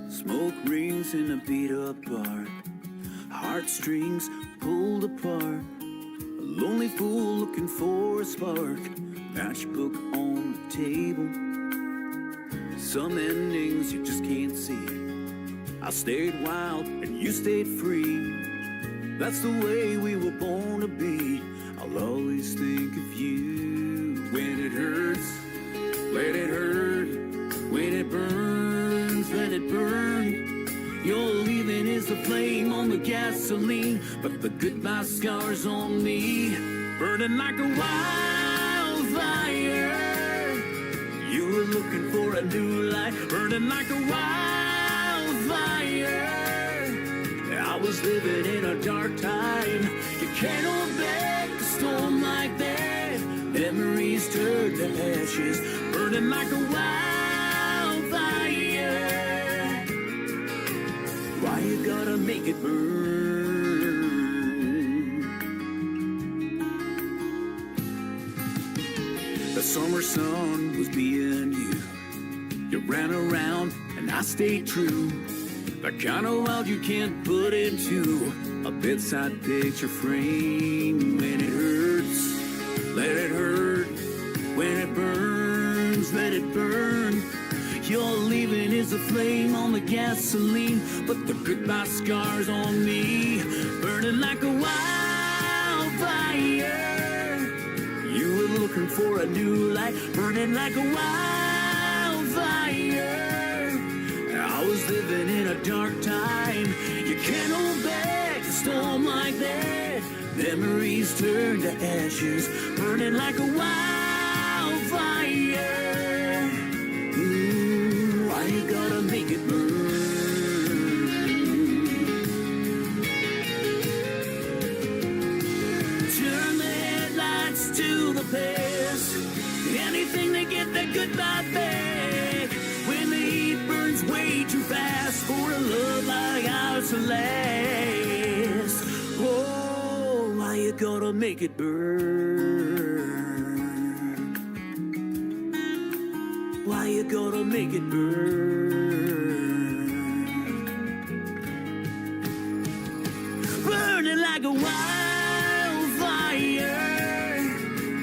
Smoke rings in a beat-up bar, heartstrings pulled apart. A lonely fool looking for a spark, matchbook on the table. Some endings you just can't see. I stayed wild and you stayed free. That's the way we were born to be. I'll always think of you. When it hurts, let it hurt. When it burns, let it burn. Your leaving is the flame on the gasoline, but the goodbye scars on me, burning like a wildfire. You were looking for a new light, burning like a wildfire. I was living in a dark time. You can't hold back the storm like that. Memories turn to ashes, burning like a wildfire. Why you gotta make it burn? The summer sun was being you. You ran around and I stayed true. The kind of wild you can't put into a bedside picture frame. When it hurts, let it hurt. When it burns, let it burn. Your leaving is a flame on the gasoline, but the goodbye scars on me, burning like a wildfire. You were looking for a new light, burning like a wildfire. I was living in a dark time. You can't hold back a storm like that. Memories turn to ashes, burning like a wildfire. Why you gotta make it burn? Turn the headlights to the past. Anything to get that goodbye back. When the heat burns way too fast for a love like ours to last. Oh, why you gotta make it burn? Why you gotta make it burn? Burning like a wildfire.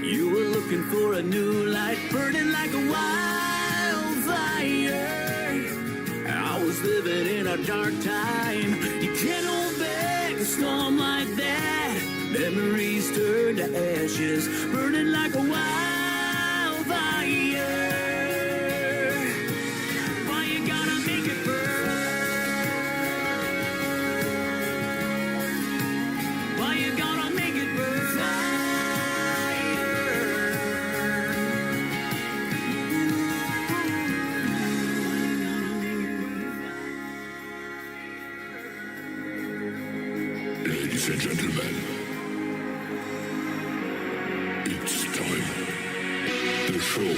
You were looking for a new light, burning like a wildfire. I was living in a dark time. You can't hold back a storm like that. Memories turn to ashes, burning like a wildfire. Ladies and gentlemen, it's time. The show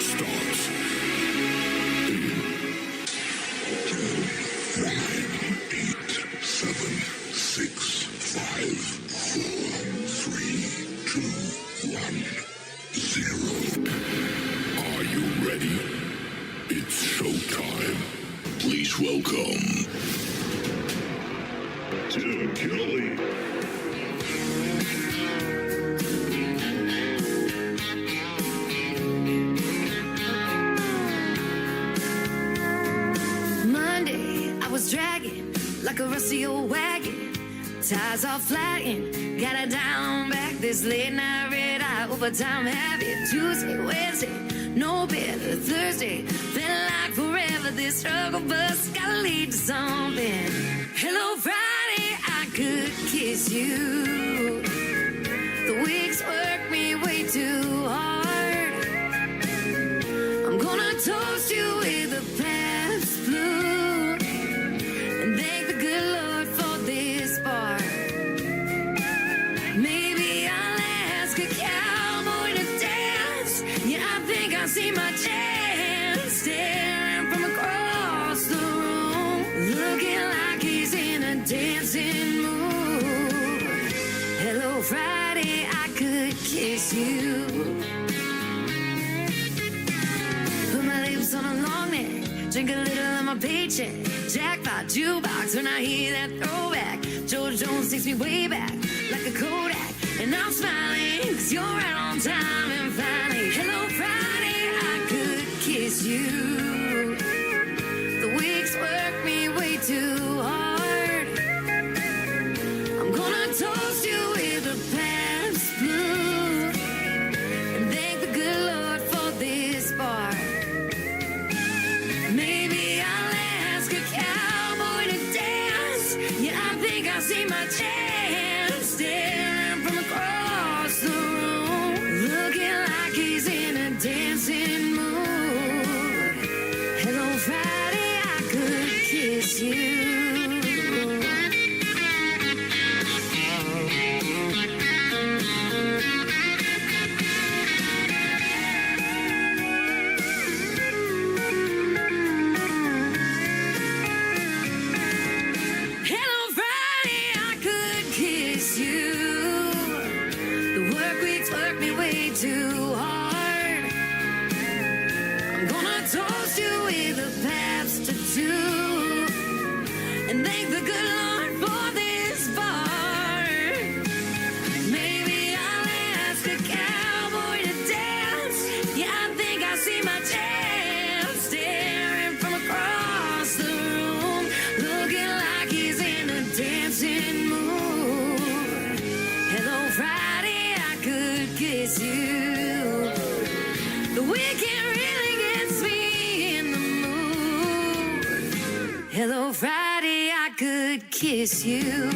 starts in 10, 9, 8, 7, 6, 5, 4, 3, 2, 1, 0. Are you ready? It's showtime. Please welcome Tim Kelly. Monday, I was dragging like a rusty old wagon. Tires all flagging, got it down back. This late night red eye overtime habit. Tuesday, Wednesday, no better. Thursday, felt like forever. This struggle bus gotta lead to something. Hello, Friday, I could kiss you. The weeks work me way too hard. I'm gonna toast you with a past blue and thank the good Lord for this bar. Maybe I'll ask a cowboy to dance. Yeah, I think I see my chance. Staring from across the room, looking like he's in dancing mood. Hello, Friday, I could kiss you. Put my lips on a long neck, drink a little of my paycheck. Jackpot, jukebox, when I hear that throwback. George Jones takes me way back, like a Kodak. And I'm smiling, 'cause you're right on time. And finally, hello, Friday, I could kiss you. The weeks work me way too hard. I'm gonna toast you with a Pabst Blue and thank the good Lord for this bar. Maybe I'll ask a cowboy to dance. Yeah, I think I see my chance staring from across the room, looking like he's in a dancing mood. Hello, Friday, I could kiss you. Hello, Friday, I could kiss you. The work weeks work me way too hard. I'm gonna toast you with a Pabst or two and thank the good Lord for this bar. Maybe I'll ask a cowboy to dance. Yeah, I think I see my chance staring from across the room, looking like he's in a dancing mood. Hello, Friday, I could kiss you. The weekend really gets me in the mood. Hello, Friday, I could kiss you.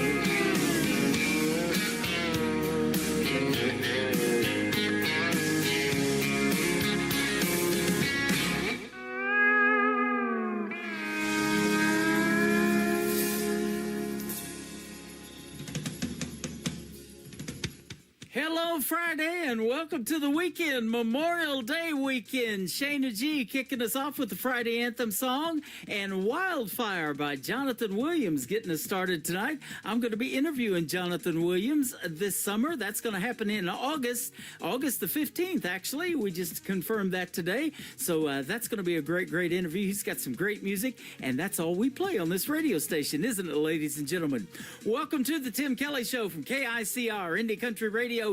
Hello, Friday, and welcome to the weekend, Memorial Day weekend. Shayna G kicking us off with the Friday anthem song, and Wildfire by Jonathan Williams getting us started tonight. I'm going to be interviewing Jonathan Williams this summer. That's going to happen in August the 15th, actually. We just confirmed that today. So that's going to be a great, great interview. He's got some great music, and that's all we play on this radio station, isn't it, ladies and gentlemen? Welcome to the Tim Kelly Show from KICR, IndieCountryRadio.com,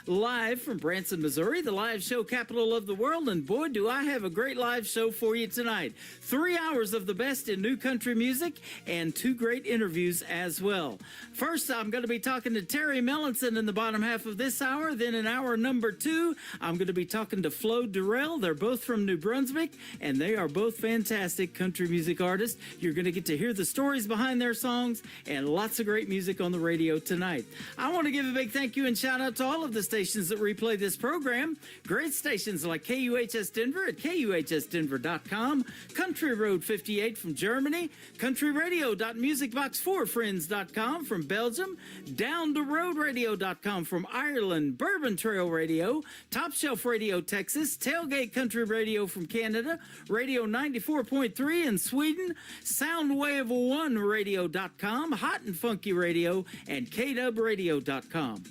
live from Branson, Missouri, the live show capital of the world. And boy, do I have a great live show for you tonight. 3 hours of the best in new country music and 2 great interviews as well. First, I'm going to be talking to Terry Melanson in the bottom half of this hour. Then in hour number 2, I'm going to be talking to Flo Durrell. They're both from New Brunswick, and they are both fantastic country music artists. You're going to get to hear the stories behind their songs and lots of great music on the radio tonight. I want to give a big thank you and shout out to all of the stations that replay this program. Great stations like KUHS Denver at KUHSdenver.com, Country Road 58 from Germany, countryradio.musicbox4friends.com from Belgium, downtheroadradio.com from Ireland, Bourbon Trail Radio, Top Shelf Radio Texas, Tailgate Country Radio from Canada, Radio 94.3 in Sweden, Soundwave1Radio.com, Hot and Funky Radio, and KDubRadio.com.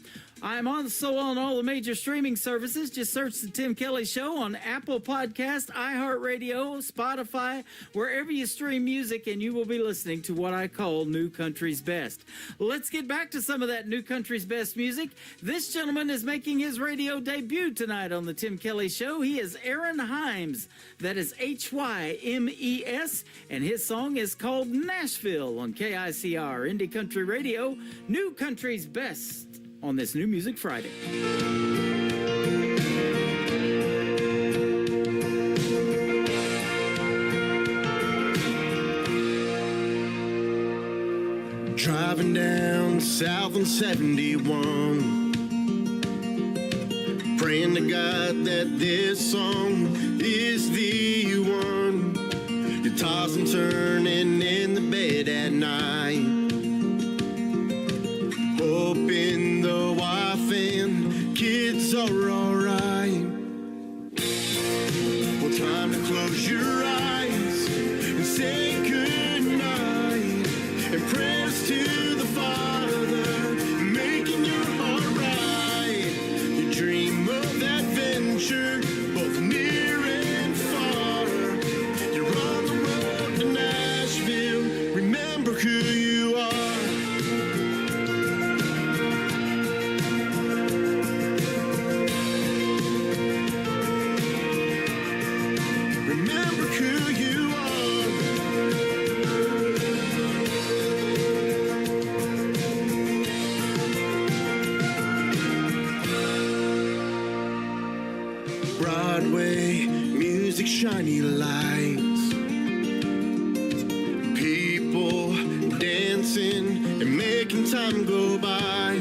I'm also on all the major streaming services. Just search The Tim Kelly Show on Apple Podcast, iHeartRadio, Spotify, wherever you stream music, and you will be listening to what I call New Country's Best. Let's get back to some of that New Country's Best music. This gentleman is making his radio debut tonight on The Tim Kelly Show. He is Aaron Hymes. That is Hymes, and his song is called Nashville on KICR, Indie Country Radio, New Country's Best, on this New Music Friday. Driving down south on 71, praying to God that this song is the one. You're tossing, turning in the bed at night, hoping the wife and kids are alright. Well, time to close your eyes and say goodnight and pray music, shiny lights, people dancing and making time go by.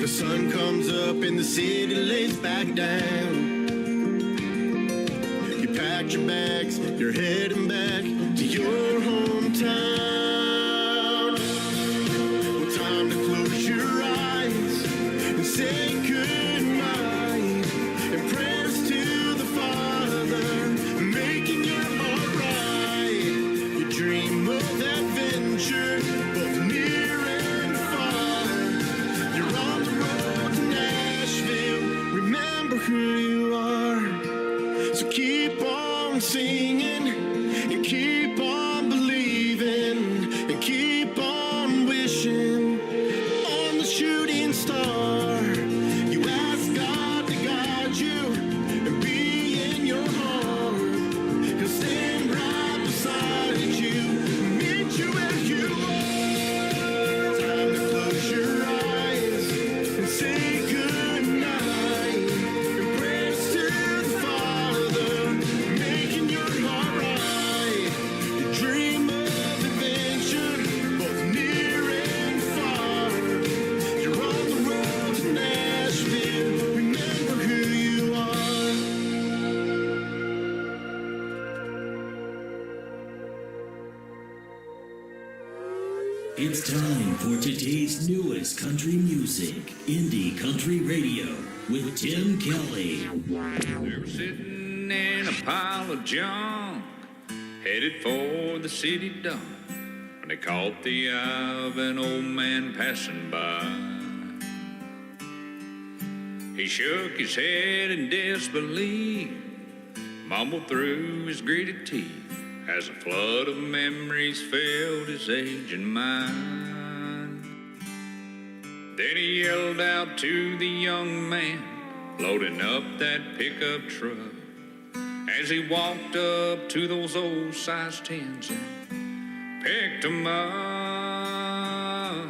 The sun comes up and the city lays back down. You packed your bags, you're heading back to your hometown. Well, time to close your eyes and say goodnight, and prayers to the Father, making your heart right. You dream of adventure, both near and far. You're on the road to Nashville, remember who you are. So keep on singing and keep on believing and keep on wishing on the shooting star. You ask God to guide you and be in your heart. He'll stand right beside you and meet you where you are. Time to close your eyes and say goodnight, and prayers to the Father, making your heart right. You dream of adventure, both near and far. You're on the road to Nashville, remember who you are. It's time for today's newest country music, Indie Country Radio, with Tim Kelly. They were sitting in a pile of junk, headed for the city dump, when they caught the eye of an old man passing by. He shook his head in disbelief, mumbled through his gritted teeth, as a flood of memories filled his aging mind. Then he yelled out to the young man, loading up that pickup truck, as he walked up to those old-sized tins and picked them up.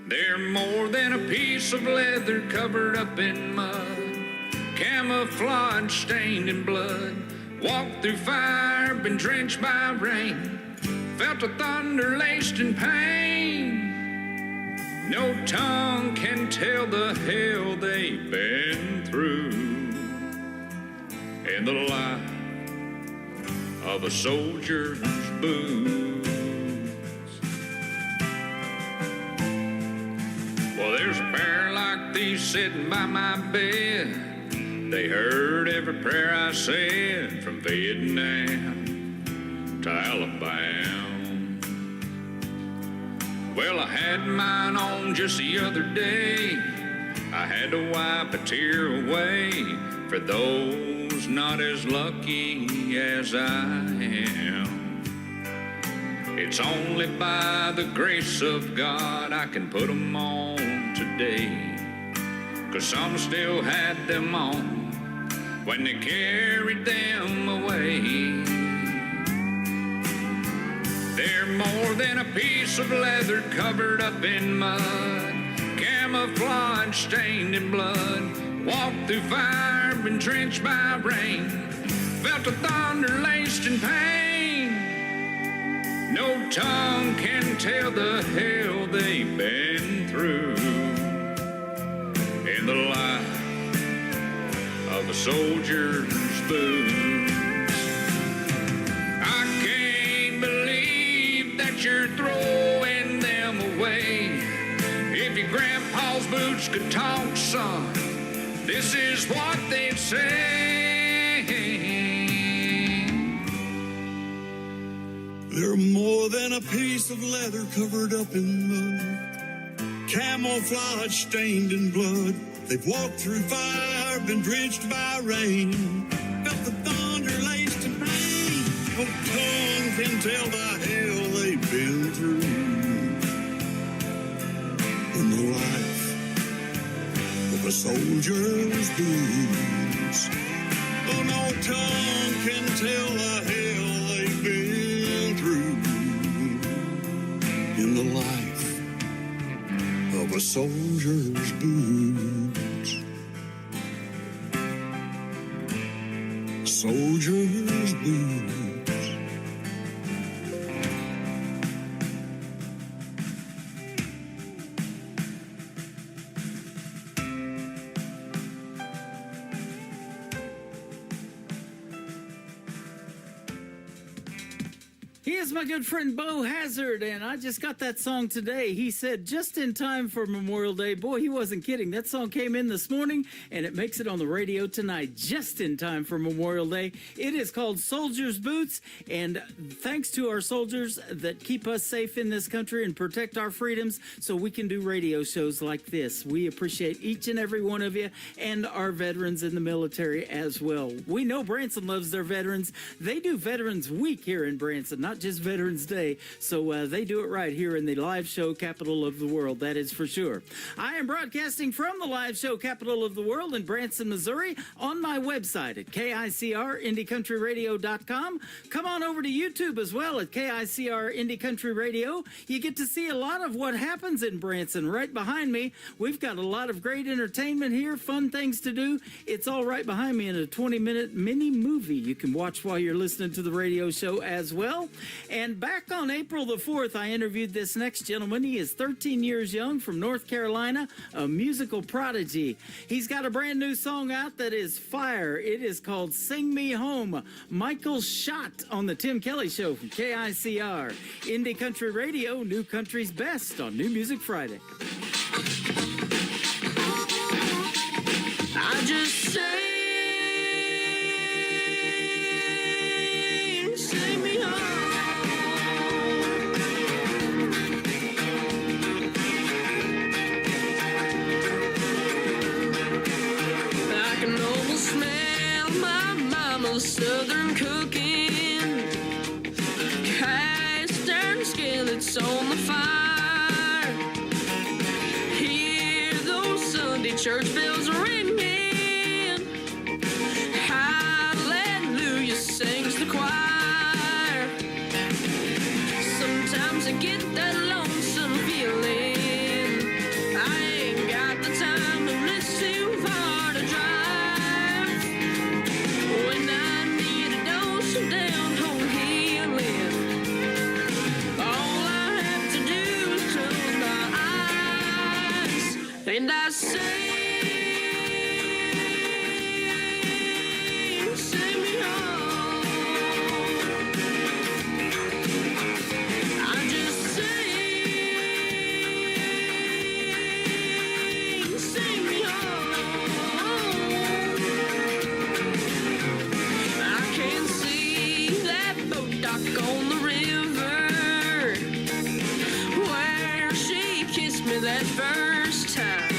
They're more than a piece of leather covered up in mud, camouflage stained in blood. Walked through fire, been drenched by rain, felt a thunder laced in pain. No tongue can tell the hell they've been through in the life of a soldier's boots. Well, there's a pair like these sitting by my bed. They heard every prayer I said, from Vietnam to Alabama. Well, I had mine on just the other day. I had to wipe a tear away for those not as lucky as I am. It's only by the grace of God I can put them on today, 'cause some still had them on when they carried them away. They're more than a piece of leather covered up in mud, camouflage stained in blood. Walked through fire, been drenched by rain, felt a thunder laced in pain. No tongue can tell the hell they've been through in the life of a soldier's boots. I can't believe that you're throwing them away. If your grandpa's boots could talk, son, this is what they'd say. They're more than a piece of leather covered up in mud, camouflage stained in blood. They've walked through fire, been drenched by rain, felt the thunder laced in pain. No tongue can tell the hell they've been through in the life of a soldier's boots. Oh, no tongue can tell the hell they've been through in the life of a soldier's boots. soldier's blues. He is my good friend Bo Hazard, and I just got that song today. He said just in time for Memorial Day. Boy, he wasn't kidding. That song came in this morning, and it makes it on the radio tonight, just in time for Memorial Day. It is called Soldier's Boots, and thanks to our soldiers that keep us safe in this country and protect our freedoms so we can do radio shows like this. We appreciate each and every one of you and our veterans in the military as well. We know Branson loves their veterans. They do Veterans Week here in Branson, not just Veterans Day. So they do it right here in the live show capital of the world, that is for sure. I am broadcasting from the live show capital of the world in Branson, Missouri on my website at KICR-IndieCountryRadio.com. Come on over to YouTube as well at KICR Indie Country Radio. You get to see a lot of what happens in Branson right behind me. We've got a lot of great entertainment here, fun things to do. It's all right behind me in a 20-minute mini movie you can watch while you're listening to the radio show as well. And back on April the 4th, I interviewed this next gentleman. He is 13 years young from North Carolina, a musical prodigy. He's got a brand new song out that is fire. It is called Sing Me Home. Michael Schott on the Tim Kelly Show from KICR. Indie Country Radio, New Country's Best on New Music Friday. I just sing me home. I can almost smell my mama's southern cooking, cast iron skillets on the fire. Hear those Sunday church bells ringing. Hallelujah sings the choir. Sometimes I get that lonesome feeling. I ain't got the time and it's too far to drive. When I need a dose of down-home healing, all I have to do is close my eyes and I sing me home. I just sing me home. I can see that boat dock on the river where she kissed me that first time.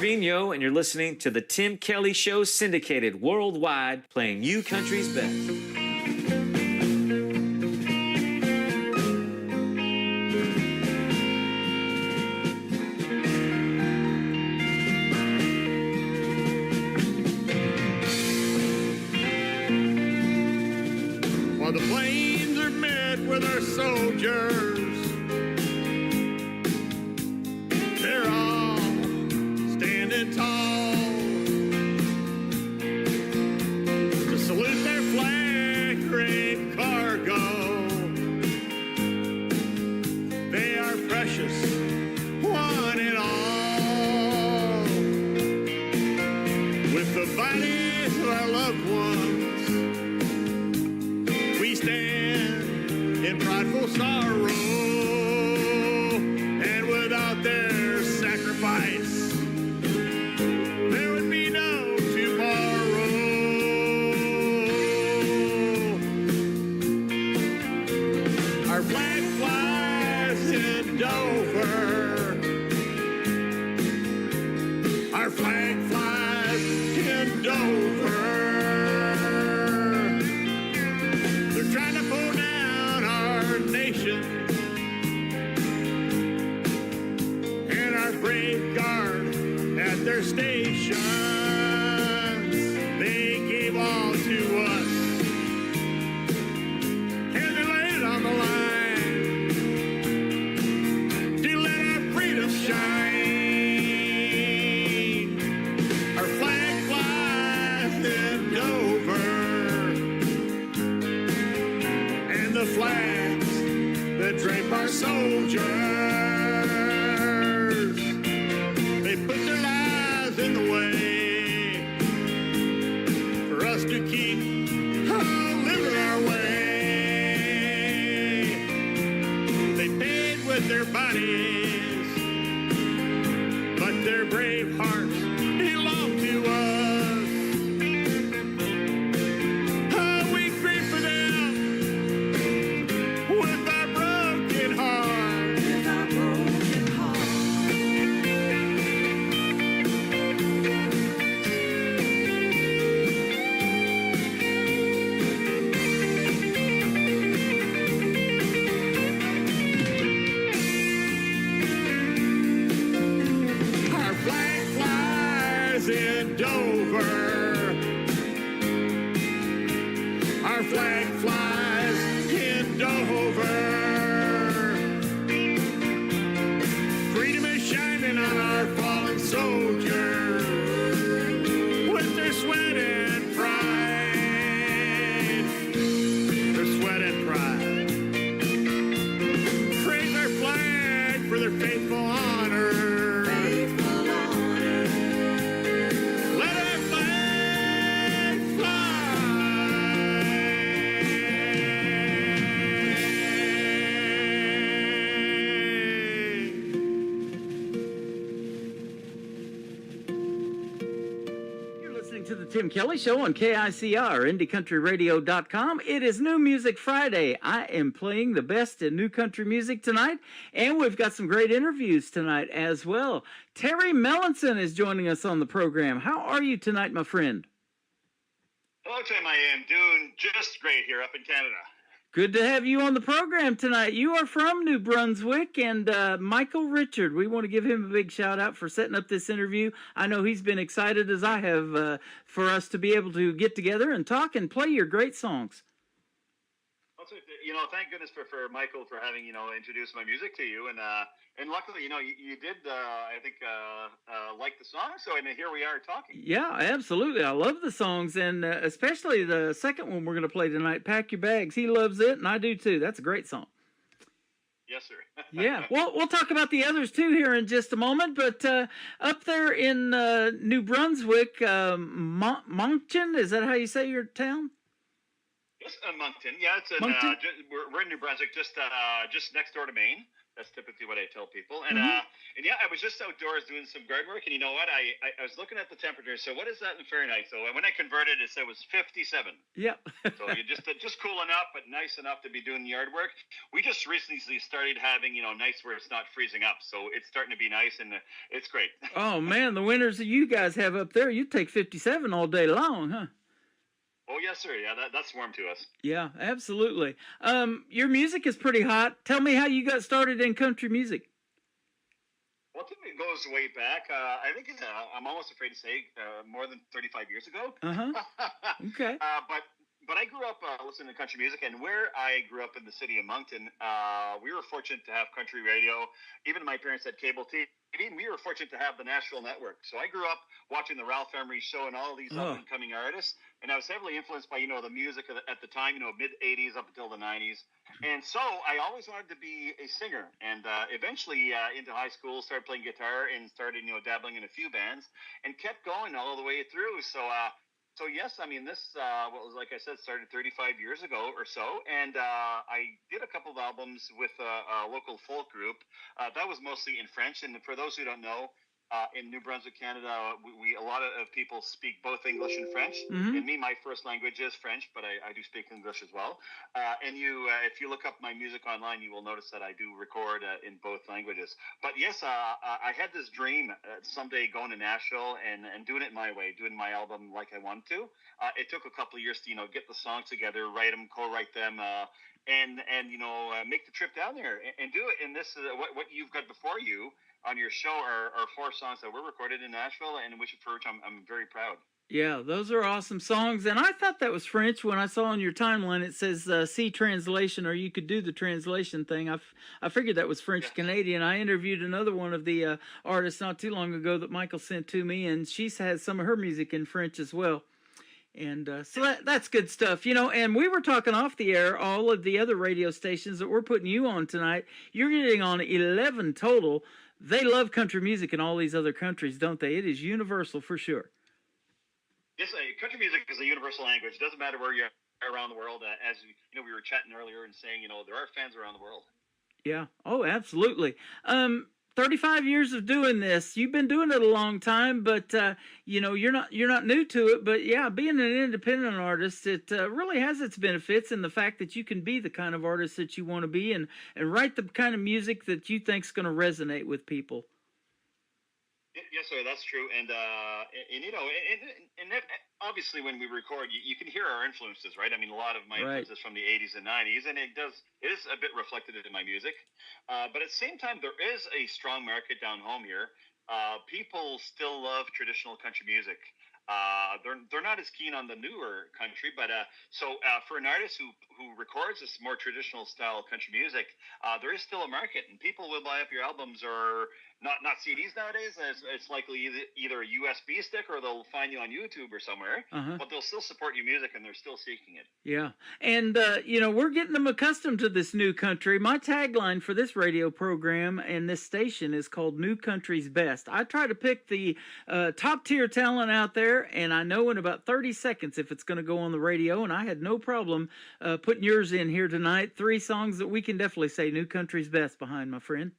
Trevino, and you're listening to the Tim Kelly Show, syndicated worldwide, playing you country's best. While the planes are met with our soldiers, they're all standing tall to salute their flag grade cargo. They are precious, one and all. With the bodies of our loved ones, we stand in prideful sorrow, and without their sacrifice, there would be no tomorrow. Our flag flies in Dover. Our flag flies in Dover. They're trying to pull down our nation, and our brave guard at their stations, they gave all to us, and they laid it on the line to let our freedom shine. Our flag flies in Dover, and the flags that drape our soldiers, they put their lives in the way for us to keep living our way. They paid with their bodies, but their brave hearts belong to us. Oh, we grieve for them with our broken heart. With our broken heart. Our flag flies in Dover. Our flag flies in Dover. Freedom is shining on our fallen soldiers with their sweat and pride. Their sweat and pride. Praise our flag for their faithful honor. Let our flag fly. You're listening to the Tim Kelly Show on KICR, IndieCountryRadio.com. It is New Music Friday. I am playing the best in new country music tonight, and we've got some great interviews tonight as well. Terry Mellinson is joining us on the program. How are you tonight, my friend? Hello, Tim. I am doing just great here up in Canada. Good to have you on the program tonight. You are from New Brunswick, and Michael Richard, we want to give him a big shout out for setting up this interview. I know he's been excited as I have for us to be able to get together and talk and play your great songs. Also, thank goodness for Michael for having, introduced my music to you. And luckily, you did, I think, like the song. So, here we are talking. Yeah, absolutely. I love the songs, and especially the second one we're going to play tonight, Pack Your Bags. He loves it, and I do too. That's a great song. Yes, sir. Yeah, well, we'll talk about the others too here in just a moment. But up there in New Brunswick, Moncton, is that how you say your town? Yes, Moncton. Yeah, it's in, Moncton? we're in New Brunswick, just next door to Maine. That's typically what I tell people. And and yeah, I was just outdoors doing some garden work, and you know what? I was looking at the temperature. So what is that in Fahrenheit? So when I converted it, said it was 57. Yep. So you just cool enough, but nice enough to be doing yard work. We just recently started having nights where it's not freezing up, so it's starting to be nice, and it's great. Oh man, the winters that you guys have up there, you take 57 all day long, huh? Oh yes, sir. Yeah, that's warm to us. Yeah, absolutely. Your music is pretty hot. Tell me how you got started in country music. Well, I think it goes way back. I think I'm almost afraid to say more than 35 years ago. Okay. But I grew up listening to country music, and where I grew up in the city of Moncton, we were fortunate to have country radio. Even my parents had cable TV. We were fortunate to have the Nashville Network. So I grew up watching the Ralph Emery Show and all these up-and-coming artists, and I was heavily influenced by, the music at the time, mid-'80s up until the '90s. And so I always wanted to be a singer, and eventually into high school, started playing guitar and started, dabbling in a few bands, and kept going all the way through. So yes, I mean, this, like I said, started 35 years ago or so, and I did a couple of albums with a local folk group. That was mostly in French, and for those who don't know, in New Brunswick, Canada, we a lot of people speak both English and French. And me, my first language is French, but I do speak English as well. And if you look up my music online, you will notice that I do record in both languages. But yes, I had this dream someday going to Nashville and doing it my way, doing my album like I wanted to. It took a couple of years to get the songs together, write them, co-write them, and make the trip down there and do it. And this is what you've got before you on your show are 4 songs that were recorded in Nashville, and for which I'm very proud. Yeah, those are awesome songs, and I thought that was French when I saw on your timeline it says see translation, or you could do the translation thing. I figured that was French Canadian. I interviewed another one of the artists not too long ago that Michael sent to me, and she has some of her music in French as well. And so that's good stuff, and we were talking off the air, all of the other radio stations that we're putting you on tonight. You're getting on 11 total. They love country music in all these other countries, don't they? It is universal for sure. Yes, country music is a universal language. It doesn't matter where you are around the world. As we were chatting earlier and saying, there are fans around the world. Yeah. Oh, absolutely. 35 years of doing this. You've been doing it a long time, but you're not new to it. But yeah, being an independent artist, it really has its benefits in the fact that you can be the kind of artist that you want to be and write the kind of music that you think's going to resonate with people. Yes, sir, that's true. And obviously when we record, you can hear our influences, right? I mean, a lot of my influences from the 80s and 90s, and it is a bit reflected in my music. But at the same time, there is a strong market down home here. People still love traditional country music. They're not as keen on the newer country, but so for an artist who records this more traditional style country music, there is still a market, and people will buy up your albums or not CDs nowadays. It's likely either a USB stick or they'll find you on YouTube or somewhere, but they'll still support your music and they're still seeking it. Yeah, and we're getting them accustomed to this new country. My tagline for this radio program and this station is called New Country's Best. I try to pick the top tier talent out there, and I know in about 30 seconds if it's going to go on the radio, and I had no problem putting yours in here tonight. 3 songs that we can definitely say New Country's Best behind, my friend.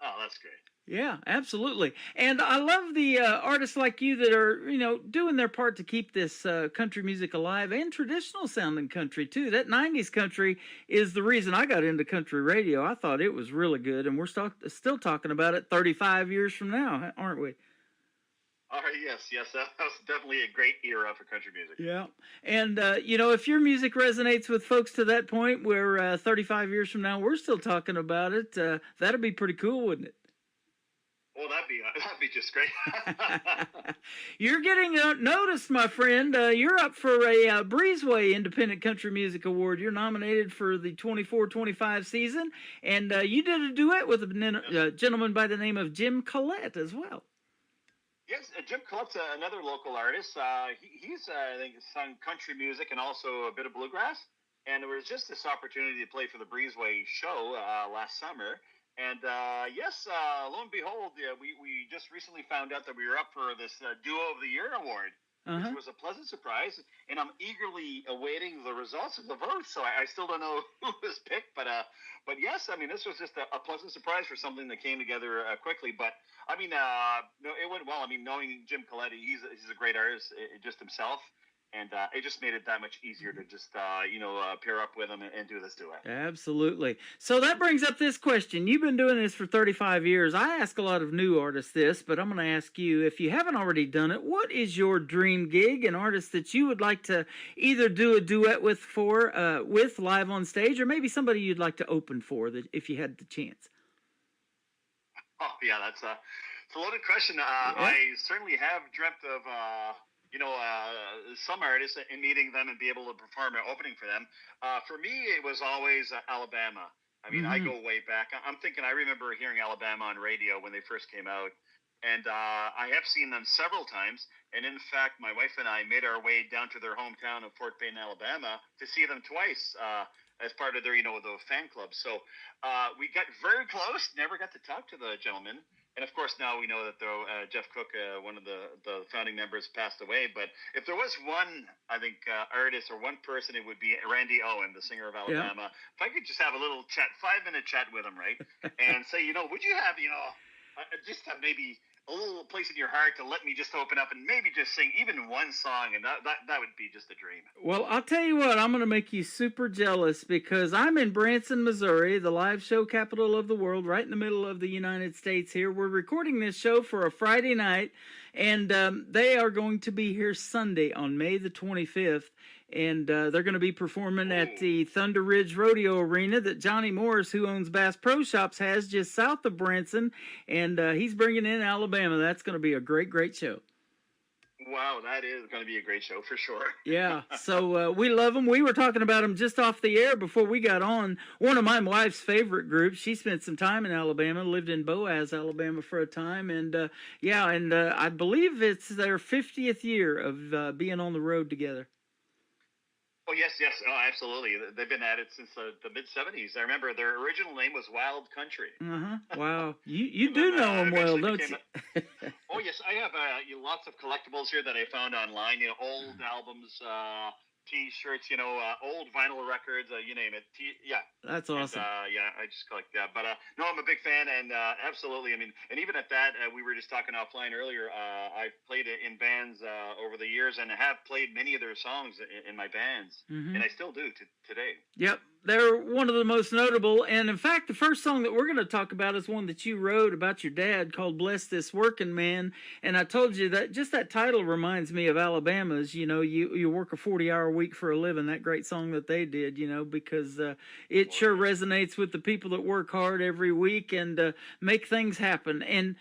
Oh, that's great. Yeah, absolutely. And I love the artists like you that are, doing their part to keep this country music alive, and traditional sounding country too. That 90s country is the reason I got into country radio. I thought it was really good, and we're still talking about it 35 years from now, aren't we? All right, yes, that was definitely a great era for country music. Yeah, and if your music resonates with folks to that point where 35 years from now we're still talking about it, that'd be pretty cool, wouldn't it? Well, that'd be just great. You're getting noticed, my friend. You're up for a Breezeway Independent Country Music Award. You're nominated for the 24-25 season, and you did a duet with a gentleman by the name of Jim Collette as well. Yes, Jim Collette's another local artist. He's I think, sung country music and also a bit of bluegrass. And there was just this opportunity to play for the Breezeway show last summer. And lo and behold, we just recently found out that we were up for this Duo of the Year award. which was a pleasant surprise. And I'm eagerly awaiting the results of the vote. So I still don't know who was picked, but yes, I mean, this was just a pleasant surprise for something that came together quickly. But I mean, no, it went well. I mean, knowing Jim Coletti, he's a great artist, just himself. And it just made it that much easier to just, pair up with him and do this duet. Absolutely. So that brings up this question. You've been doing this for 35 years. I ask a lot of new artists this, but I'm going to ask you, if you haven't already done it, what is your dream gig, an artist that you would like to either do a duet with live on stage, or maybe somebody you'd like to open for that if you had the chance? Oh, yeah, it's a loaded question. I certainly have dreamt of... some artists and meeting them and be able to perform an opening for them. For me, it was always Alabama. I mean, I go way back. I remember hearing Alabama on radio when they first came out. And I have seen them several times. And in fact, my wife and I made our way down to their hometown of Fort Payne, Alabama to see them twice as part of their, the fan club. So we got very close, never got to talk to the gentleman. And of course, now we know that Jeff Cook, one of the founding members, passed away. But if there was one, I think, artist or one person, it would be Randy Owen, the singer of Alabama. Yeah. If I could just have a little chat, 5-minute chat with him, right? And say, would you have, just have maybe a little place in your heart to let me just open up and maybe just sing even one song, and that would be just a dream. Well, I'll tell you what, I'm going to make you super jealous because I'm in Branson, Missouri, the live show capital of the world, right in the middle of the United States here. We're recording this show for a Friday night, and they are going to be here Sunday on May the 25th. And they're going to be performing at the Thunder Ridge Rodeo Arena that Johnny Morris, who owns Bass Pro Shops, has just south of Branson. And he's bringing in Alabama. That's going to be a great, great show. Wow, that is going to be a great show for sure. Yeah, so we love them. We were talking about them just off the air before we got on. One of my wife's favorite groups, she spent some time in Alabama, lived in Boaz, Alabama for a time. And I believe it's their 50th year of being on the road together. Oh, yes. Oh, absolutely. They've been at it since the mid-'70s. I remember their original name was Wild Country. Wow. You do know them well, don't you? Oh, yes. I have lots of collectibles here that I found online, old albums, T-shirts, old vinyl records, you name it. That's awesome. And, I just collect that. But no, I'm a big fan, and absolutely. I mean, and even at that, we were just talking offline earlier. I've played in bands over the years, and I have played many of their songs in my bands, and I still do today. Yep. They're one of the most notable, and in fact, the first song that we're going to talk about is one that you wrote about your dad called Bless This Working Man, and I told you that just that title reminds me of Alabama's, you work a 40-hour week for a living, that great song that they did, because it sure resonates with the people that work hard every week and make things happen. And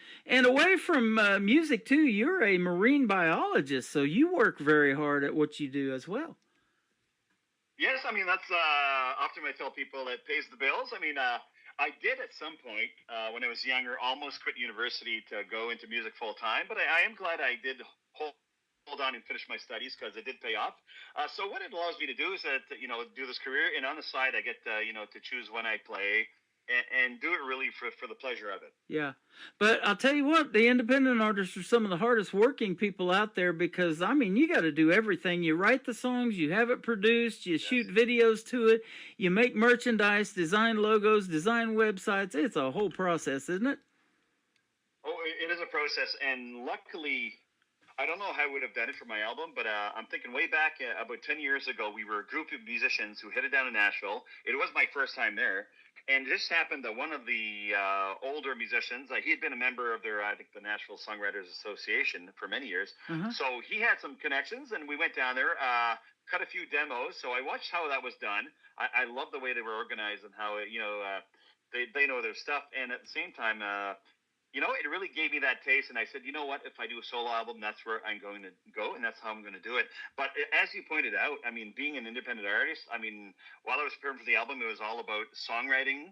away from music, too, you're a marine biologist, so you work very hard at what you do as well. Yes, I mean, that's often I tell people it pays the bills. I mean, I did at some point when I was younger almost quit university to go into music full time, but I am glad I did hold on and finish my studies because it did pay off. So what it allows me to do is do this career, and on the side I get to choose when I play and do it really for the pleasure of it. Yeah. But I'll tell you what, the independent artists are some of the hardest working people out there because, I mean, you got to do everything. You write the songs, you have it produced, you shoot videos to it, you make merchandise, design logos, design websites. It's a whole process, isn't it? Oh, it is a process. And luckily, I don't know how I would have done it for my album, but I'm thinking way back about 10 years ago, we were a group of musicians who headed down to Nashville. It was my first time there. And this happened that one of the older musicians, he had been a member of I think the Nashville Songwriters Association for many years. So he had some connections, and we went down there, cut a few demos. So I watched how that was done. I love the way they were organized and how, they know their stuff. And at the same time, it really gave me that taste, and I said, you know what, if I do a solo album, that's where I'm going to go, and that's how I'm going to do it. But as you pointed out, I mean, being an independent artist, I mean, while I was preparing for the album, it was all about songwriting,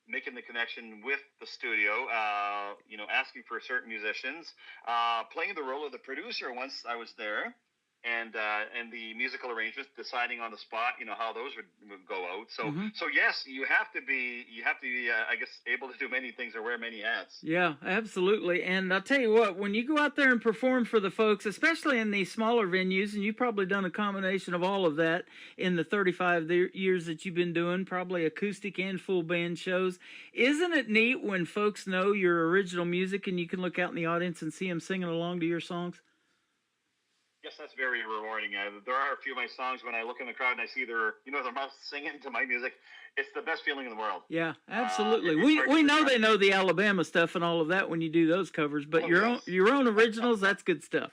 making the connection with the studio, asking for certain musicians, playing the role of the producer once I was there, and the musical arrangements, deciding on the spot, how those would go out. So yes, you have to be I guess able to do many things or wear many hats. Yeah, absolutely. And I'll tell you what, when you go out there and perform for the folks, especially in these smaller venues, and you've probably done a combination of all of that in the 35 years that you've been doing, probably acoustic and full band shows, isn't it neat when folks know your original music and you can look out in the audience and see them singing along to your songs? Yes, that's very rewarding. There are a few of my songs when I look in the crowd and I see their mouth singing to my music. It's the best feeling in the world. Yeah, absolutely. We know they know the Alabama stuff and all of that when you do those covers, but your own originals, that's good stuff.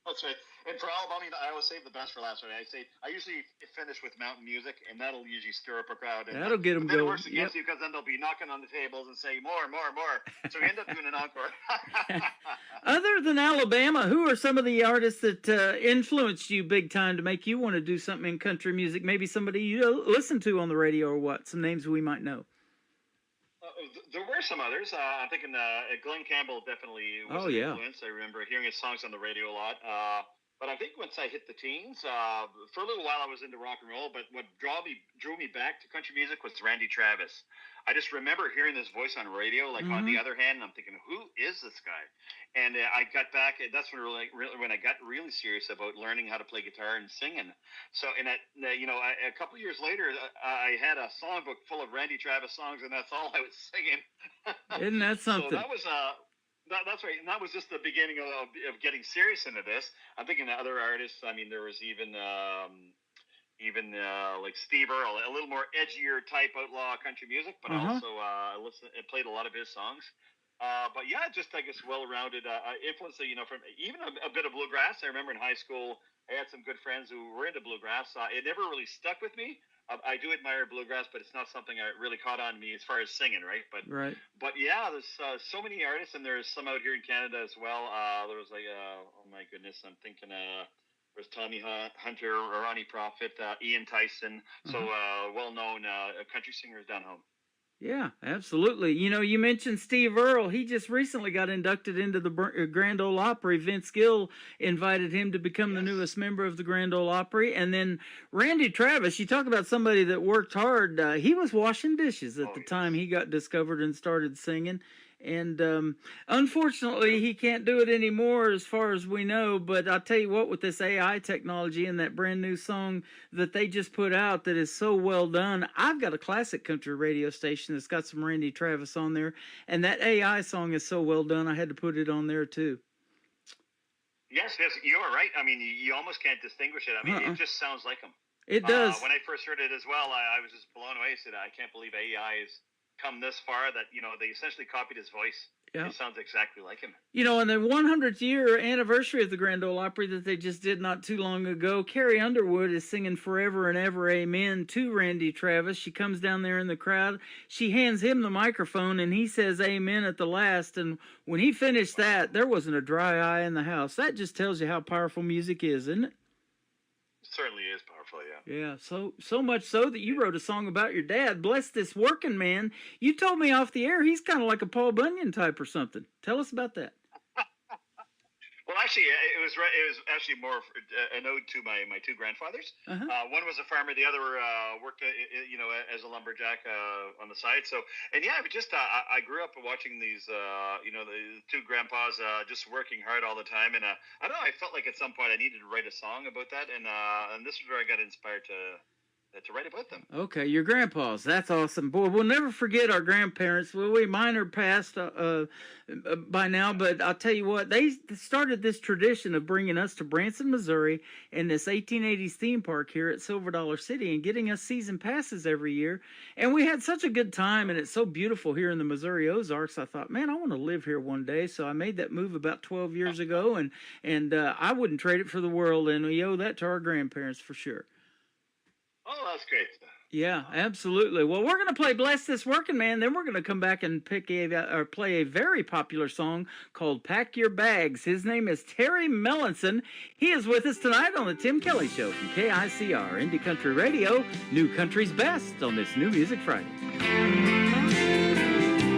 That's right. And for Alabama, I always save the best for last. I usually finish with mountain music, and that'll usually stir up a crowd. And that'll get them going. It going. works against you because then they'll be knocking on the tables and say more. So we end up doing an encore. Other than Alabama, who are some of the artists that influenced you big time to make you want to do something in country music? Maybe somebody you listen to on the radio or what? Some names we might know. There were some others. I'm thinking Glenn Campbell definitely was an influence. I remember hearing his songs on the radio a lot. But I think once I hit the teens, for a little while I was into rock and roll, but what drew me back to country music was Randy Travis. I just remember hearing this voice on radio, like on the other hand, and I'm thinking, who is this guy? And I got back, and that's when when I got really serious about learning how to play guitar and singing. So, and a couple of years later, I had a songbook full of Randy Travis songs, and that's all I was singing. Isn't that something? So that was That's right, and that was just the beginning of getting serious into this. I'm thinking of other artists. I mean, there was even like Steve Earle, a little more edgier type outlaw country music, but also I played a lot of his songs. But yeah, just I guess well-rounded influence. From even a bit of bluegrass. I remember in high school, I had some good friends who were into bluegrass. It never really stuck with me. I do admire bluegrass, but it's not something that really caught on me as far as singing, right? But yeah, there's so many artists, and there's some out here in Canada as well. There was like, oh my goodness, I'm thinking there's Tommy Hunter, Ronnie Prophet, Ian Tyson, so well-known country singers down home. Yeah, absolutely. You mentioned Steve Earle. He just recently got inducted into the Grand Ole Opry. Vince Gill invited him to become the newest member of the Grand Ole Opry. And then Randy Travis, you talk about somebody that worked hard. He was washing dishes at the time he got discovered and started singing. And unfortunately, he can't do it anymore as far as we know. But I'll tell you what, with this AI technology and that brand new song that they just put out that is so well done, I've got a classic country radio station that's got some Randy Travis on there. And that AI song is so well done, I had to put it on there too. Yes, you're right. I mean, you almost can't distinguish it. I mean, it just sounds like him. It does. When I first heard it as well, I was just blown away. I said, I can't believe AI is come this far that they essentially copied his voice. It sounds exactly like him. On the 100th year anniversary of the Grand Ole Opry that they just did not too long ago, Carrie Underwood is singing Forever and Ever Amen to Randy Travis. She comes down there in the crowd, she hands him the microphone, and he says amen at the last. And when he finished that, there wasn't a dry eye in the house. That just tells you how powerful music is, isn't it? Certainly is powerful, yeah. Yeah, so much so that you wrote a song about your dad, Bless This Working Man. You told me off the air he's kind of like a Paul Bunyan type or something. Tell us about that. Well, actually, it was actually more an ode to my two grandfathers. One was a farmer, the other worked as a lumberjack on the side. So, and yeah, I grew up watching these the two grandpas just working hard all the time, and I don't know, I felt like at some point I needed to write a song about that, and this is where I got inspired to write about them. Okay, your grandpas. That's awesome. Boy, we'll never forget our grandparents. Well, mine are passed by now, but I'll tell you what, they started this tradition of bringing us to Branson, Missouri, in this 1880s theme park here at Silver Dollar City and getting us season passes every year. And we had such a good time, and it's so beautiful here in the Missouri Ozarks. I thought, man, I want to live here one day. So I made that move about 12 years ago, and I wouldn't trade it for the world, and we owe that to our grandparents for sure. Oh, that's great. Yeah, absolutely. Well, we're going to play Bless This Working Man, then we're going to come back and play a very popular song called Pack Your Bags. His name is Terry Melanson. He is with us tonight on the Tim Kelly Show from KICR, Indie Country Radio, New Country's Best on this New Music Friday.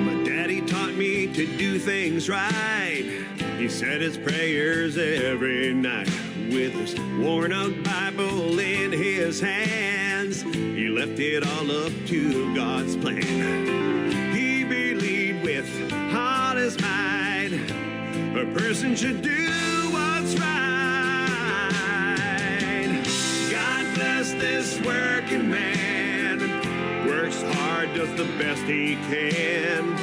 My daddy taught me to do things right. He said his prayers every night. with his worn-out Bible in his hands. He left it all up to God's plan. He believed with all his might a person should do what's right. God bless this working man, works hard, does the best he can,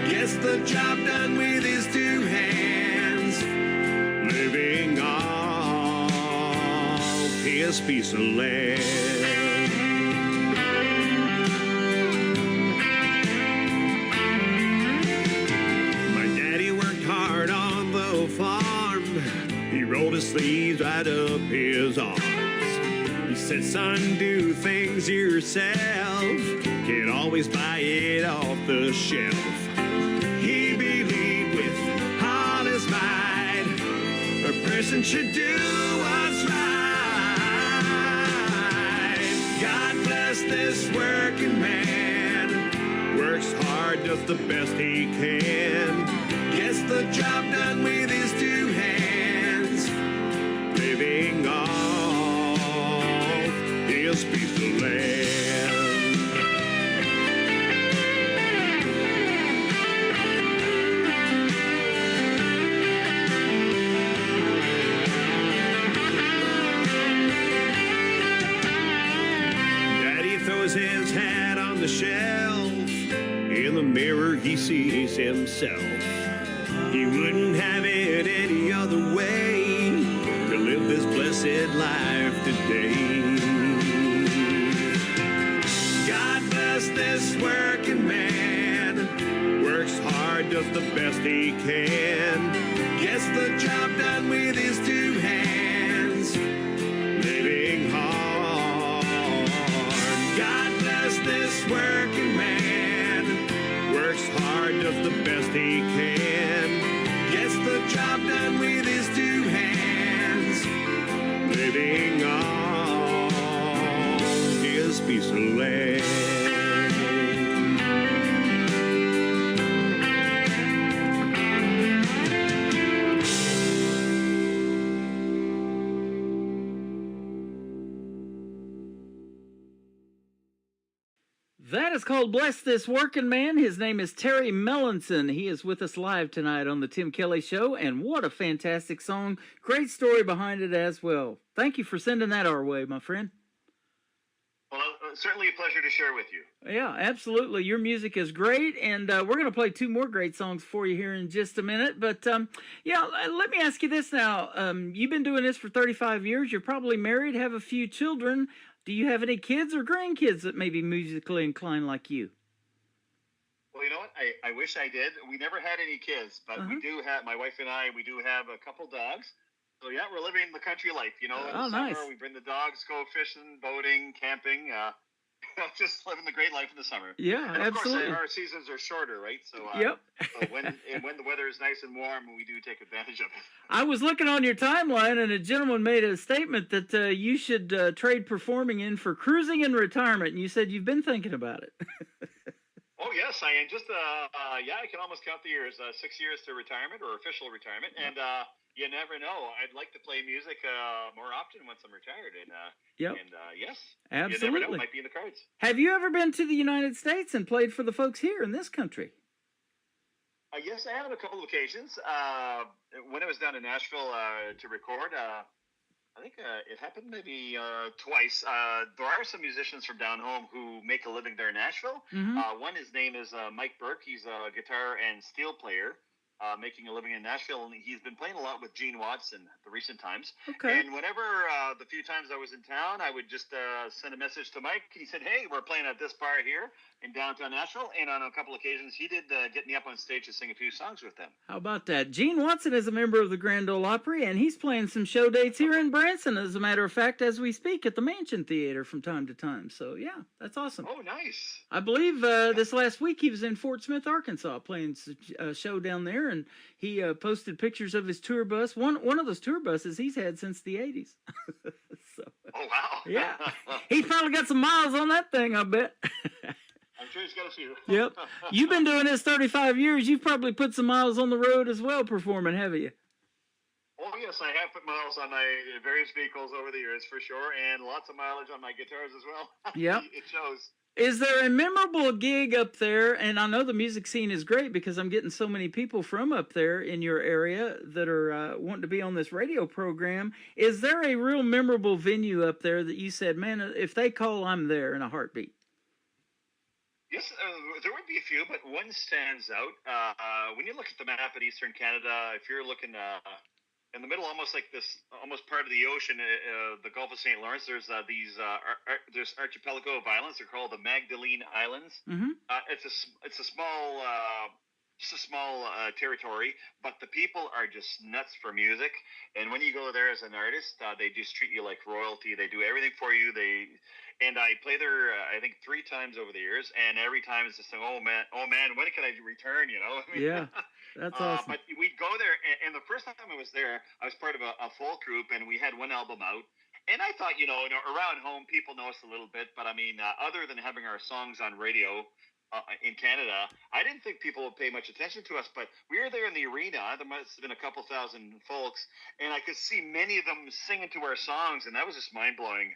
gets the job done with his two hands, living off his piece of land. My daddy worked hard on the farm. He rolled his sleeves right up his arms. He said, son, do things yourself. Can't always buy it off the shelf. He believed with all his might a person should do what's right. God bless this working man, works hard, does the best he can, gets the job done with his two hands, living off his piece of land. Daddy throws his hat on the shelf. In the mirror he sees himself. He wouldn't have it any other way to live this blessed life today. God bless this working man, works hard, does the best he can, gets the job done with his two hands, living hard. God bless this working man, works hard, does the best he can, gets the job done with his two hands, living on his piece of land. That is called Bless This Working Man. His name is Terry Melanson. He is with us live tonight on the Tim Kelly Show, and what a fantastic song. Great story behind it as well. Thank you for sending that our way, my friend. Well, certainly a pleasure to share with you. Yeah, absolutely. Your music is great, and we're going to play two more great songs for you here in just a minute. But, yeah, let me ask you this now. You've been doing this for 35 years. You're probably married, have a few children. Do you have any kids or grandkids that may be musically inclined like you? Well, you know what? I wish I did. We never had any kids, but we do have, my wife and I, we do have a couple dogs. So, yeah, we're living the country life, you know. In the summer, nice. we bring the dogs, go fishing, boating, camping, just living the great life in the summer. Yeah, and of absolutely. course, our seasons are shorter, right? So, Yep. so when the weather is nice and warm, we do take advantage of it. I was looking on your timeline, and a gentleman made a statement that you should trade performing in for cruising and retirement, and you said you've been thinking about it. Oh, yes, I am. Just, yeah, I can almost count the years. 6 years to retirement or official retirement. And you never know. I'd like to play music more often once I'm retired. And, Yep. and yes, Absolutely. you never know. It might be in the cards. Have you ever been to the United States and played for the folks here in this country? Yes, I have on a couple of occasions. When I was down in Nashville to record, I think it happened maybe twice. There are some musicians from down home who make a living there in Nashville. Mm-hmm. One, his name is Mike Burke. He's a guitar and steel player, making a living in Nashville, and he's been playing a lot with Gene Watson the recent times. Okay. And whenever the few times I was in town, I would just send a message to Mike. He said, "Hey, we're playing at this bar here in downtown Nashville," and on a couple occasions, he did get me up on stage to sing a few songs with them. How about that? Gene Watson is a member of the Grand Ole Opry, and he's playing some show dates here in Branson, as a matter of fact, as we speak, at the Mansion Theater from time to time. So, yeah, that's awesome. Oh, nice. I believe this last week he was in Fort Smith, Arkansas, playing a show down there, and he posted pictures of his tour bus. One of those tour buses he's had since the 80s. So, Oh, wow. yeah, he's probably got some miles on that thing, I bet. I'm sure he's got a few. Yep. You've been doing this 35 years. You've probably put some miles on the road as well performing, haven't you? Oh yes, I have put miles on my various vehicles over the years for sure, and lots of mileage on my guitars as well. Yep. It shows. Is there a memorable gig up there? And I know the music scene is great because I'm getting so many people from up there in your area that are wanting to be on this radio program. Is there a real memorable venue up there that you said, man, if they call, I'm there in a heartbeat? Yes, there would be a few, but one stands out. When you look at the map at Eastern Canada, if you're looking in the middle, almost like this, almost part of the ocean, the Gulf of St. Lawrence, there's there's archipelago of islands. They're called the Magdalene Islands. Mm-hmm. It's a small territory, but the people are just nuts for music. And when you go there as an artist, they just treat you like royalty. They do everything for you. And I play there, I think 3 times over the years, and every time it's just like, oh man, when can I return? You know? I mean, Yeah, that's awesome. But we'd go there, and the first time I was there, I was part of a folk group, and we had one album out. And I thought, around home, people know us a little bit, but I mean, other than having our songs on radio in Canada, I didn't think people would pay much attention to us. But we were there in the arena. There must have been a couple thousand folks, and I could see many of them singing to our songs, and that was just mind-blowing.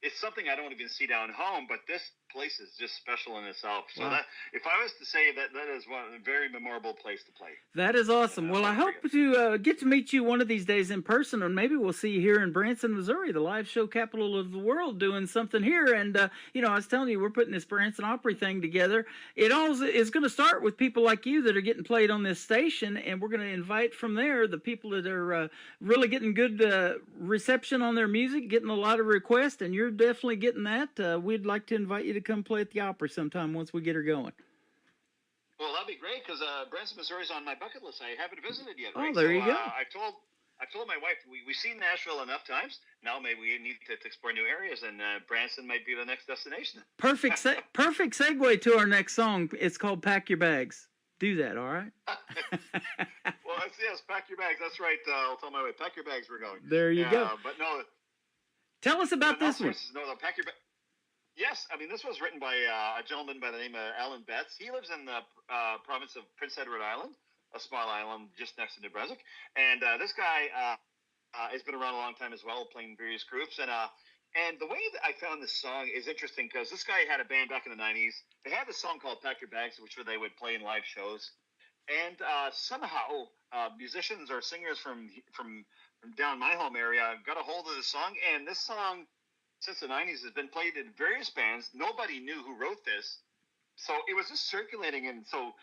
It's something I don't even see down home, but this place is just special in itself. So that, if I was to say that is a very memorable place to play. That is awesome. Well, I hope to get to meet you one of these days in person, and maybe we'll see you here in Branson, Missouri, the live show capital of the world, doing something here. And, I was telling you, we're putting this Branson Opry thing together. It all is going to start with people like you that are getting played on this station, and we're going to invite from there the people that are really getting good reception on their music, getting a lot of requests, and you're definitely getting that. We'd like to invite you to come play at the Opry sometime once we get her going. Well, that'd be great because Branson, Missouri's on my bucket list. I haven't visited yet. Oh, right? there you go. I've told my wife we've seen Nashville enough times. Now maybe we need to explore new areas, and Branson might be the next destination. Perfect segue to our next song. It's called "Pack Your Bags." Do that, all right? Well, yes, pack your bags. That's right. I'll tell my wife, pack your bags. We're going. There you go. But no. Tell us about this one. No, pack your bags. Yes, I mean, this was written by a gentleman by the name of Alan Betts. He lives in the province of Prince Edward Island, a small island just next to New Brunswick. And this guy has been around a long time as well, playing various groups. And the way that I found this song is interesting because this guy had a band back in the 90s. They had this song called Pack Your Bags, which they would play in live shows. And somehow musicians or singers from down my home area got a hold of the song. And this song, since the 90s, has been played in various bands. Nobody knew who wrote this. So it was just circulating. And so,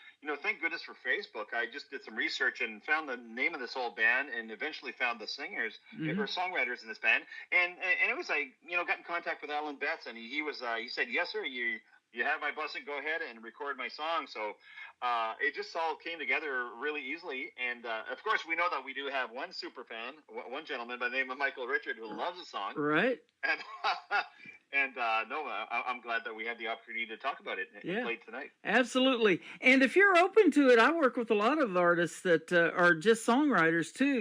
thank goodness for Facebook. I just did some research and found the name of this old band and eventually found the singers or songwriters in this band. And it was like, got in contact with Alan Betts, and he said, yes, sir, you have my blessing, go ahead and record my song. So it just all came together really easily. And, of course, we know that we do have one super fan, one gentleman by the name of Michael Richard who loves the song. Right. And I'm glad that we had the opportunity to talk about it and play tonight. Absolutely. And if you're open to it, I work with a lot of artists that are just songwriters too,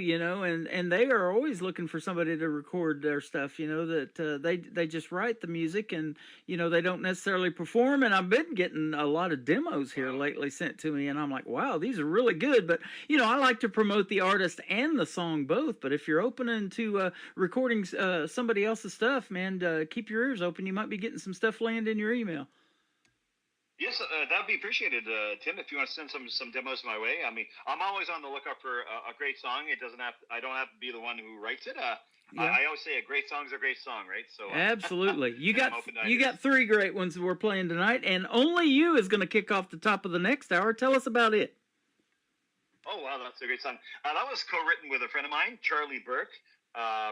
and they are always looking for somebody to record their stuff, that they just write the music and, they don't necessarily perform. And I've been getting a lot of demos here lately sent to me, and I'm like, wow, these are really good. But, I like to promote the artist and the song both. But if you're open to recording somebody else's stuff, man, keep your ears open. You might be getting some stuff land in your email. Yes, that'd be appreciated, Tim. If you want to send some demos my way, I mean, I'm always on the lookout for a great song. I don't have to be the one who writes it. I always say a great song's a great song, right? So absolutely, you got 3 great ones we're playing tonight, and Only You is going to kick off the top of the next hour. Tell us about it. Oh wow, that's a great song. That was co-written with a friend of mine, Charlie Burke.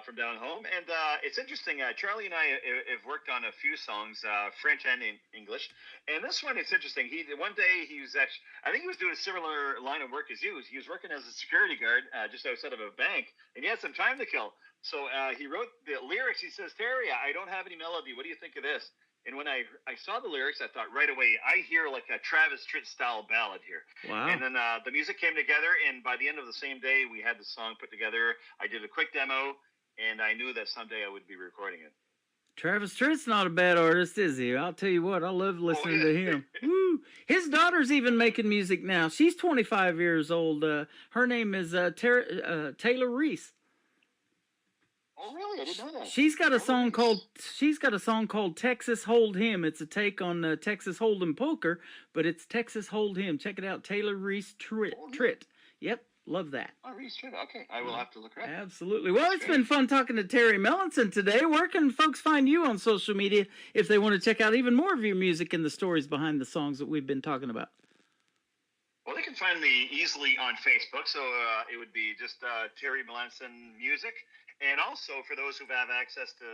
From down home, and it's interesting. Charlie and I have worked on a few songs, French and English. And this one, it's interesting. One day he was actually, I think he was doing a similar line of work as you. He was working as a security guard just outside of a bank, and he had some time to kill. So he wrote the lyrics. He says, "Terry, I don't have any melody. What do you think of this?" And when I saw the lyrics, I thought right away, I hear like a Travis Tritt style ballad here. Wow. And then the music came together, and by the end of the same day, we had the song put together. I did a quick demo, and I knew that someday I would be recording it. Travis Tritt's not a bad artist, is he? I'll tell you what, I love listening to him. Woo. His daughter's even making music now. She's 25 years old. Her name is Taylor Reese. Oh, really? I didn't know that. She's got a song called Texas Hold Him. It's a take on Texas Hold'em poker, but it's Texas Hold Him. Check it out, Taylor Reese Tritt. Yep, love that. Oh, Reese Tritt. Okay, I will have to look her up. Absolutely. Well, it's been fun talking to Terry Mellinson today. Where can folks find you on social media if they want to check out even more of your music and the stories behind the songs that we've been talking about? Well, they can find me easily on Facebook, so it would be just Terry Melanson Music. And also, for those who have access to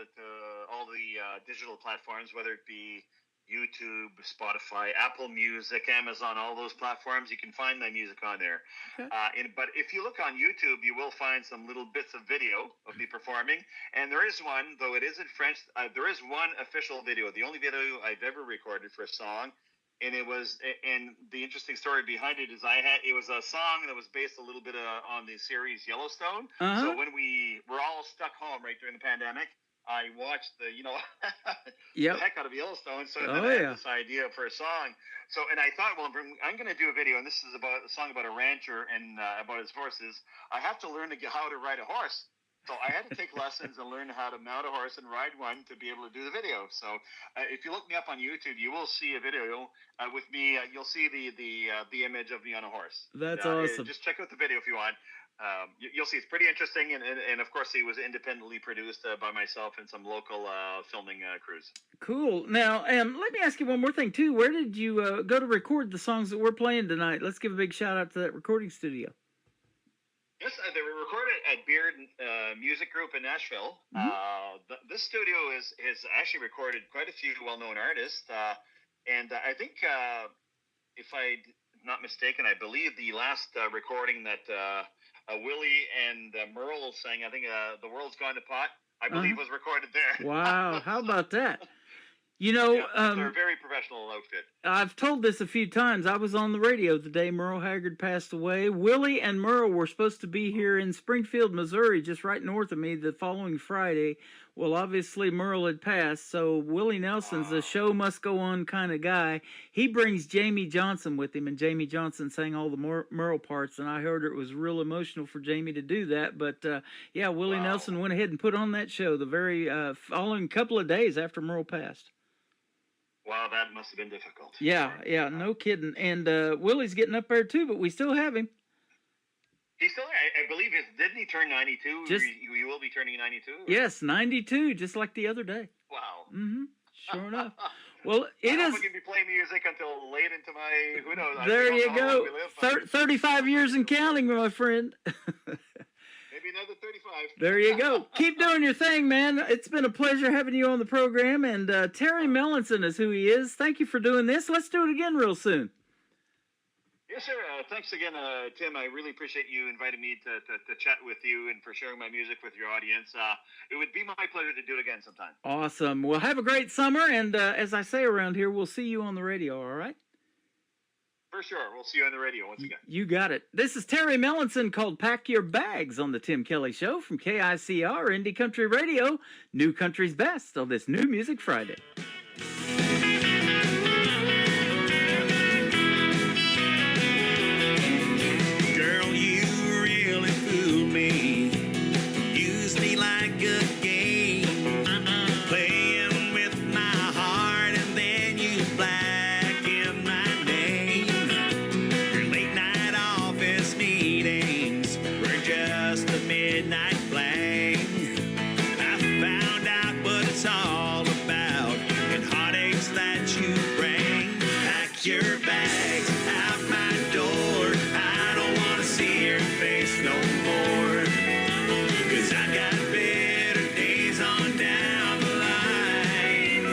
all the digital platforms, whether it be YouTube, Spotify, Apple Music, Amazon, all those platforms, you can find my music on there. Okay. But if you look on YouTube, you will find some little bits of video of me performing. And there is one, though it is in French, there is one official video, the only video I've ever recorded for a song. And the interesting story behind it is it was a song that was based a little bit on the series Yellowstone. Uh-huh. So when we were all stuck home right during the pandemic, I watched the heck out of Yellowstone. So then I had this idea for a song. So, and I thought, well, I'm going to do a video, and this is about a song about a rancher and about his horses. I have to learn how to ride a horse. So I had to take lessons and learn how to mount a horse and ride one to be able to do the video. So if you look me up on YouTube, you will see a video with me. You'll see the image of me on a horse. That's awesome. Just check out the video if you want. You'll see it's pretty interesting. And of course, it was independently produced by myself and some local filming crews. Cool. Now, let me ask you one more thing, too. Where did you go to record the songs that we're playing tonight? Let's give a big shout out to that recording studio. Yes, they were recorded at Beard Music Group in Nashville. Mm-hmm. This studio has actually recorded quite a few well-known artists. And I think, if I'm not mistaken, I believe the last recording that Willie and Merle sang, I think The World's Gone to Pot, I believe was recorded there. Wow, how about that? You know, they're a very professional outfit. I've told this a few times. I was on the radio the day Merle Haggard passed away. Willie and Merle were supposed to be here in Springfield, Missouri, just right north of me, the following Friday. Well, obviously Merle had passed, so Willie Nelson's a show must go on kind of guy. He brings Jamie Johnson with him, and Jamie Johnson sang all the Merle parts, and I heard it was real emotional for Jamie to do that. But, Willie Nelson went ahead and put on that show the very following couple of days after Merle passed. Wow, that must have been difficult. Yeah, no kidding. And Willie's getting up there too, but we still have him. He's still there. I believe didn't he turn 92? He will be turning 92? Yes, 92, just like the other day. Wow. Mm-hmm. Sure enough. Well, it is. I'm going to be playing music until late into my, who knows. There you go. 35 years and counting, my friend. Maybe another 35. There you go. Keep doing your thing, man. It's been a pleasure having you on the program. And Terry Mellinson is who he is. Thank you for doing this. Let's do it again real soon. Yes, sir. Thanks again, Tim. I really appreciate you inviting me to chat with you and for sharing my music with your audience. It would be my pleasure to do it again sometime. Awesome. Well, have a great summer. And as I say around here, we'll see you on the radio, all right? For sure. We'll see you on the radio once again. You got it. This is Terry Mellinson called Pack Your Bags on the Tim Kelly Show from KICR Indie Country Radio, New Country's Best on this New Music Friday. Girl, you really fooled me. Used me like a game. Playing with my heart and then you blackened my name. Your late night office meetings were just a midnight fling. I found out what it's all about and heartaches that you bring. Pack your bags out my door. I don't want to see your face no more. 'Cause I got better days on down the line.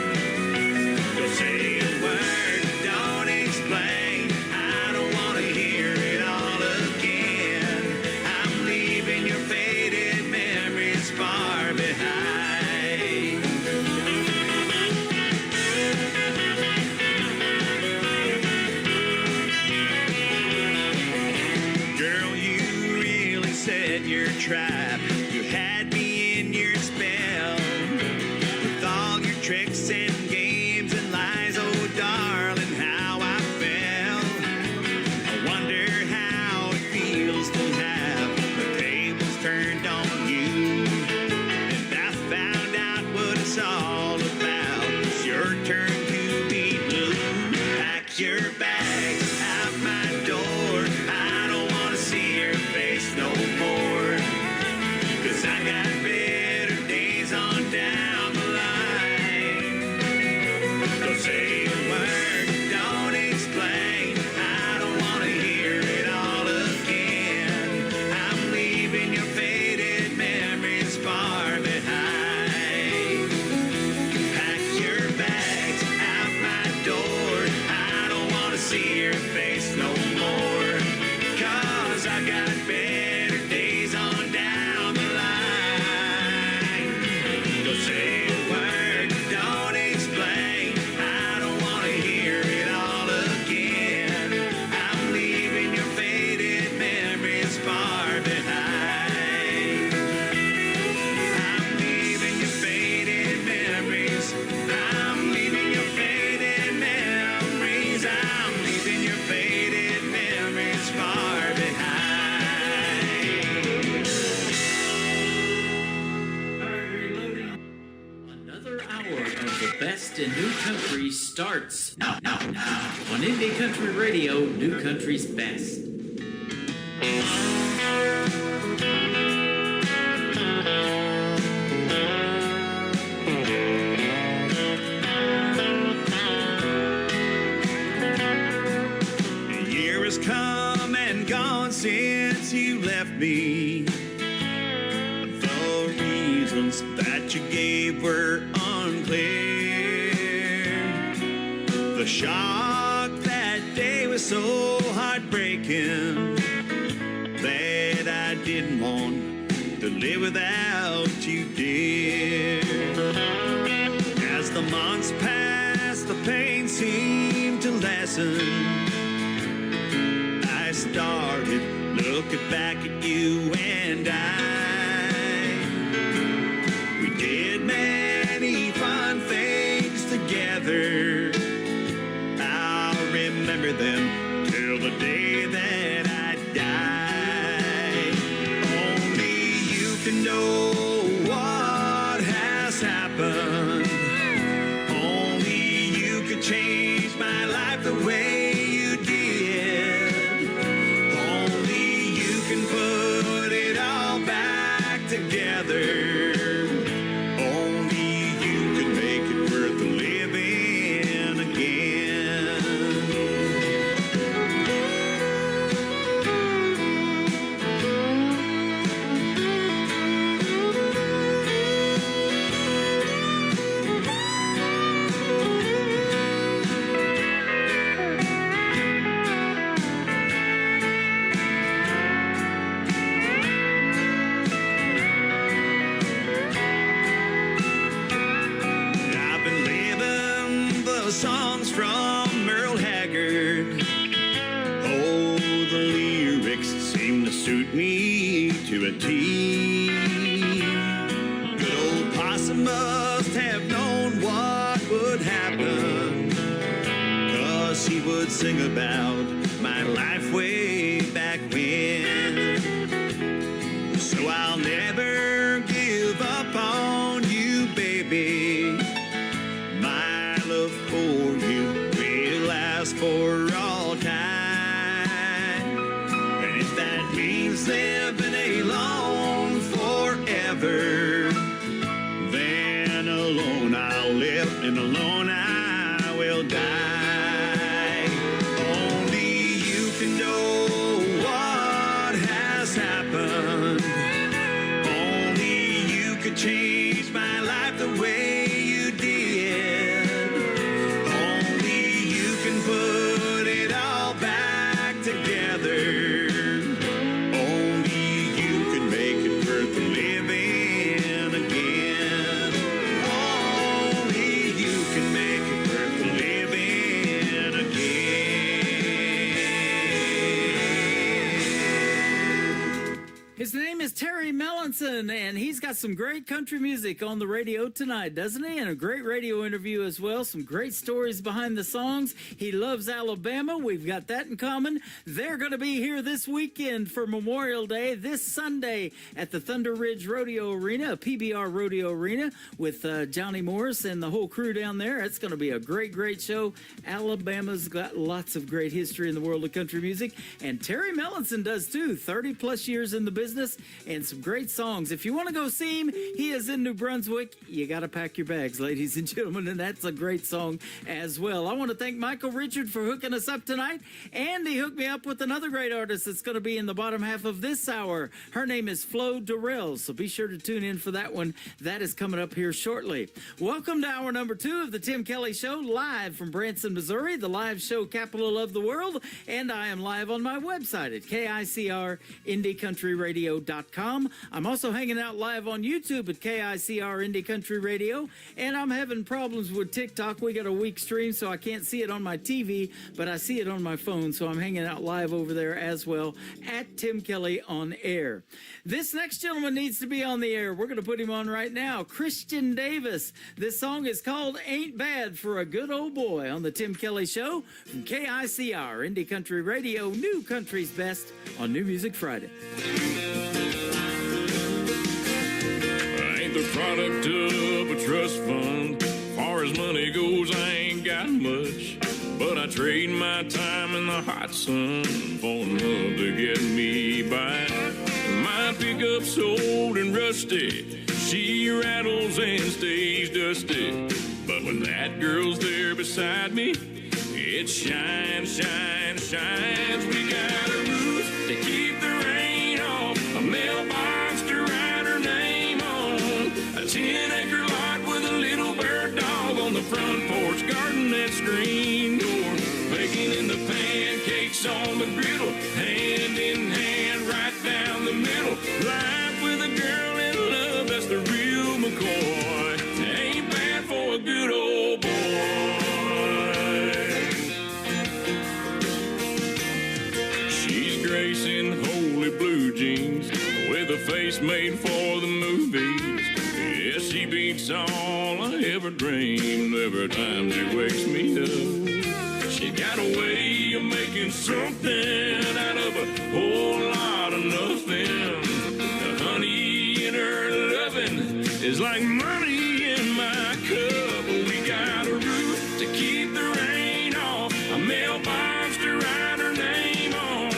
Don't say a word, don't explain. I don't want to hear it all again. I'm leaving your faded memories far behind. Girl, you really set your trap. You had me in your spell with all your tricks and games and lies. Oh, darling, how I fell. I wonder how it feels to have the tables turned on you. And Country starts now on Indie Country Radio, New Country's Best. A year has come and gone since you left me. The reasons that you gave were unclear. The shock that day was so heartbreaking that I didn't want to live without you, dear. As the months passed, the pain seemed to lessen. I started looking back at you and we did many fun things together. I'll remember them till the day that I die. Only you can know what has happened. Only you could change my life the way you did. Only you can put it all back together. Only you can make it worth living again. I've been living the songs from Merle Haggard. Oh, the lyrics seem to suit me to a T. Good old Possum must have known what would happen, 'cause he would sing about my life way back when. So I'll never give up on you, baby. My love for you will last for all time. And if that means living alone forever, then alone I'll live and alone I will die. Only you can know what has happened. Only you could change my life the way you did. Only you can put it all back together. Only you can make it worth living again. Only you can make it worth living again. His name is Terry Mellinson, and he's got some great country music on the radio tonight, doesn't he? And a great radio interview as well. Some great stories behind the songs. He loves Alabama. We've got that in common. They're going to be here this weekend for Memorial Day, this Sunday at the Thunder Ridge Rodeo Arena, a PBR Rodeo Arena, with Johnny Morris and the whole crew down there. It's going to be a great, great show. Alabama's got lots of great history in the world of country music, and Terry Mellinson does too. 30-plus years in the business and some great songs. If you want to go see him, he is in New Brunswick. You got to pack your bags, ladies and gentlemen, and that's a great song as well. I want to thank Michael Richard for hooking us up tonight, and he hooked me up with another great artist that's going to be in the bottom half of this hour. Her name is Flo Durrell, so be sure to tune in for that one. That is coming up here shortly. Welcome to hour number 2 of the Tim Kelly Show, live from Branson, Missouri, the live show capital of the world, and I am live on my website at KICR Indie Country Radio. KICRindieCountryRadio.com. I'm also hanging out live on YouTube at KICR Indie Country Radio, and I'm having problems with TikTok. We got a weak stream, so I can't see it on my TV, but I see it on my phone, so I'm hanging out live over there as well at Tim Kelly on Air. This next gentleman needs to be on the air. We're going to put him on right now. Christian Davis. This song is called Ain't Bad for a Good Old Boy on the Tim Kelly Show from KICR Indie Country Radio, New Country's Best on New Music Friday. I ain't the product of a trust fund. Far as money goes, I got much, but I trade my time in the hot sun for love to get me by. My pickup's old and rusty, she rattles and stays dusty, but when that girl's there beside me, it shines, shines, shines. We got a roof to keep the rain off, a mailbox to write her name on, a 10-acre lot with a little bird dog on the front porch, garden that screen door, baking in the pancakes on the griddle, hand in hand right down the middle. Life with a girl in love, that's the real McCoy. Ain't bad for a good old boy. In holy blue jeans with a face made for the movies. Yeah, she beats all I ever dreamed every time she wakes me up. She got a way of making something out of a whole lot of nothing. The honey in her loving is like money in my cup. We got a roof to keep the rain off, a mailbox to write her name on,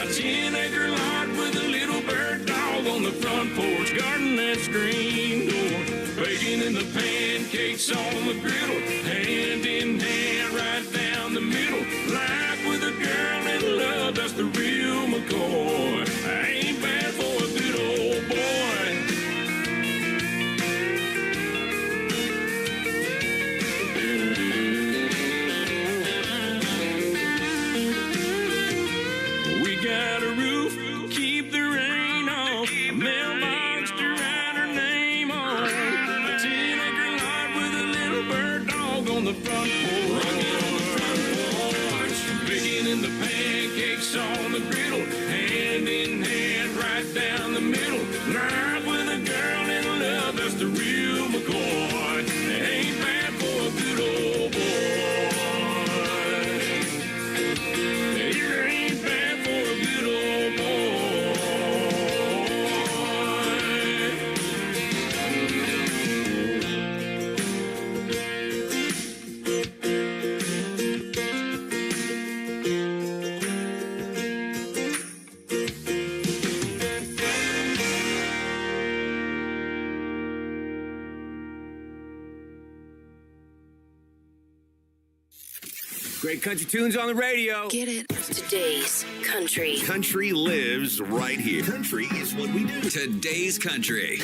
a 10-acre lot with a little bird dog on the front porch, garden that screen door, baking in the pancakes on the griddle, hand in hand right down the middle. Life with a girl in love, that's the real McCoy. I ain't bad for a good old boy. We got a roof, keep the rain off, a mailbox to write her name on, a 10-acre lot with a little bird dog on the front porch, baking in the pancakes on the griddle, hand in hand right down the middle. Life with a girl in love, that's the real McCoy. Ain't bad for a good old boy. It ain't bad for a good old Great country tunes on the radio. Get it? Today's country. Country lives right here. Country is what we do. Today's country.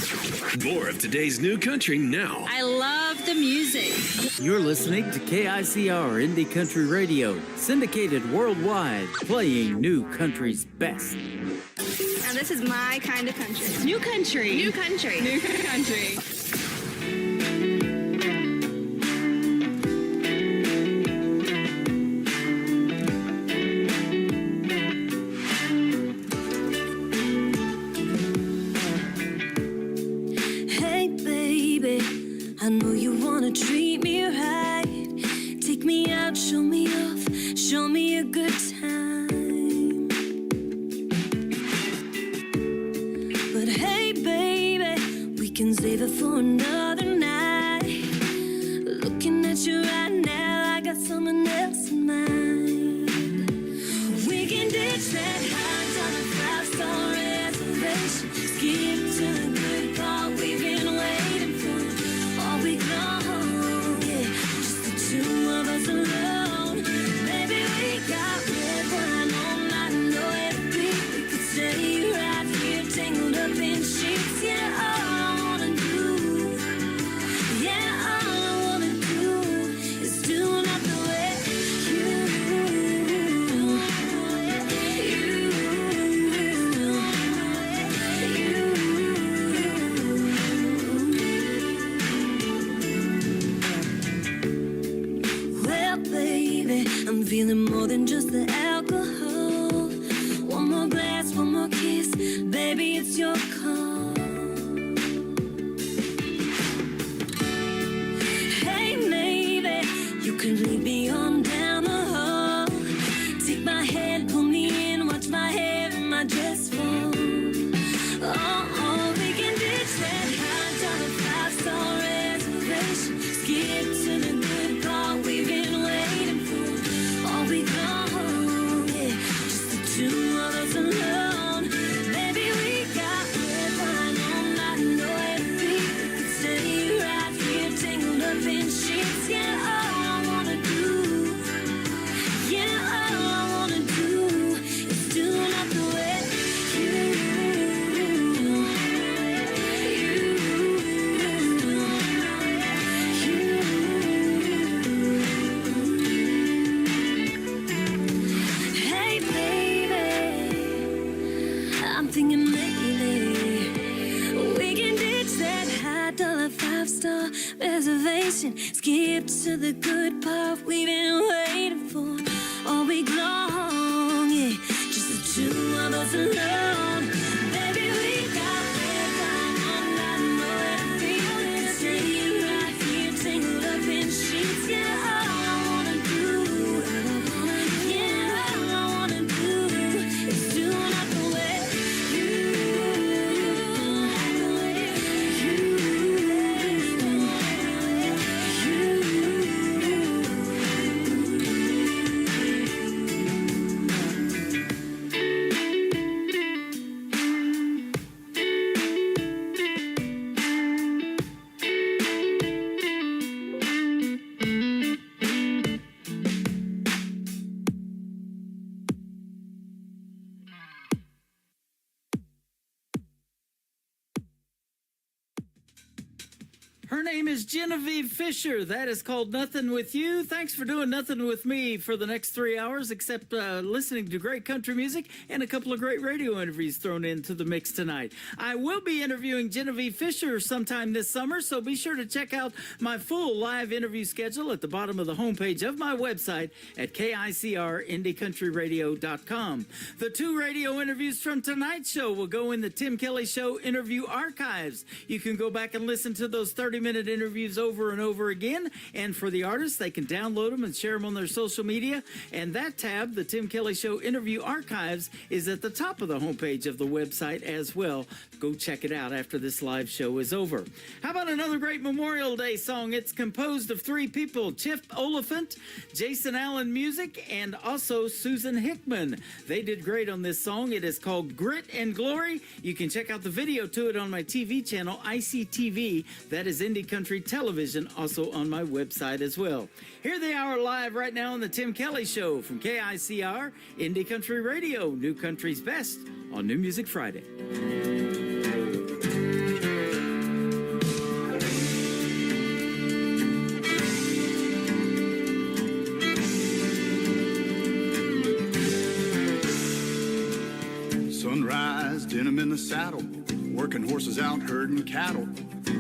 More of today's new country now. I love the music. You're listening to KICR Indie Country Radio, syndicated worldwide, playing new country's best. Now this is my kind of country. New country. New country. New country. Hey baby, I know you wanna treat me right. Take me out, show me off, show me a good time. But hey baby, we can save it for another night. Looking at you right now, I got someone else in mind. We can ditch that high on a 5-star reservation. Skip to the good part we've been waiting for all week long. Yeah, just the two of us alone. Baby, we got red wine all night, know every beat. We could stay right here, tangled up in sheets. Yeah, all I wanna do, yeah, all I wanna do is do not the way you. Well, baby, I'm feeling more than just the alcohol. One more glass, one more kiss, baby, it's your call. Hey, maybe you can lead me on down the hall. Take my hand, pull me in, watch my hair and my dress fall. Oh, we can ditch that high dollar 5-star reservation. Skip to the good part we've been to the good part we've been waiting for all week long. Yeah, just the two of us alone. Baby, we got bedtime all night, nowhere to feel it. Staying right here, tangled up in sheets. Yeah, all I wanna do, yeah, all I wanna do is do not the way you act, the way you. Her name is Genevieve Fisher. That is called Nothing With You. Thanks for doing nothing with me for the next 3 hours, except listening to great country music and a couple of great radio interviews thrown into the mix tonight. I will be interviewing Genevieve Fisher sometime this summer, so be sure to check out my full live interview schedule at the bottom of the homepage of my website at KICRIndieCountryRadio.com. The 2 radio interviews from tonight's show will go in the Tim Kelly Show interview archives. You can go back and listen to those 30-minute interviews over and over again, and for the artists, they can download them and share them on their social media. And that tab, the Tim Kelly Show interview archives, is at the top of the homepage of the website as well. Go check it out after this live show is over. How about another great Memorial Day song? It's composed of 3 people: Chip Oliphant, Jason Allen Music, and also Susan Hickman. They did great on this song. It is called Grit and Glory. You can check out the video to it on my TV channel, ICTV. That is Indie Country Television, also on my website as well. Here they are live right now on the Tim Kelly Show from KICR, Indie Country Radio, New Country's Best on New Music Friday. Sunrise, denim in the saddle, working horses out herding cattle.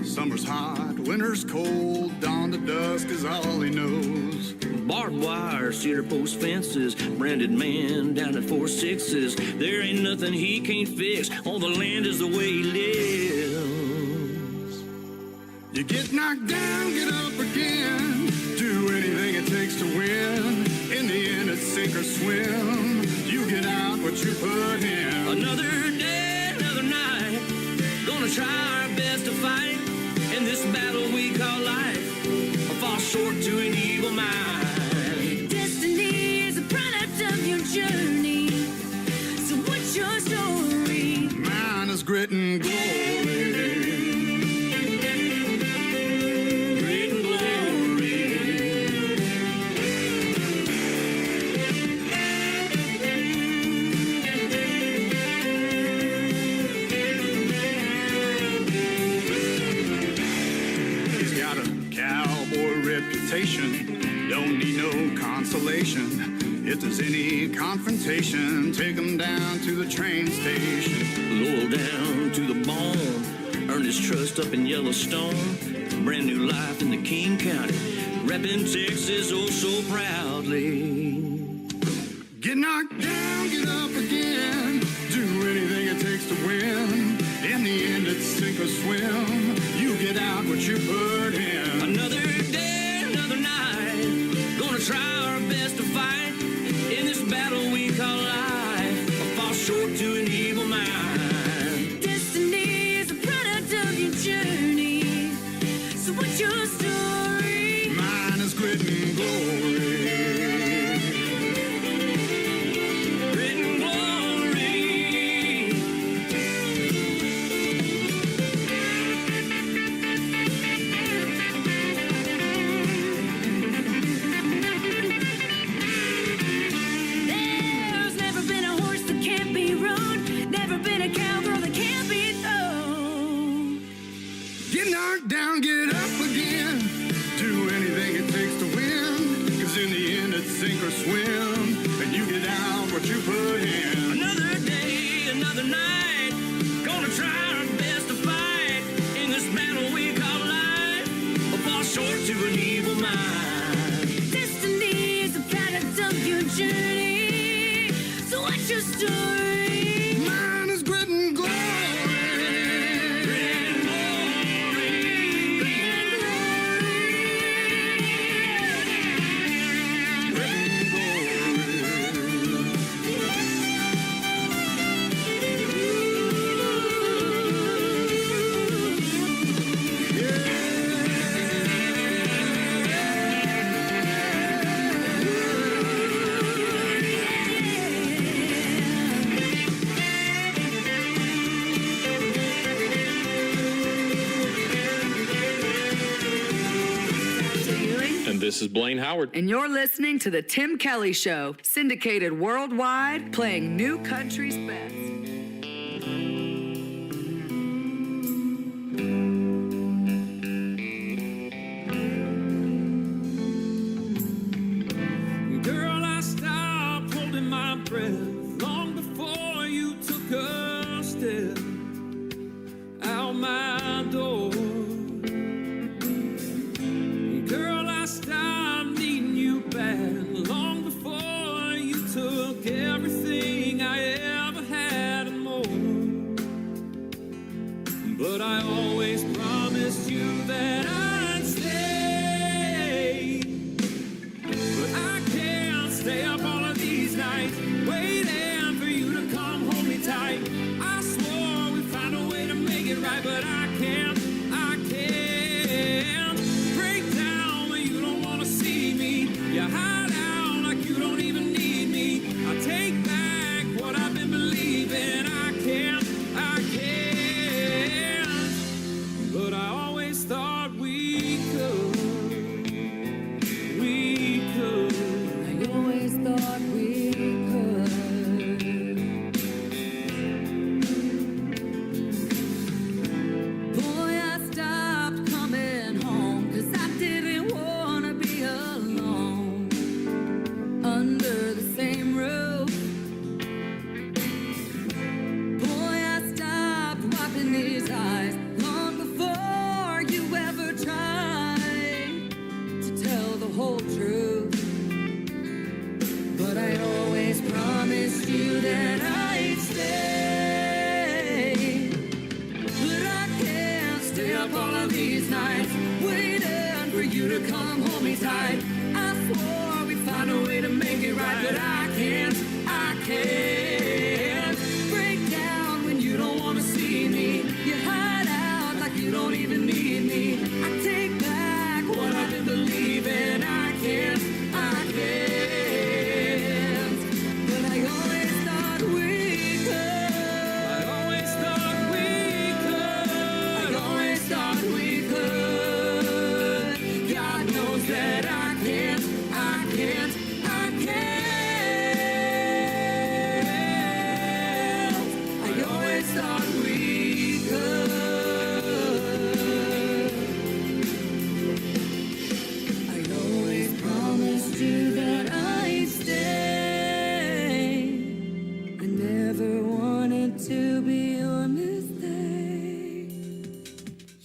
Summer's hot, winter's cold, dawn to dusk is all he knows. Barbed wire, cedar post fences, branded man down at 4 6s. There ain't nothing he can't fix. All the land is the way he lives. You get knocked down, get up again. Do anything it takes to win. In the end, it's sink or swim. You get out what you put in. Another day, another night. Gonna try our best to fight in this battle we call life. Or fall short to an evil mind. Destiny is a product of your journey. So what's your story? Mine is grit and glory. Grit and glory. He's got a cowboy reputation. Don't need no consolation. If there's any confrontation, take him down to the train station. Loyal down to the bone. Earned his trust up in Yellowstone. Brand new life in the King County. Reppin' Texas oh so proudly. Get knocked down, get up again. Do anything it takes to win. In the end, it's sink or swim. You get out what you put in. Another day, another night. Gonna try our best to fight in this battle we call life. Or fall short to an evil mind. Destiny is a product of your journey. So what's your story? Mine is grit and glory. Grit and glory. There's never been a horse that can't be rode. Never been a cowgirl that can't be thrown. Get knocked down, get up again. Do anything it takes to win. Cause in the end, it's sink or swim. And you get out what you put in. Another day, another night. Gonna try our best to fight in this battle we call life. Or fall short to an evil mind. journey. So what's your story? Mine is grit and glory. This is Blaine Howard. And you're listening to The Tim Kelly Show, syndicated worldwide, playing new country's best. Girl, I stopped holding my breath long before you took a step out my door. Girl, I stopped needing you back long before you took everything I ever had and more. But I always promised you that I'd stay. But I can't stay up all of these nights waiting for you to come hold me tight. I swore we'd find a way to make it right, but I can't. Break down when you don't want to see me. You hide out like you don't even need me. I take back what I've been believing. I can't. But I always thought we could. I always thought we could. Boy, I stopped coming home 'cause I didn't wanna be alone under the same roof. Boy, I stopped wiping these eyes long before you ever tried to tell the whole truth. But I always promised you that I'd stay. But I can't stay up all of these nights waiting for you to come hold me tight. I swore we'd find a way to make it right, but I can't. Break down when you don't want to see me. You hide out like you don't even need me. I take back what I've been believing. I can't. But I always thought we could. I always thought we could. God knows that I can't. I always thought we could. I always promised you that I'd stay. I never wanted to be your mistake.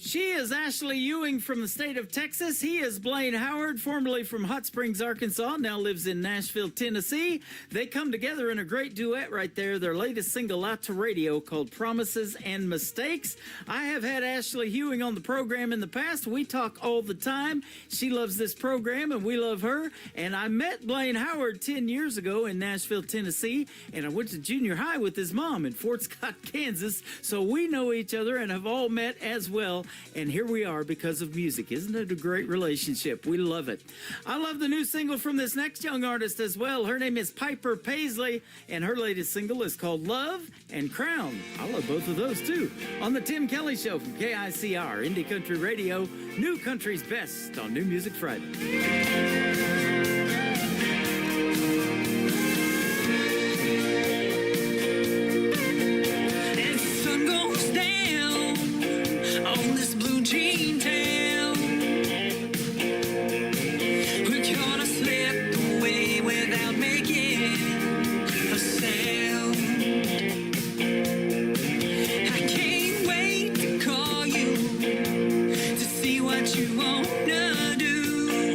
She is Ashley Ewing from the state of Texas. He is Blaine Howard, formerly from Hot Springs, Arkansas, now lives in Nashville, Tennessee. They come together in a great duet right there. Their latest single out to radio called Promises and Mistakes. I have had Ashley Ewing on the program in the past. We talk all the time. She loves this program and we love her. And I met Blaine Howard 10 years ago in Nashville, Tennessee, and I went to junior high with his mom in Fort Scott, Kansas. So we know each other and have all met as well. And here we are because of music. Isn't it a great relationship? We love it. I love the new single from this next young artist as well. Her name is Piper Paisley, and her latest single is called Love and Crown. I love both of those too. On the Tim Kelly Show from KICR, Indie Country Radio, New Country's Best on New Music Friday. As the sun goes down on this blue jean town, we're gonna slip away without making a sound. I can't wait to call you to see what you wanna do.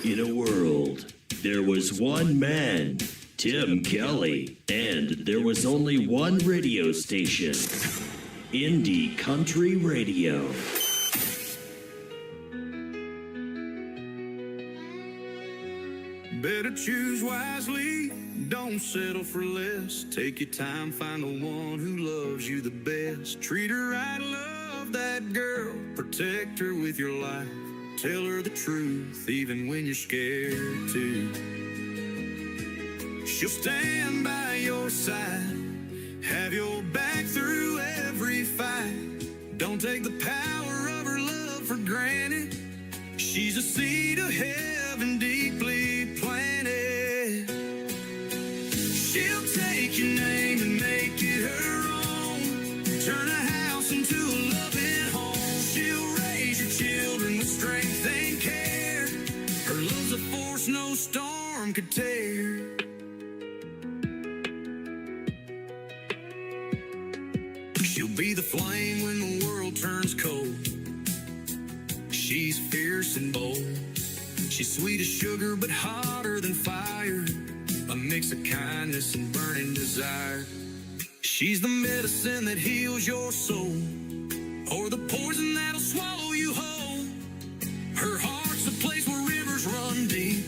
In a world, there was one man, Tim Kelly, and there was only one radio station, Indie Country Radio. Better choose wisely, don't settle for less. Take your time, find the one who loves you the best. Treat her right, love that girl, protect her with your life. Tell her the truth, even when you're scared to. She'll stand by your side, have your back through every fight. Don't take the power of her love for granted. She's a seed of heaven deeply planted. She'll take your name and make it her own. Turn a house into a loving home. She'll raise your children with strength and care. Her love's a force no storm could tear. She'll be the flame when the world turns cold. She's fierce and bold. She's sweet as sugar but hotter than fire. A mix of kindness and burning desire. She's the medicine that heals your soul, or the poison that'll swallow you whole. Her heart's a place where rivers run deep,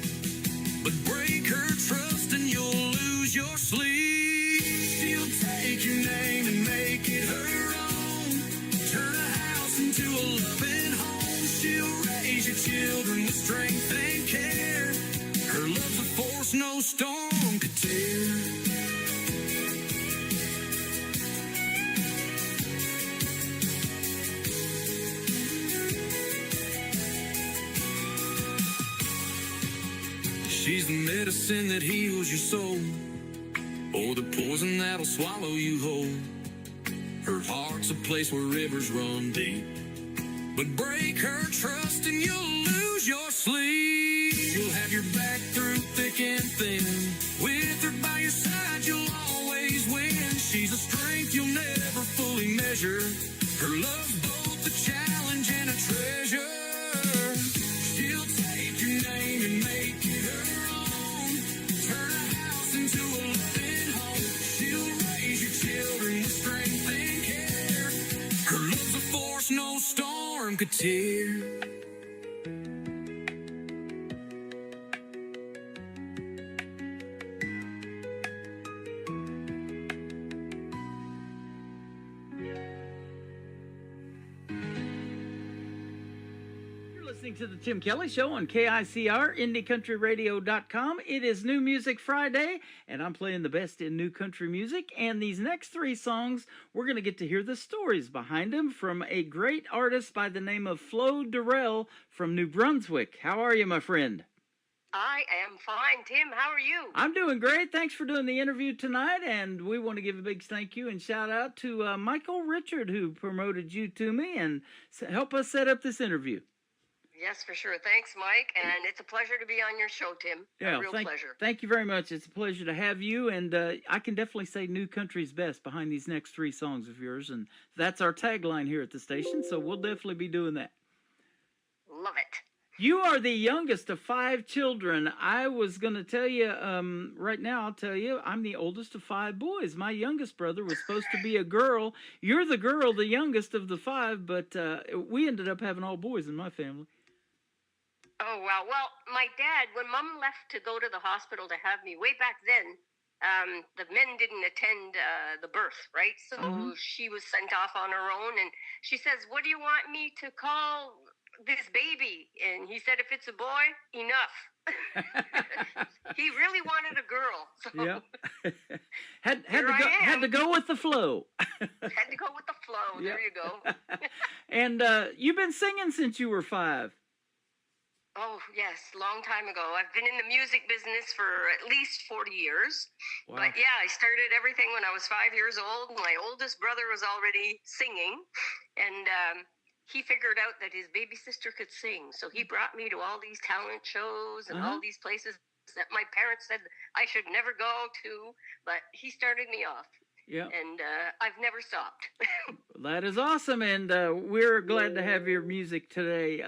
but break her trust and you'll lose your sleep. She'll take your name and make it her own. Turn a house into a loving home. She'll raise your children with strength and care. Her love's a force no storm could tear. She's the medicine that heals your soul, or the poison that'll swallow you whole. Her heart's a place where rivers run deep, but break her trust and you'll lose your sleep. She'll have your back through thick and thin. With her by your side, you'll always win. She's a strength you'll never fully measure. Her love's both a challenge and a treasure. She'll take your name and make it her own. Turn a house into a loving home. She'll raise your children with strength and care. Her love's a force no storm could tear. Listening to the Tim Kelly Show on KICR, IndieCountryRadio.com. It is New Music Friday, and I'm playing the best in new country music. And these next three songs, we're going to get to hear the stories behind them from a great artist by the name of Flo Durrell from New Brunswick. How are you, my friend? I am fine, Tim. How are you? I'm doing great. Thanks for doing the interview tonight, and we want to give a big thank you and shout out to Michael Richard, who promoted you to me and help us set up this interview. Yes, for sure. Thanks, Mike. And it's a pleasure to be on your show, Tim. Yeah, a real pleasure. Thank you very much. It's a pleasure to have you. And I can definitely say New Country's best behind these next three songs of yours. And that's our tagline here at the station. So we'll definitely be doing that. Love it. You are the youngest of 5 children. I was going to tell you, right now, I'll tell you, I'm the oldest of 5 boys. My youngest brother was supposed to be a girl. You're the girl, the youngest of the 5, but we ended up having all boys in my family. Oh, wow. Well, my dad, when Mom left to go to the hospital to have me, way back then, the men didn't attend the birth, right? So she was sent off on her own, and she says, "What do you want me to call this baby?" And he said, "If it's a boy, enough." He really wanted a girl. So yeah. had to go with the flow. Had to go with the flow. There you go. And you've been singing since you were 5. Oh, yes, long time ago. I've been in the music business for at least 40 years. Wow. But yeah, I started everything when I was 5 years old. My oldest brother was already singing, and he figured out that his baby sister could sing. So he brought me to all these talent shows and all these places that my parents said I should never go to, but he started me off. Yeah. And I've never stopped. That is awesome, and we're glad to have your music today.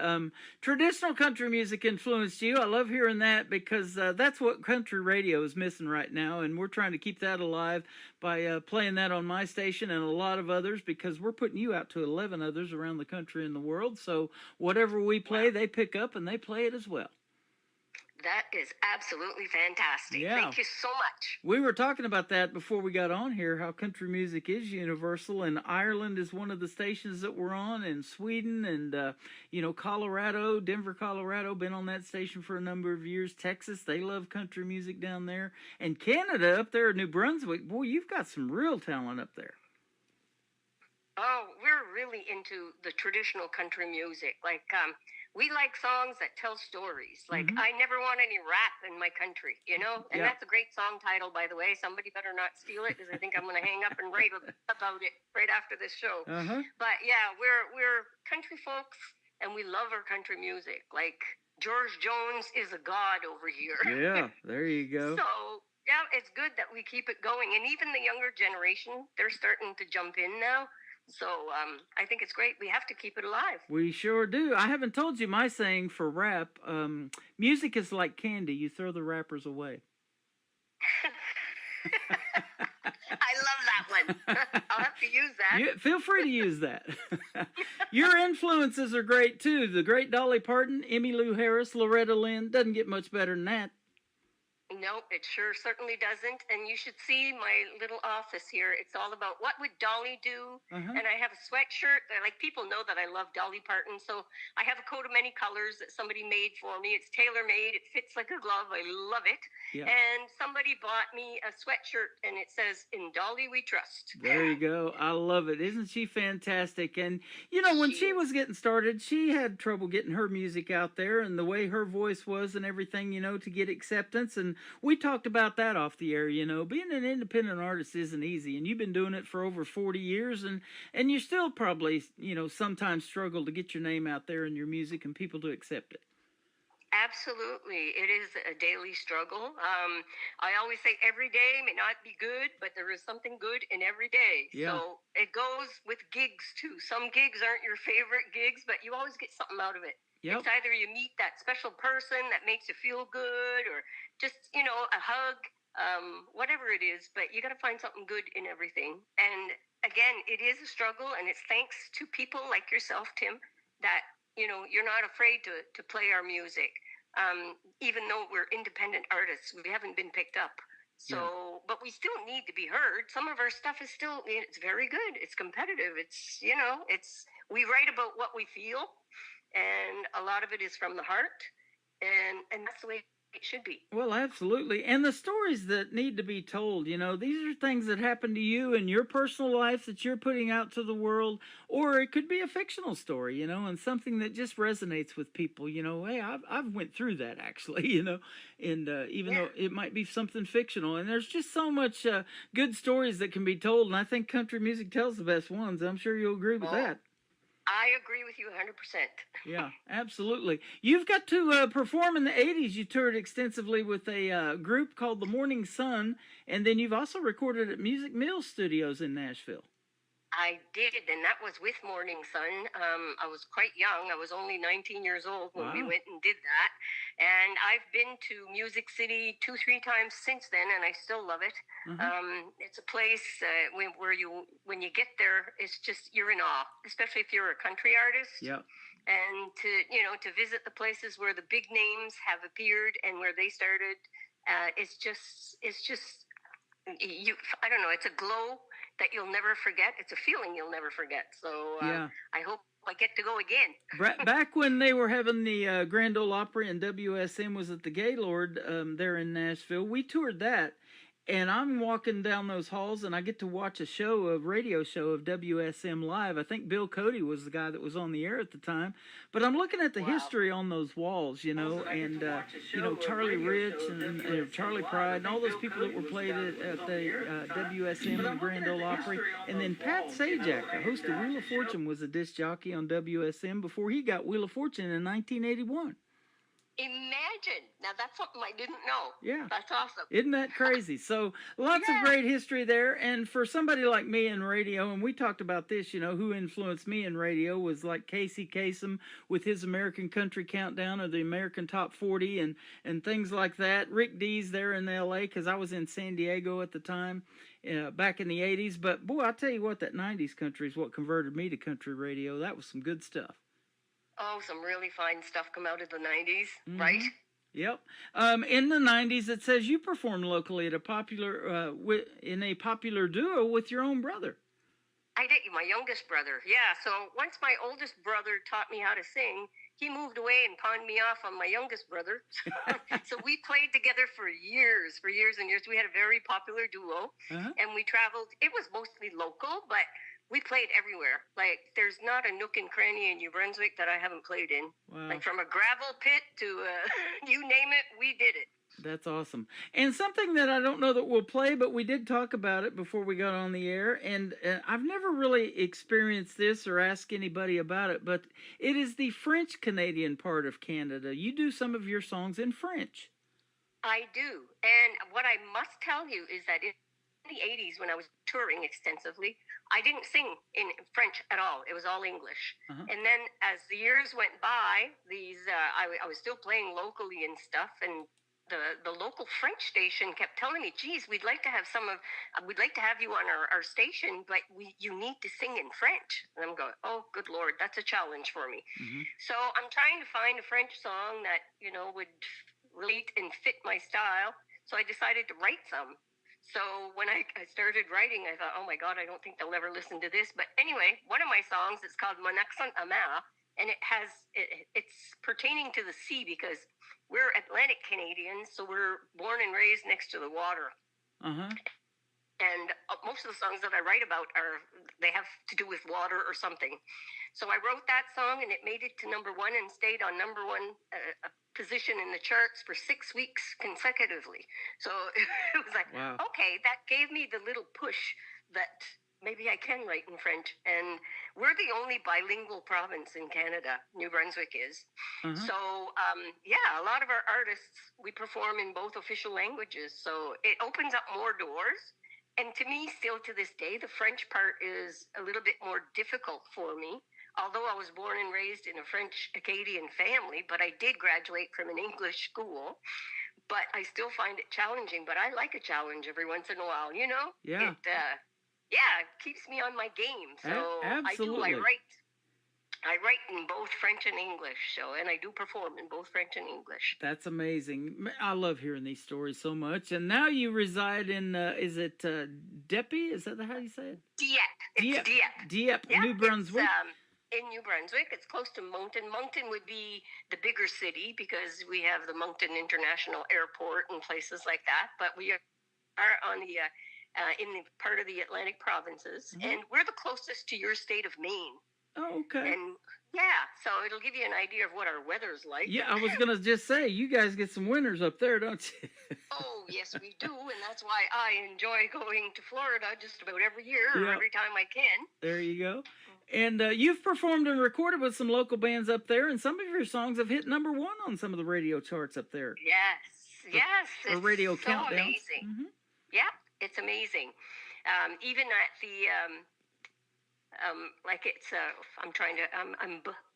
Traditional country music influenced you. I love hearing that because that's what country radio is missing right now, and we're trying to keep that alive by playing that on my station and a lot of others, because we're putting you out to 11 others around the country and the world. So whatever we play, they pick up and they play it as well. That is absolutely fantastic. Yeah. Thank you so much. We were talking about that before we got on here, how country music is universal, and Ireland is one of the stations that we're on, and Sweden, and, Colorado, Denver, Colorado, been on that station for a number of years. Texas, they love country music down there. And Canada, up there in New Brunswick, boy, you've got some real talent up there. Oh, we're really into the traditional country music. Like, we like songs that tell stories. Like, I never want any rap in my country, you know? And that's a great song title, by the way. Somebody better not steal it, because I think I'm going to hang up and write about it right after this show. But yeah, we're country folks, and we love our country music. Like, George Jones is a god over here. Yeah, there you go. So, yeah, it's good that we keep it going. And even the younger generation, they're starting to jump in now. So I think it's great. We have to keep it alive. We sure do. I haven't told you my saying for rap. Music is like candy. You throw the wrappers away. I love that one. I'll have to use that. Feel free to use that. Your influences are great, too. The great Dolly Parton, Emmylou Harris, Loretta Lynn. Doesn't get much better than that. No, it certainly doesn't. And you should see my little office here. It's all about what would Dolly do. And I have a sweatshirt. Like, people know that I love Dolly Parton. So I have a coat of many colors that somebody made for me. It's tailor-made. It fits like a glove. I love it. Yeah. And somebody bought me a sweatshirt, and it says, "In Dolly We Trust." There you go. I love it. Isn't she fantastic? And, when she was getting started, she had trouble getting her music out there, and the way her voice was and everything, to get acceptance. And we talked about that off the air. Being an independent artist isn't easy, and you've been doing it for over 40 years, and you still probably, sometimes struggle to get your name out there and your music and people to accept it. Absolutely. It is a daily struggle. I always say every day may not be good, but there is something good in every day. Yeah. So it goes with gigs, too. Some gigs aren't your favorite gigs, but you always get something out of it. Yep. It's either you meet that special person that makes you feel good, or just, a hug, whatever it is. But you got to find something good in everything. And again, it is a struggle, and it's thanks to people like yourself, Tim, that you're not afraid to play our music. Even though we're independent artists, we haven't been picked up. So, but we still need to be heard. Some of our stuff is still, it's very good. It's competitive. It's, we write about what we feel, and a lot of it is from the heart. And that's the way it should be. Well, absolutely. And the stories that need to be told, these are things that happen to you in your personal life that you're putting out to the world, or it could be a fictional story, and something that just resonates with people. Hey, I've went through that actually, and even though it might be something fictional, and there's just so much good stories that can be told, and I think country music tells the best ones. I'm sure you'll agree with that. I agree with you 100%. Yeah, absolutely. You've got to perform in the 80s. You toured extensively with a group called the Morning Sun, and then you've also recorded at Music Mill Studios in Nashville. I did, and that was with Morning Sun. I was quite young. I was only 19 years old when we went and did that. And I've been to Music City 2-3 times since then, and I still love it. It's a place where when you get there, it's just, you're in awe, especially if you're a country artist. Yeah. And to visit the places where the big names have appeared and where they started, it's just I don't know, it's a glow that you'll never forget. It's a feeling you'll never forget. So I hope I get to go again. Back when they were having the Grand Ole Opry and WSM was at the Gaylord there in Nashville, we toured that. And I'm walking down those halls, and I get to watch a radio show of WSM live. I think Bill Cody was the guy that was on the air at the time. But I'm looking at the history on those walls, and Charlie Rich and Charlie Pride and all those people that were played at the WSM and the Grand Ole Opry. And then Pat Sajak, the host of Wheel of Fortune, was a disc jockey on WSM before he got Wheel of Fortune in 1981. Imagine. Now, that's something I didn't know. Yeah. That's awesome. Isn't that crazy? So lots of great history there. And for somebody like me in radio, and we talked about this, you know, who influenced me in radio was like Casey Kasem with his American Country Countdown or the American Top 40 and things like that. Rick Dees there in L.A. because I was in San Diego at the time back in the 80s. But, boy, I'll tell you what, that 90s country is what converted me to country radio. That was some good stuff. Oh, some really fine stuff come out of the 90s, right? Yep. In the 90s, it says you performed locally at a popular in a popular duo with your own brother. I did. My youngest brother. Yeah. So once my oldest brother taught me how to sing, he moved away and pawned me off on my youngest brother. So we played together for years and years. We had a very popular duo, and we traveled. It was mostly local, but we played everywhere. Like, there's not a nook and cranny in New Brunswick that I haven't played in. Wow. Like, from a gravel pit to, you name it, we did it. That's awesome. And something that I don't know that we'll play, but we did talk about it before we got on the air, and I've never really experienced this or asked anybody about it, but it is the French-Canadian part of Canada. You do some of your songs in French. I do. And what I must tell you is that in the 80s, when I was touring extensively, I didn't sing in French at all. It was all English. And then as the years went by, I was still playing locally and stuff, and the local French station kept telling me, geez, we'd like to have you on our station, but you need to sing in French. And I'm going, oh, good Lord, that's a challenge for me. So I'm trying to find a French song that, you know, would relate and fit my style. So I decided to write some. So when I started writing, I thought, oh my God, I don't think they'll ever listen to this. But anyway, one of my songs is called Mon accent amer, and it's pertaining to the sea because we're Atlantic Canadians, so we're born and raised next to the water. And most of the songs that I write about they have to do with water or something. So I wrote that song, and it made it to #1 and stayed on #1 position in the charts for 6 weeks consecutively. So it was like, wow. Okay, that gave me the little push that maybe I can write in French. And we're the only bilingual province in Canada. New Brunswick is. So, a lot of our artists, we perform in both official languages. So it opens up more doors. And to me, still to this day, the French part is a little bit more difficult for me. Although I was born and raised in a French-Acadian family, but I did graduate from an English school. But I still find it challenging. But I like a challenge every once in a while, you know? Yeah. It keeps me on my game. So absolutely. I write in both French and English, and I do perform in both French and English. That's amazing. I love hearing these stories so much. And now you reside in, is it Dieppe? Is that how you say it? Dieppe. Dieppe, New Brunswick. It's in New Brunswick. It's close to Moncton. Moncton would be the bigger city because we have the Moncton International Airport and places like that. But we are on the in the part of the Atlantic provinces, and we're the closest to your state of Maine. Oh, okay. And so it'll give you an idea of what our weather's like. Yeah, I was going to just say, you guys get some winters up there, don't you? Oh, yes, we do. And that's why I enjoy going to Florida just about every year or every time I can. There you go. And you've performed and recorded with some local bands up there, and some of your songs have hit #1 on some of the radio charts up there. Yes. Or radio so countdowns. Amazing. Yeah, it's amazing. Even at the... I'm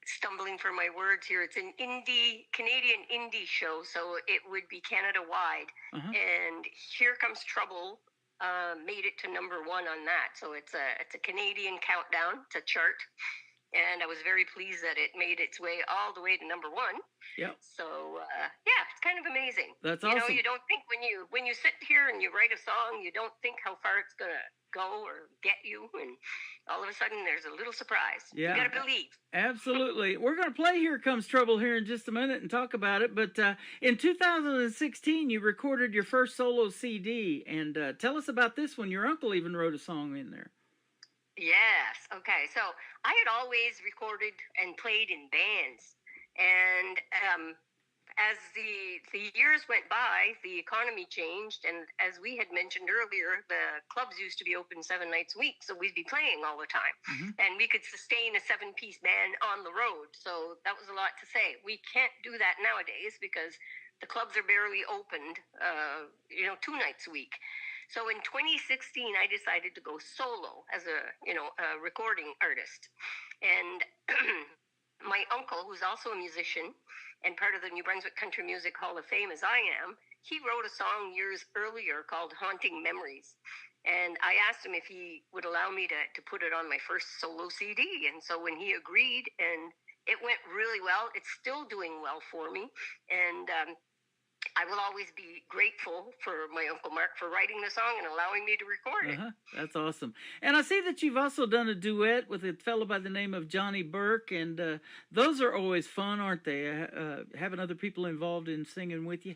stumbling for my words here. It's an Canadian indie show, so it would be Canada-wide. And Here Comes Trouble made it to #1 on that. So it's a Canadian countdown. It's a chart. And I was very pleased that it made its way all the way to #1. Yep. So, it's kind of amazing. That's awesome. You know, you don't think when you sit here and you write a song, you don't think how far it's going to go or get you, and all of a sudden there's a little surprise. Yeah. You got to believe. Absolutely. We're going to play Here Comes Trouble here in just a minute and talk about it, but in 2016 you recorded your first solo CD, and tell us about this one. Your uncle even wrote a song in there. Yes. Okay. So I had always recorded and played in bands, and as the years went by, the economy changed, and as we had mentioned earlier, the clubs used to be open 7 nights a week, so we'd be playing all the time, and we could sustain a 7-piece band on the road. So that was a lot to say. We can't do that nowadays because the clubs are barely opened, 2 nights a week. So in 2016, I decided to go solo as a recording artist, and my uncle, who's also a musician and part of the New Brunswick Country Music Hall of Fame as I am, he wrote a song years earlier called Haunting Memories. And I asked him if he would allow me to put it on my first solo CD. And so when he agreed, and it went really well, it's still doing well for me. And I will always be grateful for my Uncle Mark for writing the song and allowing me to record it. That's awesome. And I see that you've also done a duet with a fellow by the name of Johnny Burke, and those are always fun, aren't they? Having other people involved in singing with you?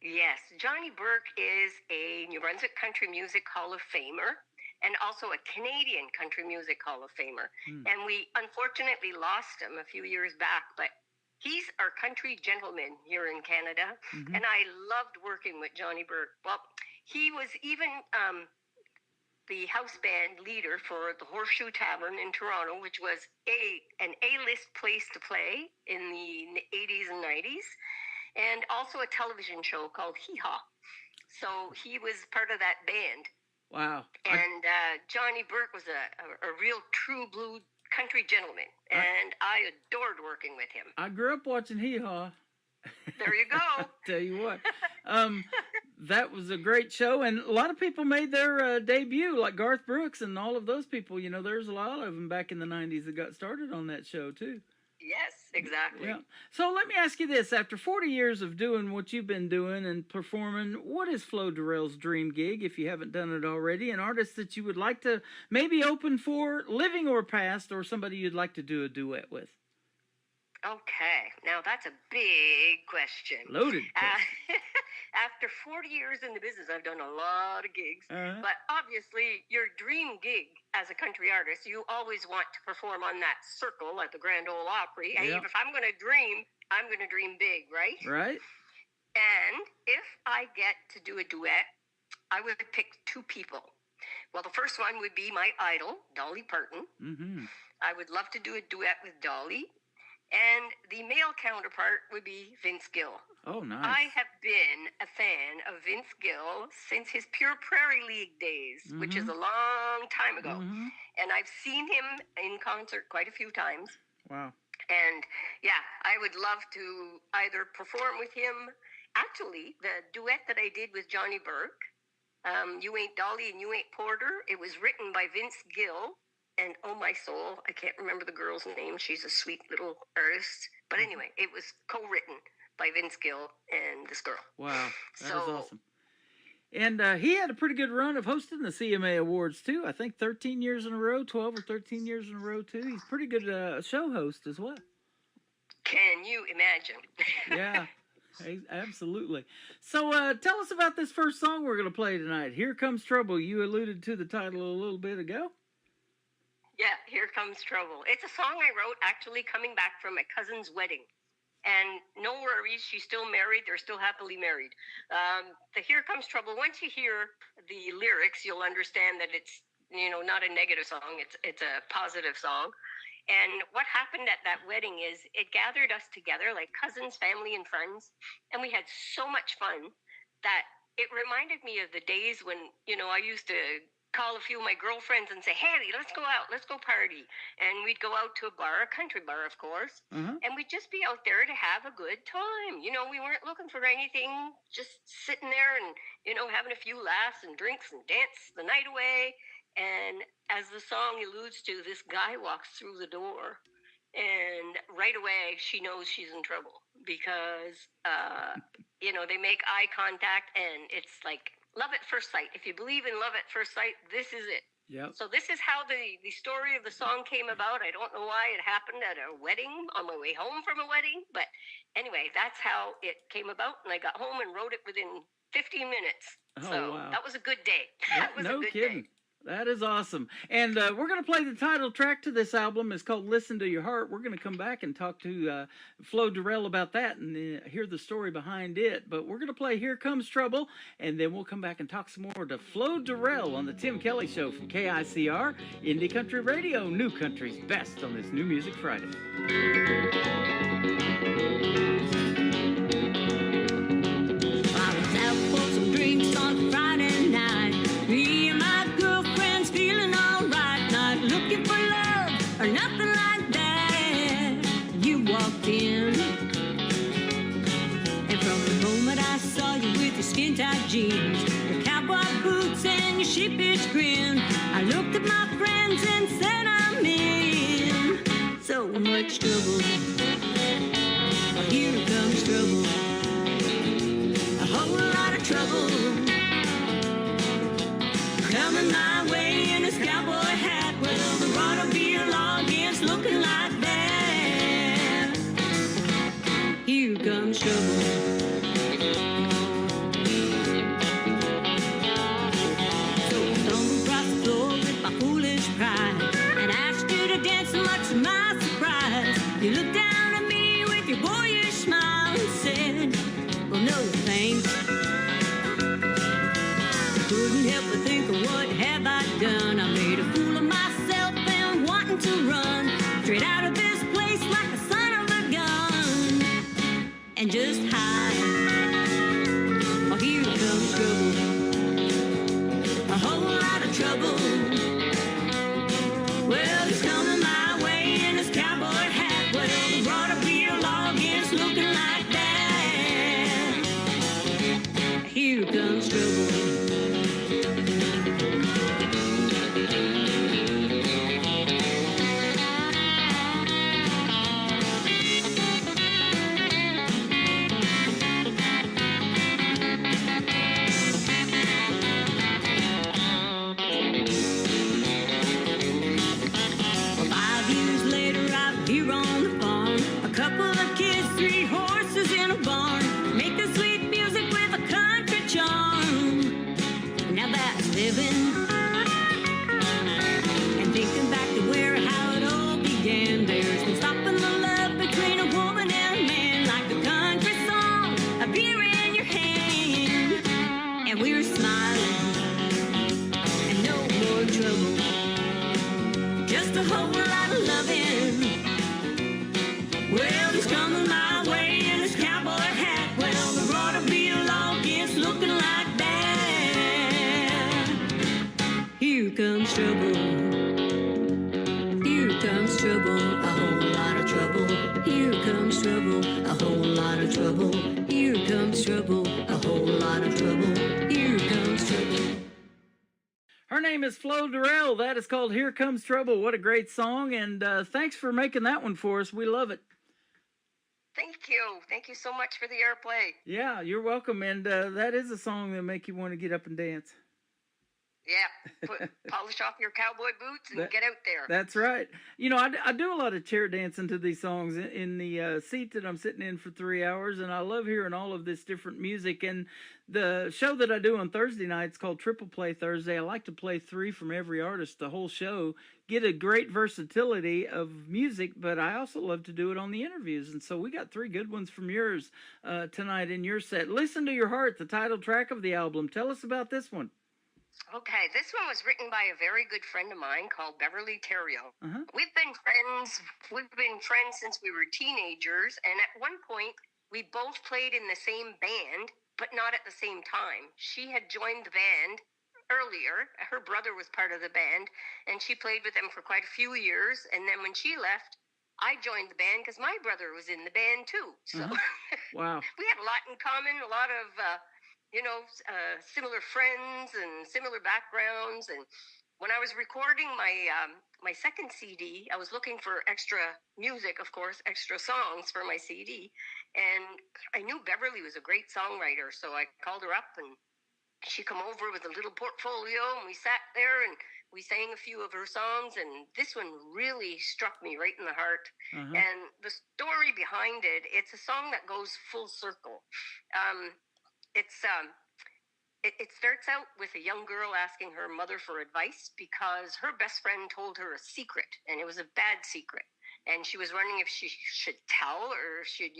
Yes. Johnny Burke is a New Brunswick Country Music Hall of Famer and also a Canadian Country Music Hall of Famer. And we unfortunately lost him a few years back, but he's our country gentleman here in Canada, and I loved working with Johnny Burke. Well, he was even the house band leader for the Horseshoe Tavern in Toronto, which was an A-list place to play in the 80s and 90s, and also a television show called Hee Haw. So he was part of that band. Wow. And Johnny Burke was a real true blue country gentleman, and I adored working with him. I grew up watching Hee Haw. There you go. Tell you what, that was a great show, and a lot of people made their debut, like Garth Brooks and all of those people. You know, there's a lot of them back in the 90s that got started on that show, too. Yes, exactly. Yeah. So let me ask you this. After 40 years of doing what you've been doing and performing, what is Flo Durrell's dream gig, if you haven't done it already? An artist that you would like to maybe open for, living or past, or somebody you'd like to do a duet with? Okay, now that's a big question. Loaded question. After 40 years in the business, I've done a lot of gigs. But obviously, your dream gig as a country artist, you always want to perform on that circle at the Grand Ole Opry. Yep. If I'm going to dream, I'm going to dream big, right? Right. And if I get to do a duet, I would pick 2 people. Well, the first one would be my idol, Dolly Parton. I would love to do a duet with Dolly. And the male counterpart would be Vince Gill. Oh, nice. I have been a fan of Vince Gill since his Pure Prairie League days, which is a long time ago. And I've seen him in concert quite a few times. Wow. And yeah, I would love to either perform with him. Actually, the duet that I did with Johnny Burke, You Ain't Dolly and You Ain't Porter, it was written by Vince Gill. And oh my soul, I can't remember the girl's name. She's a sweet little artist. But anyway, it was co-written by Vince Gill and this girl. Wow, that is awesome. And he had a pretty good run of hosting the CMA Awards, too. I think 13 years in a row, 12 or 13 years in a row, too. He's a pretty good show host as well. Can you imagine? Yeah, absolutely. So tell us about this first song we're going to play tonight. Here Comes Trouble. You alluded to the title a little bit ago. Yeah, Here Comes Trouble. It's a song I wrote actually coming back from my cousin's wedding. And no worries, she's still married. They're still happily married. The Here Comes Trouble, once you hear the lyrics, you'll understand that it's, not a negative song. It's a positive song. And what happened at that wedding is it gathered us together like cousins, family, and friends. And we had so much fun that it reminded me of the days when, I used to call a few of my girlfriends and say, hey, let's go out, let's go party. And we'd go out to a bar, a country bar, of course, and we'd just be out there to have a good time. We weren't looking for anything, just sitting there and, having a few laughs and drinks and dance the night away. And as the song alludes to, this guy walks through the door, and right away she knows she's in trouble because, they make eye contact, and it's like, love at first sight. If you believe in love at first sight, this is it. Yep. So this is how the story of the song came about. I don't know why it happened at a wedding on my way home from a wedding. But anyway, that's how it came about. And I got home and wrote it within 15 minutes. Oh, so wow. that was a good day. Yeah, That was no a good kidding. day. That is awesome. And we're going to play the title track to this album. It's called Listen to Your Heart. We're going to come back and talk to Flo Durrell about that and hear the story behind it. But we're going to play Here Comes Trouble, and then we'll come back and talk some more to Flo Durrell on the Tim Kelly Show from KICR, Indie Country Radio, New Country's best on this New Music Friday. I was out for some drinks on Friday night. Me and my girlfriend's feeling alright. Not looking for love or nothing like that. You walked in, and from the moment I saw you with your skin-tight jeans, your cowboy boots, and your sheepish grin, I looked at my friends and said I'm in so much trouble. Here comes trouble. A whole lot of trouble coming my way in this cowboy hat. Well, the road will be a long against looking like that. Here comes trouble. So I stumbled across the floor with my foolish pride and asked you to dance, so much to my surprise. You looked down at me with your boyish smile and said, well, no thanks. Couldn't help but think of what have I done. I made a fool of myself and wanting to run straight out of this place like a son of a gun and just hide. Oh, here comes trouble. A whole lot of trouble. Well, it's coming my way in this cowboy hat. Well, the broader beer log is looking like that. Here comes trouble. Her name is Flo Durrell. That is called Here Comes Trouble. What a great song. And thanks for making that one for us. We love it. Thank you. Thank you so much for the airplay. Yeah, you're welcome. And that is a song that'll make you want to get up and dance. Yeah, polish off your cowboy boots and get out there. That's right. You know, I do a lot of chair dancing to these songs in the seat that I'm sitting in for 3 hours, and I love hearing all of this different music. And the show that I do on Thursday nights called Triple Play Thursday, I like to play 3 from every artist the whole show, get a great versatility of music, but I also love to do it on the interviews. And so we got 3 good ones from yours tonight in your set. Listen to Your Heart, the title track of the album. Tell us about this one. Okay, this one was written by a very good friend of mine called Beverly Theriault. We've been friends since we were teenagers, and at one point we both played in the same band, but not at the same time. She had joined the band earlier. Her brother was part of the band, and she played with them for quite a few years, and then when she left, I joined the band because my brother was in the band too. So Wow. We had a lot in common, a lot of similar friends and similar backgrounds. And when I was recording my second CD, I was looking for extra music, of course, extra songs for my CD. And I knew Beverly was a great songwriter, so I called her up and she come over with a little portfolio, and we sat there and we sang a few of her songs, and this one really struck me right in the heart. And the story behind it, it's a song that goes full circle. it starts out with a young girl asking her mother for advice because her best friend told her a secret, and it was a bad secret. And she was wondering if she should tell or should,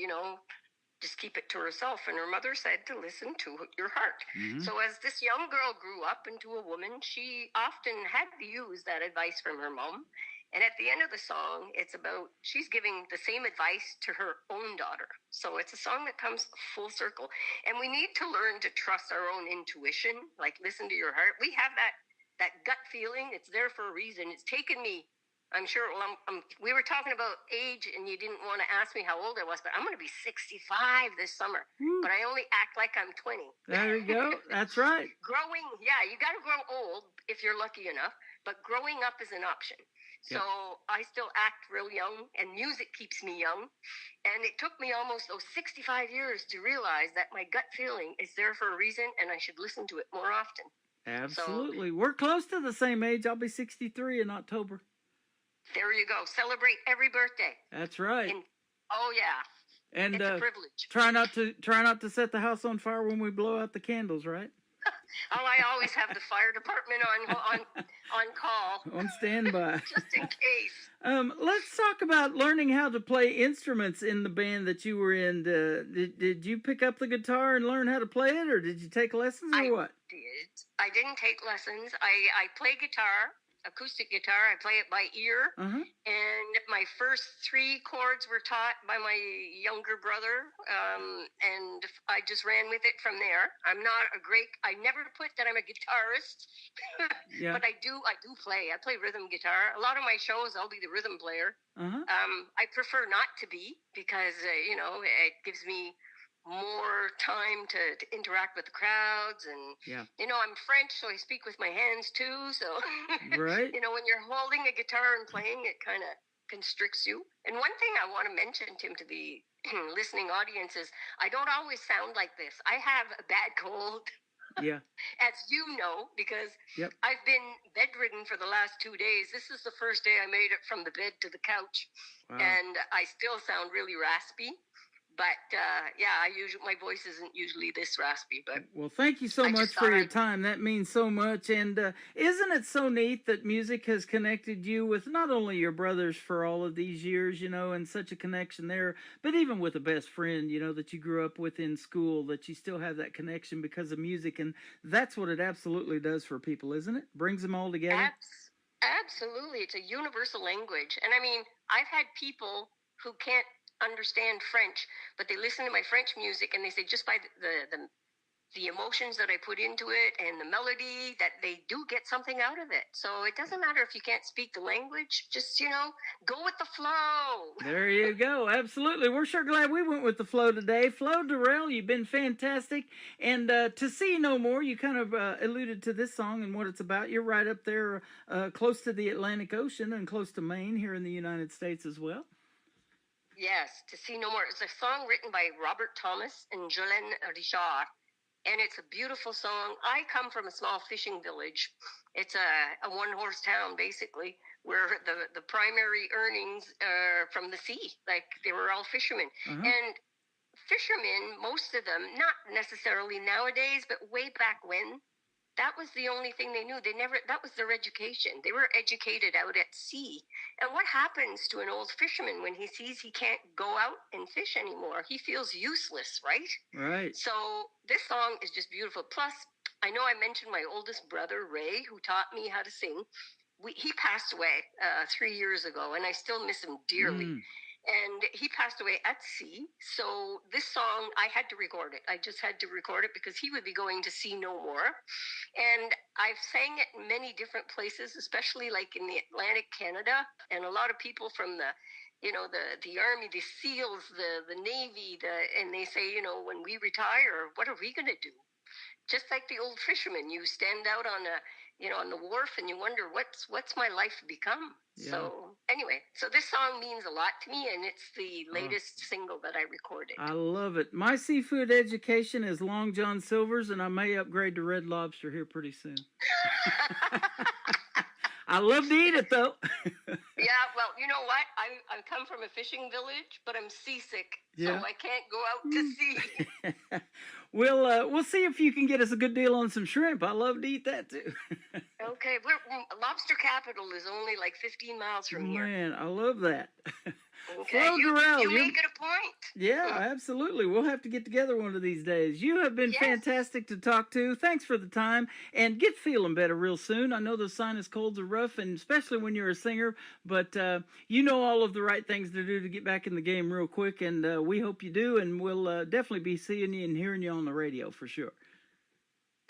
just keep it to herself. And her mother said to listen to your heart. Mm-hmm. So as this young girl grew up into a woman, she often had to use that advice from her mom. And at the end of the song, it's about she's giving the same advice to her own daughter. So it's a song that comes full circle. And we need to learn to trust our own intuition, like listen to your heart. We have that gut feeling. It's there for a reason. It's taken me, I'm sure, we were talking about age and you didn't want to ask me how old I was, but I'm going to be 65 this summer. But I only act like I'm 20. There you go. That's right. You got to grow old if you're lucky enough, but growing up is an option. So I still act real young, and music keeps me young. And it took me almost 65 years to realize that my gut feeling is there for a reason, and I should listen to it more often. Absolutely. We're close to the same age. I'll be 63 in October. There you go. Celebrate every birthday. That's right. Oh, yeah. And it's a privilege. Try not to set the house on fire when we blow out the candles, right? I always have the fire department on call. On standby. Just in case. Let's talk about learning how to play instruments in the band that you were in. Did you pick up the guitar and learn how to play it, or did you take lessons, or what? I didn't take lessons. I play guitar. Acoustic guitar. I play it by ear. And my first 3 chords were taught by my younger brother. And I just ran with it from there. I never put that I'm a guitarist, but I do play. I play rhythm guitar. A lot of my shows, I'll be the rhythm player. I prefer not to be because, it gives me more time to interact with the crowds, and I'm French, so I speak with my hands too, so right. When you're holding a guitar and playing, it kind of constricts you. And one thing I want to mention, Tim, to the listening audience is I don't always sound like this. I have a bad cold. As you know, because I've been bedridden for the last 2 days. This is the first day I made it from the bed to the couch. And I still sound really raspy. But my voice isn't usually this raspy. But well, thank you so much for your time. That means so much. And isn't it so neat that music has connected you with not only your brothers for all of these years, and such a connection there, but even with a best friend, that you grew up with in school, that you still have that connection because of music. And that's what it absolutely does for people, isn't it? Brings them all together. Absolutely. It's a universal language. And I mean, I've had people who can't understand French, but they listen to my French music and they say just by the emotions that I put into it and the melody that they do get something out of it. So it doesn't matter if you can't speak the language, just go with the flow. There you go. Absolutely. We're sure glad we went with the flow today. Flo Durrell, you've been fantastic. And To See No More, you kind of alluded to this song and what it's about. You're right up there close to the Atlantic Ocean and close to Maine here in the United States as well. Yes, To See No More. It's a song written by Robert Thomas and Jolene Richard, and it's a beautiful song. I come from a small fishing village. It's a one-horse town, basically, where the primary earnings are from the sea. Like, they were all fishermen. And fishermen, most of them, not necessarily nowadays, but way back when, that was the only thing they knew. That was their education. They were educated out at sea. And what happens to an old fisherman when he sees he can't go out and fish anymore? He feels useless, right? Right. So this song is just beautiful. Plus, I know I mentioned my oldest brother, Ray, who taught me how to sing. He passed away 3 years ago, and I still miss him dearly. And he passed away at sea. So this song, I had to record it. I just had to record it because he would be going to sea no more. And I've sang it in many different places, especially like in the Atlantic Canada. And a lot of people from the Army, the SEALs, the Navy, and they say, when we retire, what are we going to do? Just like the old fishermen, you stand out on the wharf and you wonder what's my life become. Yeah. So anyway, so this song means a lot to me, and it's the latest single that I recorded. I love it. My seafood education is Long John Silver's, and I may upgrade to Red Lobster here pretty soon. I love to eat it, though. Yeah, well, you know what? I come from a fishing village, but I'm seasick, Yeah. so I can't go out to sea. We'll see if you can get us a good deal on some shrimp. I love to eat that, too. Okay, Lobster Capital is only like 15 miles from here. Man, I love that. Okay, Flo Durrell, you make it a point. Yeah, absolutely. We'll have to get together one of these days. You have been fantastic to talk to. Thanks for the time, and get feeling better real soon. I know those sinus colds are rough, and especially when you're a singer, but you know all of the right things to do to get back in the game real quick, and we hope you do, and we'll definitely be seeing you and hearing you on the radio for sure.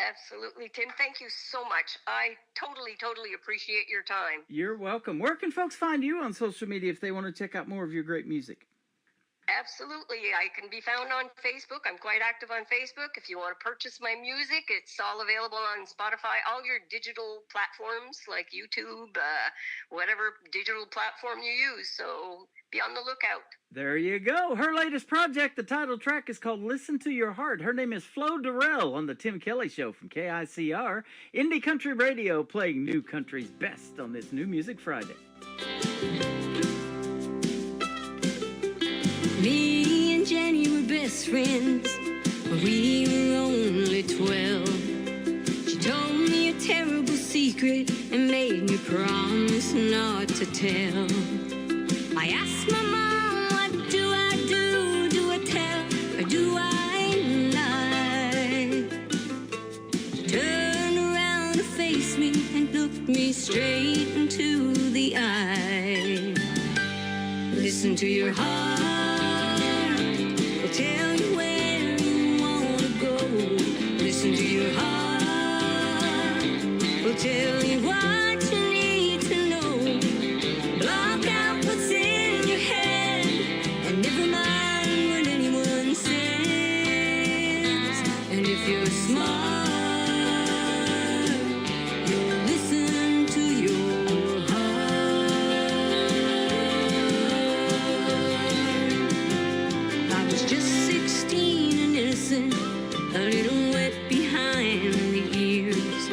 Absolutely, Tim. Thank you so much. I totally appreciate your time. You're welcome. Where can folks find you on social media if they want to check out more of your great music? Absolutely. I can be found on Facebook. I'm quite active on Facebook. If you want to purchase my music, it's all available on Spotify, all your digital platforms like YouTube, whatever digital platform you use. So be on the lookout. There you go. Her latest project, the title track, is called Listen to Your Heart. Her name is Flo Durrell on the Tim Kelly Show from KICR. Indie Country Radio, playing new country's best on this New Music Friday. Me and Jenny were best friends when we were only 12. She told me a terrible secret and made me promise not to tell. I asked my mom, what do I do? Do I tell or do I lie? She turned around to face me and looked me straight into the eye. Listen to your heart. Tell you where you want to go. Listen to your heart. We'll tell you what you need to know. Block out what's in your head and never mind what anyone says. And if you're smart, you'll listen to your heart. I was just 16 and innocent, a little wet behind the ears,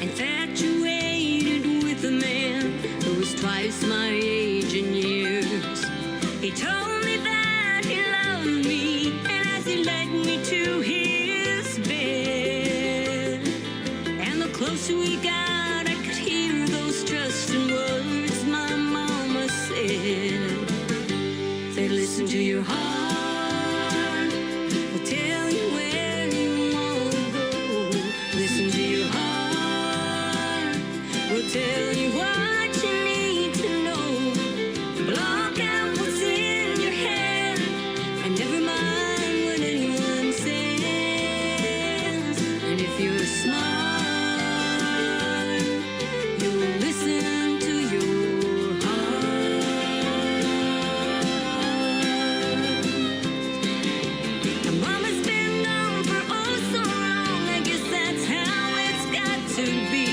infatuated with a man who was twice my age in years. He told me that he loved me, and as he led me to his bed, and the closer we got, I could hear those trusting words my mama said. Said, listen to your heart. Tell you where you want to go. Listen to your heart. We'll tell you what you need to know. Block out what's in your head and never mind what anyone says. And if you're smart, you'll listen to your heart. Mama's been gone for oh so long. I guess that's how it's got to be.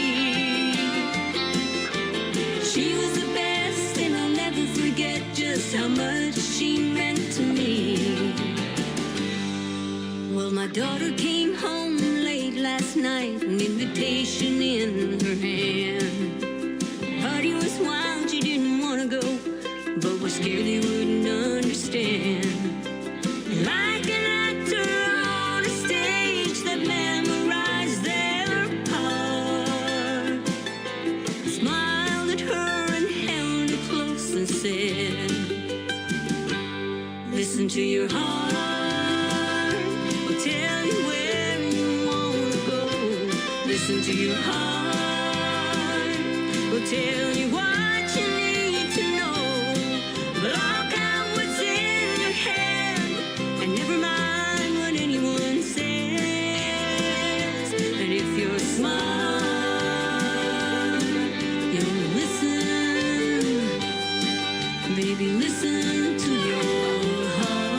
She was the best, and I'll never forget just how much she meant to me. Well, my daughter came home late last night, an invitation in her hand. Party was wild, she didn't want to go, but was scared they wouldn't understand. Like an actor on a stage that memorized their part, smiled at her and held her close and said, listen to your heart. We'll tell you where you want to go. Listen to your heart. We'll tell you what you need to know. Block out what's in your head and never mind what anyone says. And if you're smart, you'll listen. Baby, listen to your heart.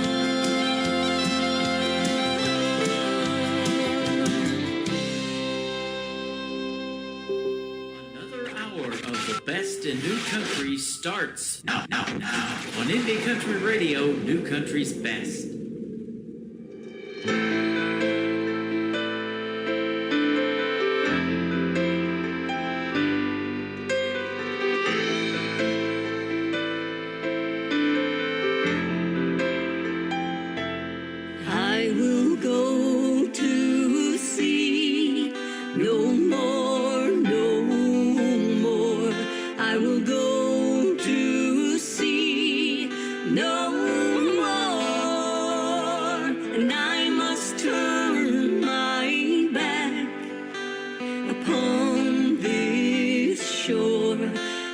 Another hour of the best in new country starts now on Indie Country Radio, new country's best. no more, and I must turn my back upon this shore.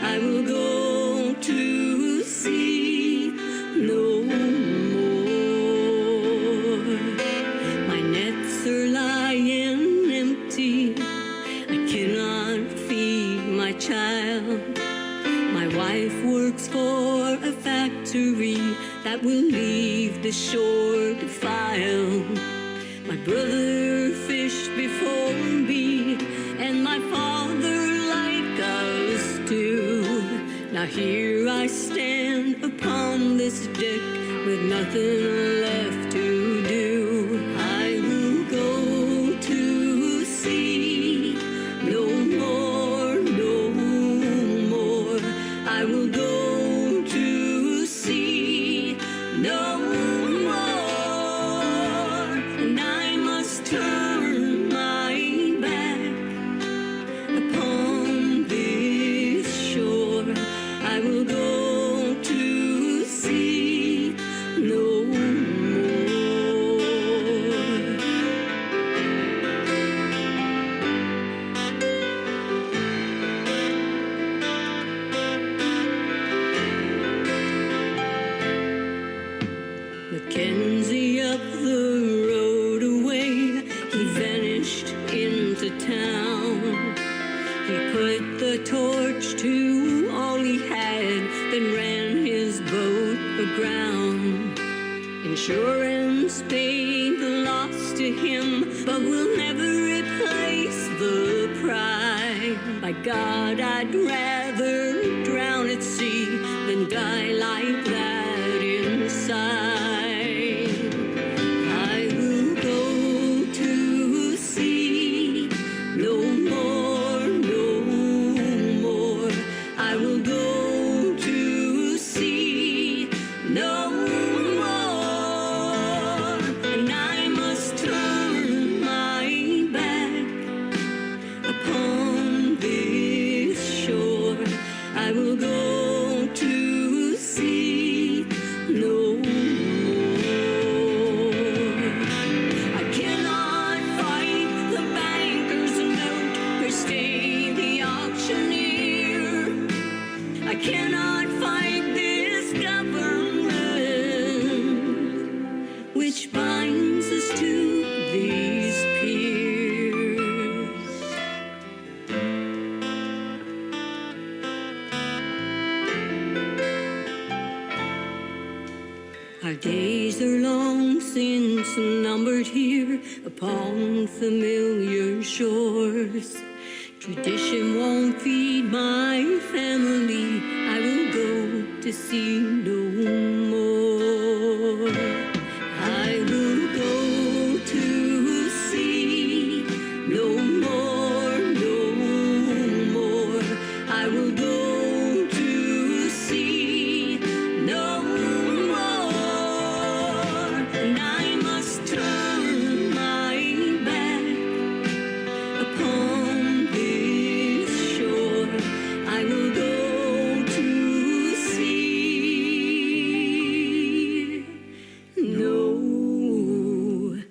I will go to sea no more. My nets are lying empty. I cannot feed my child. My wife works for a factory that will leave the shore defiled. My brother fished before me, and my father like us too. Now here I stand upon this deck with nothing left to do. I will go to sea no more, no more. I will go to sea no more, and I must turn my back upon this shore. I will go to sea no more. Mackenzie up the road away, he vanished into town. He put the torch to all he had, then ran his boat aground. Insurance paid the loss to him, but will never replace the pride. By God, I'd rather drown at sea than die like that inside. I will go to sea no more, no more. I will go to sea no more, and I must turn my back upon this shore. I will go to sea no more. I cannot fight the banker's note or stay the auctioneer. I cannot fight this government which binds us to these piers. Our days are long since numbered here upon familiar shores. Tradition won't feed my family. I will go to sea no more. I will go to sea no more, no more. I will go to sea no more, and I must turn my back upon this shore. I will go to sea no more.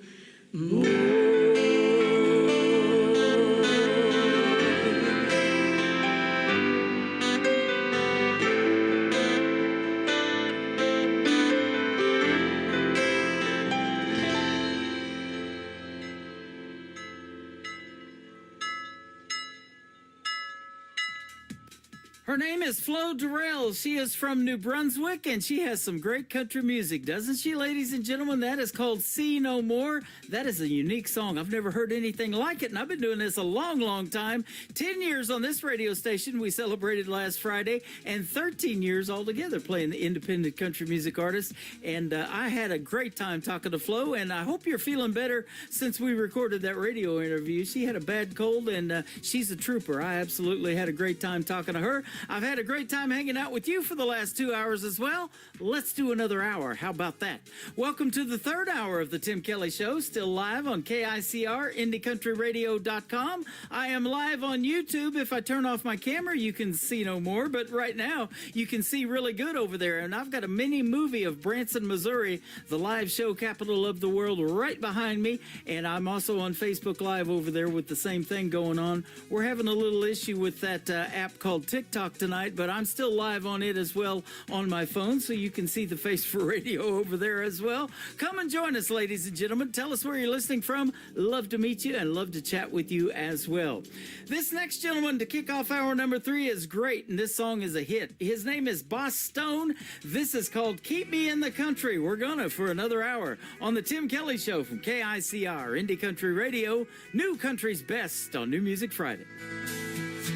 Her name is Flo Durrell. She is from New Brunswick, and she has some great country music, doesn't she, ladies and gentlemen? That is called See No More. That is a unique song. I've never heard anything like it, and I've been doing this a long, long time. 10 years on this radio station. We celebrated last Friday, and 13 years altogether playing the independent country music artist. And I had a great time talking to Flo, and I hope you're feeling better since we recorded that radio interview. She had a bad cold, and she's a trooper. I absolutely had a great time talking to her. I've had a great time hanging out with you for the last 2 hours as well. Let's do another hour. How about that? Welcome to the third hour of the Tim Kelly Show, still live on KICR, IndieCountryRadio.com. I am live on YouTube. If I turn off my camera, you can see no more, but right now you can see really good over there. And I've got a mini movie of Branson, Missouri, the live show capital of the world, right behind me. And I'm also on Facebook Live over there with the same thing going on. We're having a little issue with that app called TikTok tonight, but I'm still live on it as well on my phone, so you can see the face for radio over there as well. Come and join us, ladies and gentlemen. Tell us where you're listening from. Love to meet you and love to chat with you as well. This next gentleman to kick off hour number 3 is great, and this song is a hit. His name is Boss Stone. This is called Keep Me in the Country. We're gonna for another hour on the Tim Kelly Show from KICR, Indie Country Radio, New Country's Best on New Music Friday.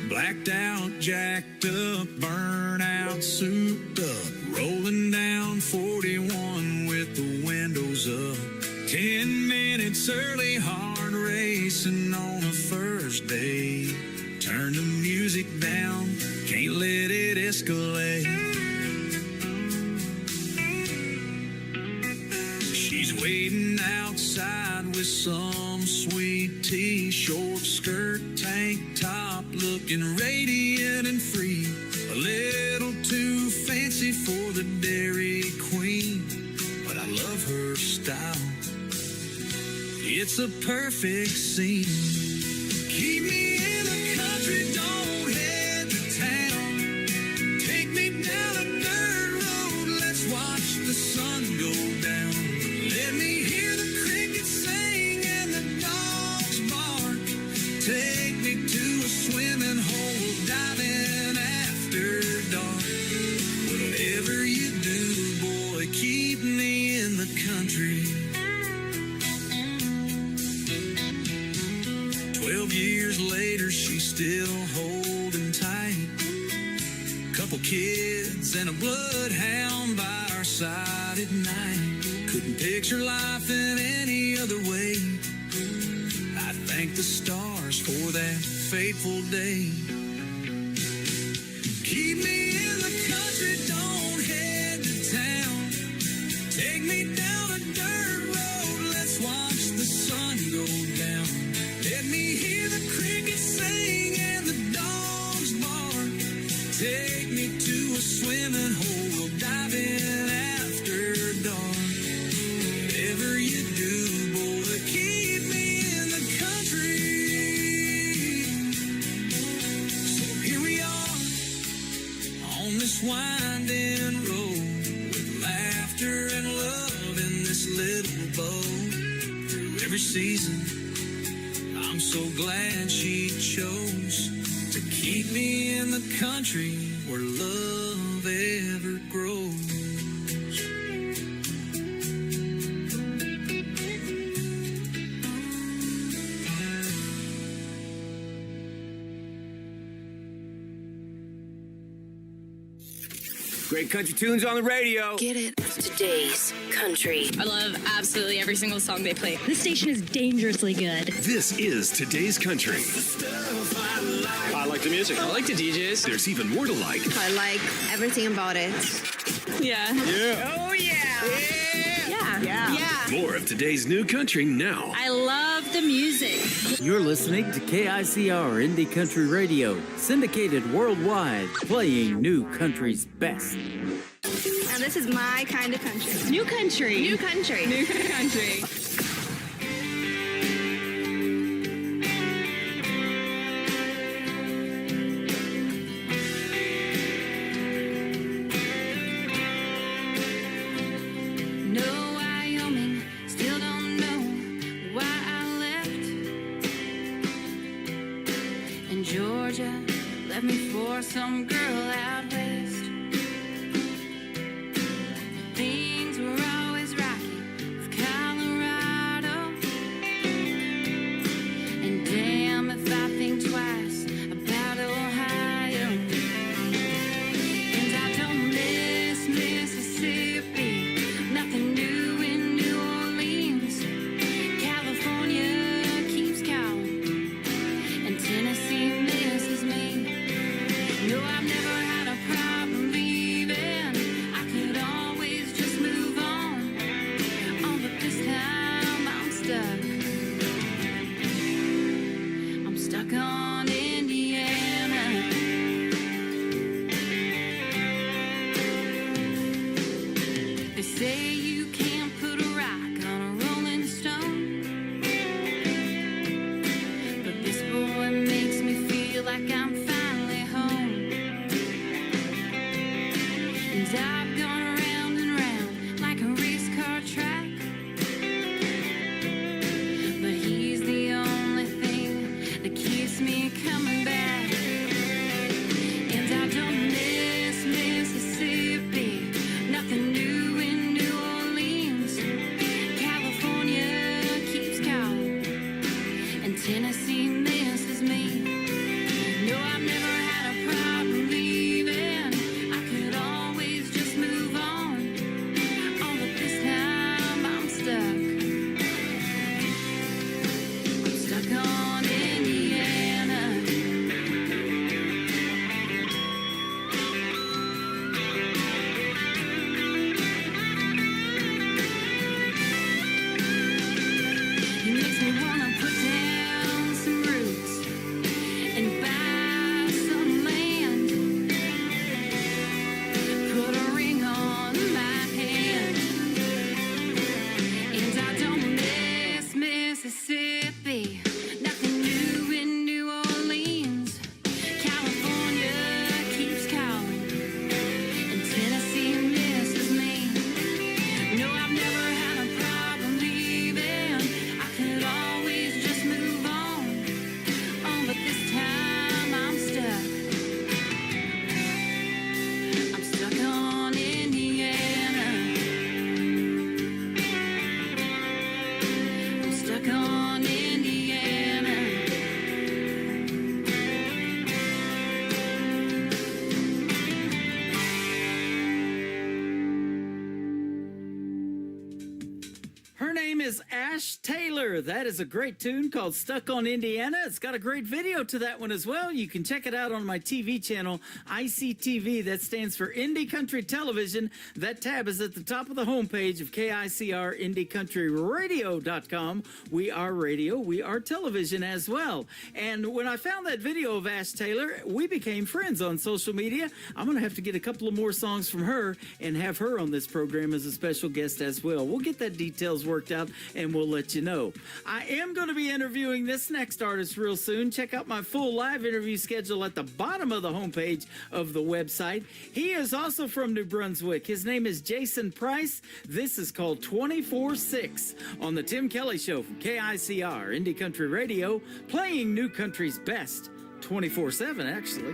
Blacked out, jacked up, burnt out, souped up, rolling down 41 with the windows up. 10 minutes early, hard racing on a first day. Turn the music down, can't let it escalate. She's waiting outside with some sweet tea, short skirt, tank top, looking radiant and free. A little too fancy for the Dairy Queen, but I love her style. It's a perfect scene. Keep me in the country, don't head to town. Take me down a dirt road, let's watch the sun go down. Let me hear the crickets sing and the dogs bark. Take me to a swimming hole, dive in after dark. Whatever you do, boy, keep me in the country. 12 years later, she's still holding tight. Couple kids and a bloodhound by our side at night. Couldn't picture life in any other way. I thank the stars for that fateful day. Keep me in the country, don't head to town. Take me down a dirt road, let's watch the sun go down. Let me hear the crickets sing and the dogs bark. Take me to a swimming hole, we'll dive in after dark. Whatever you do, boy, keep me in the country. So here we are on this winding road, with laughter and love in this little boat. Through every season, I'm so glad she chose to keep me in the country where love ever grows. Great country tunes on the radio. Get it? Today's country. I love absolutely every single song they play. This station is dangerously good. This is Today's Country. I like the music. I like the DJs. There's even more to like. I like everything about it. Yeah. Yeah. Oh, yeah. Yeah. More of today's new country now. I love the music. You're listening to KICR Indie Country Radio, syndicated worldwide, playing New Country's best. And this is my kind of country. New country. New country. New country. No, Wyoming, still don't know why I left. And Georgia left me for some girl out west. Things were always rocky with Colorado. And damn if I think twice about Ohio. And I don't miss Mississippi, nothing new in New Orleans. California keeps calling, and Tennessee misses me. No, I've never say you can't put a rock on a rolling stone, but this boy makes me feel like I'm finally home. And I've gone round and round like a race car track, but he's the only thing that keeps me coming back. And I don't miss Mississippi, nothing new in New Orleans. California keeps calling, and Tennessee misses me. No, I've never had a problem leaving. I could always just move on. Oh, but this time I'm stuck. I'm stuck on Indiana. He makes me wanna put down some roots and buy some land. Put a ring on my hand. And I don't miss Mississippi, nothing new in New Orleans. California keeps calling, and Tennessee misses me. No, I've never had a problem leaving. I could always just move on. Oh, but this time I'm stuck. I'm stuck on Indiana. I'm stuck on Indiana. Her name is Ash Taylor. That is a great tune called Stuck on Indiana. It's got a great video to that one as well. You can check it out on my TV channel, ICTV. That stands for Indie Country Television. That tab is at the top of the homepage of KICR IndieCountryRadio.com. We are radio, we are television as well. And when I found that video of Ash Taylor, we became friends on social media. I'm going to have to get a couple of more songs from her and have her on this program as a special guest as well. We'll get that details worked out and we'll let you know. I am going to be interviewing this next artist real soon. Check out my full live interview schedule at the bottom of the homepage of the website. He is also from New Brunswick. His name is Jason Price. This is called 24/6 on the Tim Kelly Show from KICR Indie Country Radio, playing new country's best 24/7 actually.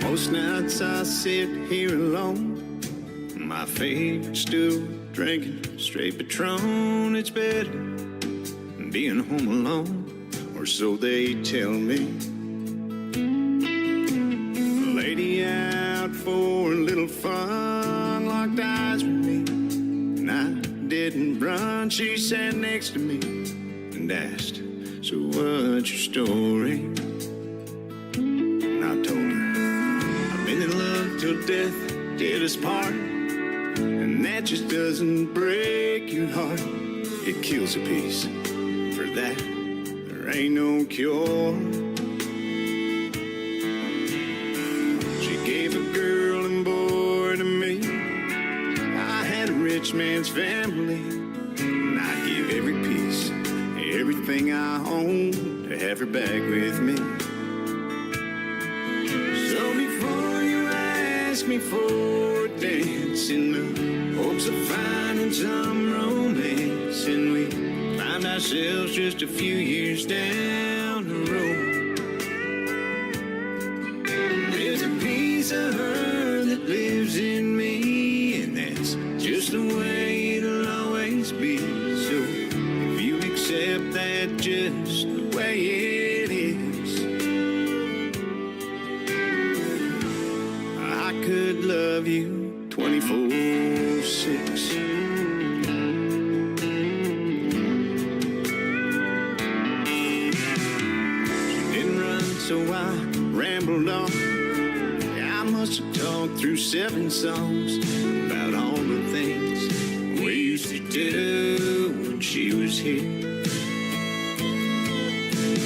Most nights I sit here alone, my favorite stool, drinking straight Patron. It's better than being home alone, or so they tell me. A lady out for a little fun locked eyes with me, and I didn't run. She sat next to me and asked, "So what's your story?" And I told her, "Been in love till death did us part, and that just doesn't break your heart. It kills a piece. For that, there ain't no cure." She gave a girl and boy to me. I had a rich man's family, and I'd give every piece, everything I own, to have her back with me. So before you ask me for a dance in the hopes of finding some romance, and we find ourselves just a few years down the road, there's a piece of her that lives in me, and that's just the way it'll always be. So if you accept that just the way it is, I could love you 24/6. She didn't run, so I rambled on. I must have talked through 7 songs about all the things we used to do when she was here.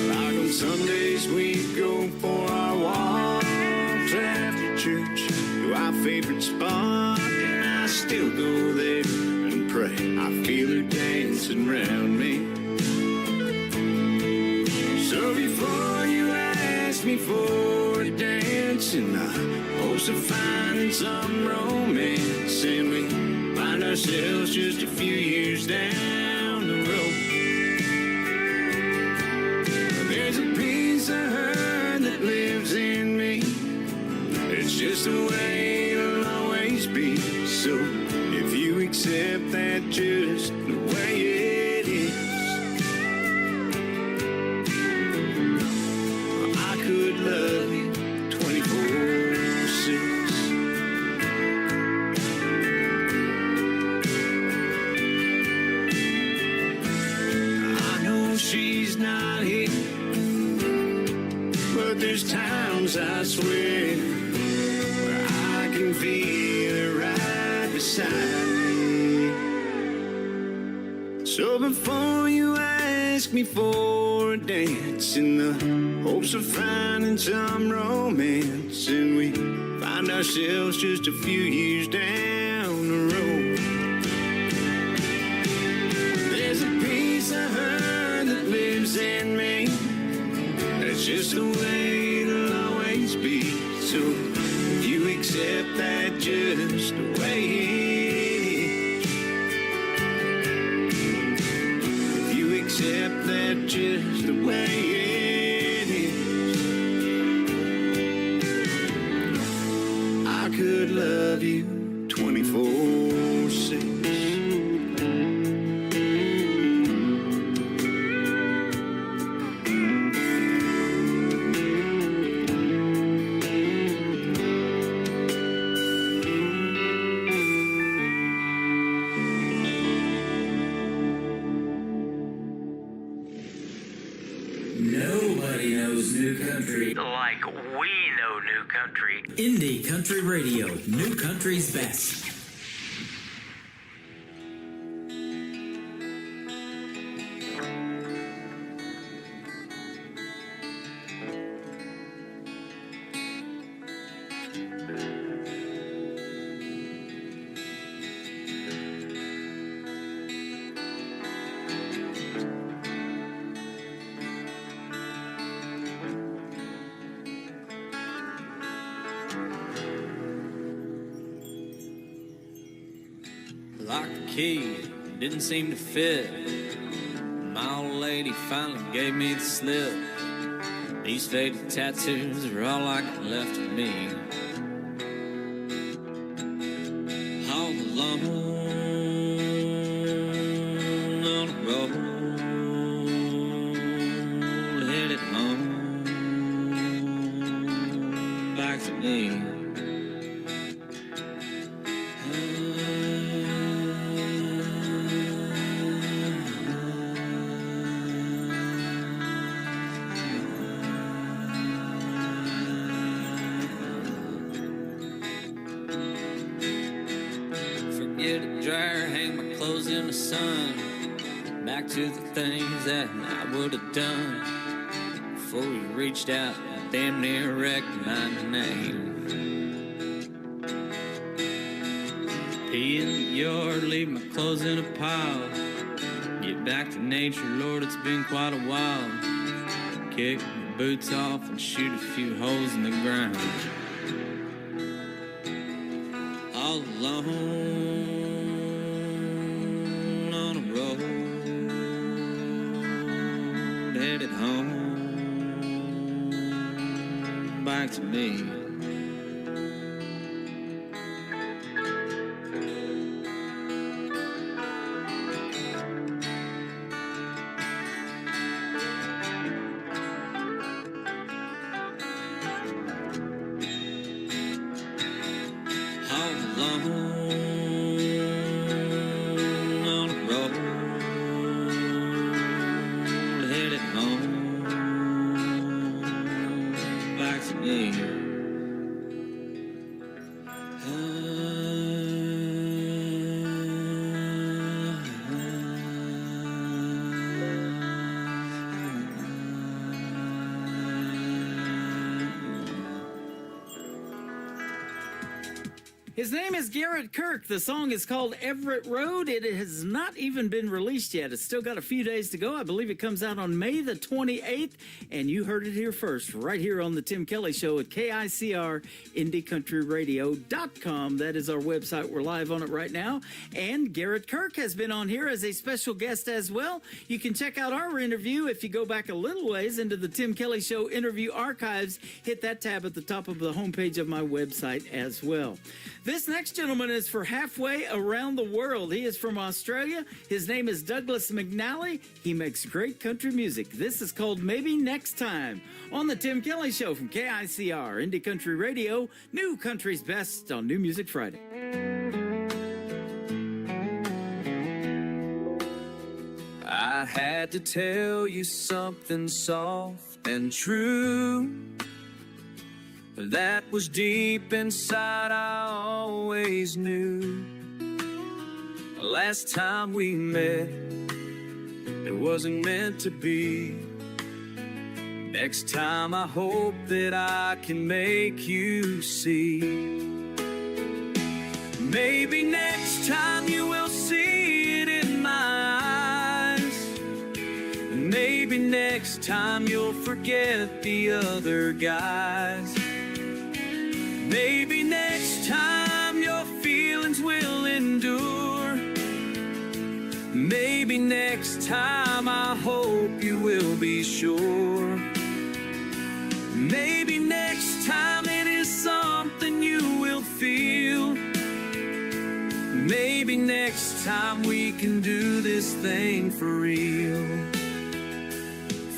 Like on Sundays we'd go for our favorite spot, and I still go there and pray. I feel her dancing around me. So before you ask me for a dance, in the hopes of finding some romance, and we find ourselves just a few years down the road. There's a piece of her that lives in me. It's just the way it'll always be. So if you accept that just the way it is, I could love you 24/6. I know she's not here, but there's times I swear where I can feel her right beside me. So before you ask me for a dance, in the hopes of finding some romance, and we find ourselves just a few years down the road, there's a piece of her that lives in me. That's just the way it'll always be. So if you accept that just the way it is, if you accept that just the way it is, I could love you 24/6. Nobody knows new country like we know new country. Indie Country Radio, new country's best. Locked the key, didn't seem to fit. My old lady finally gave me the slip. These faded tattoos are all I got left of me. All alone on a road, headed home, back to me. Get a dryer, hang my clothes in the sun. Back to the things that I would have done before we reached out and damn near wrecked my name. Pee in the yard, leave my clothes in a pile. Get back to nature, Lord, it's been quite a while. Kick my boots off and shoot a few holes in the ground. All alone on a road, headed home, back to me. All alone on a road, headed home, back to me. His name is Garrett Kirk. The song is called Everett Road. It has not even been released yet. It's still got a few days to go. I believe it comes out on May the 28th, and you heard it here first, right here on the Tim Kelly Show at KICR, IndieCountryRadio.com. That is our website. We're live on it right now. And Garrett Kirk has been on here as a special guest as well. You can check out our interview if you go back a little ways into the Tim Kelly Show interview archives. Hit that tab at the top of the homepage of my website as well. This next gentleman is for halfway around the world. He is from Australia. His name is Douglas McNally. He makes great country music. This is called Maybe Next Time on the Tim Kelly Show from KICR, Indie Country Radio, New Country's Best on New Music Friday. I had to tell you something soft and true. That was deep inside, I always knew. Last time we met, it wasn't meant to be. Next time I hope that I can make you see. Maybe next time you will see it in my eyes. Maybe next time you'll forget the other guys. Maybe next time your feelings will endure. Maybe next time I hope you will be sure. Maybe next time it is something you will feel. Maybe next time we can do this thing for real.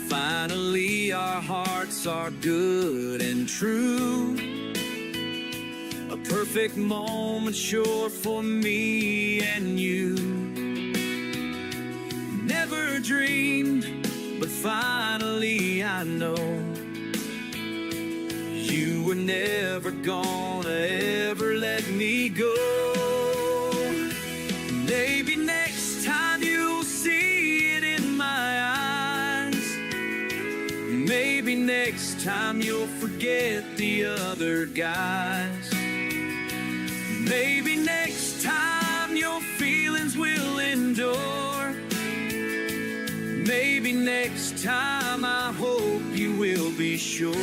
Finally our hearts are good and true. A perfect moment sure for me and you. Never dreamed, but finally I know you were never gonna ever let me go. Maybe next time you'll see it in my eyes. Maybe next time you'll forget the other guys. Maybe next time your feelings will endure. Maybe next time I hope you will be sure.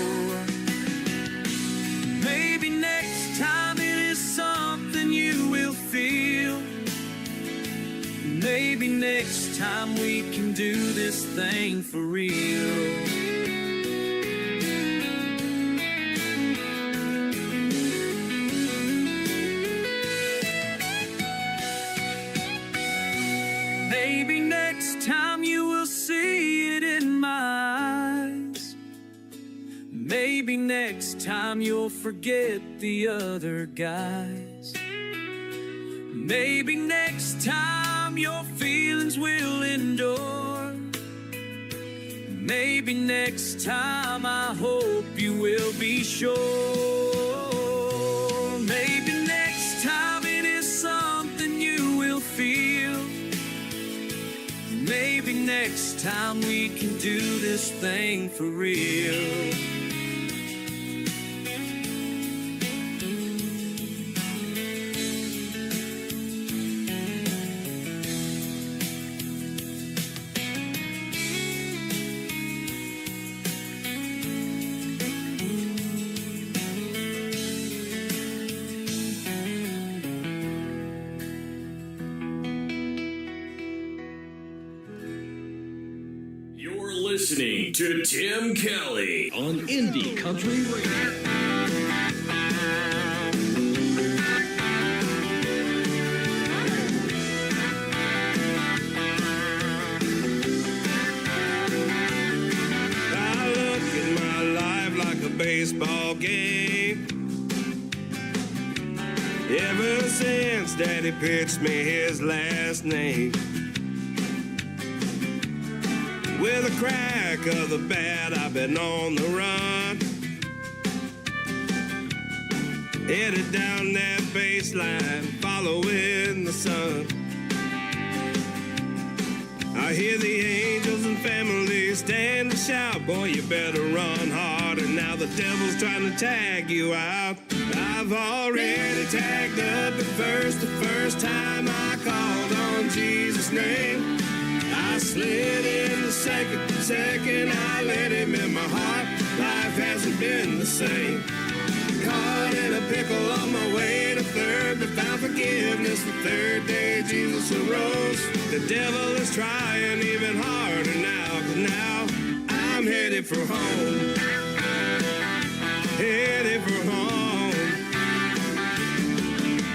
Maybe next time it is something you will feel. Maybe next time we can do this thing for real. Maybe next time you will see it in my eyes. Maybe next time you'll forget the other guys. Maybe next time your feelings will endure. Maybe next time I hope you will be sure. Maybe next time it is something you will feel. Maybe next time we can do this thing for real. Listening to Tim Kelly on Indie Country Radio. I look at my life like a baseball game. Ever since Daddy pitched me his last name. With a crack of the bat, I've been on the run. Headed down that baseline, following the sun. I hear the angels and families stand and shout, boy, you better run harder. Now the devil's trying to tag you out. I've already tagged up at first, the first time I called on Jesus' name. I slid in the second I let him in my heart. Life hasn't been the same. Caught in a pickle on my way to third, but found forgiveness the third day Jesus arose. The devil is trying even harder now, 'cause now I'm headed for home. Headed for home.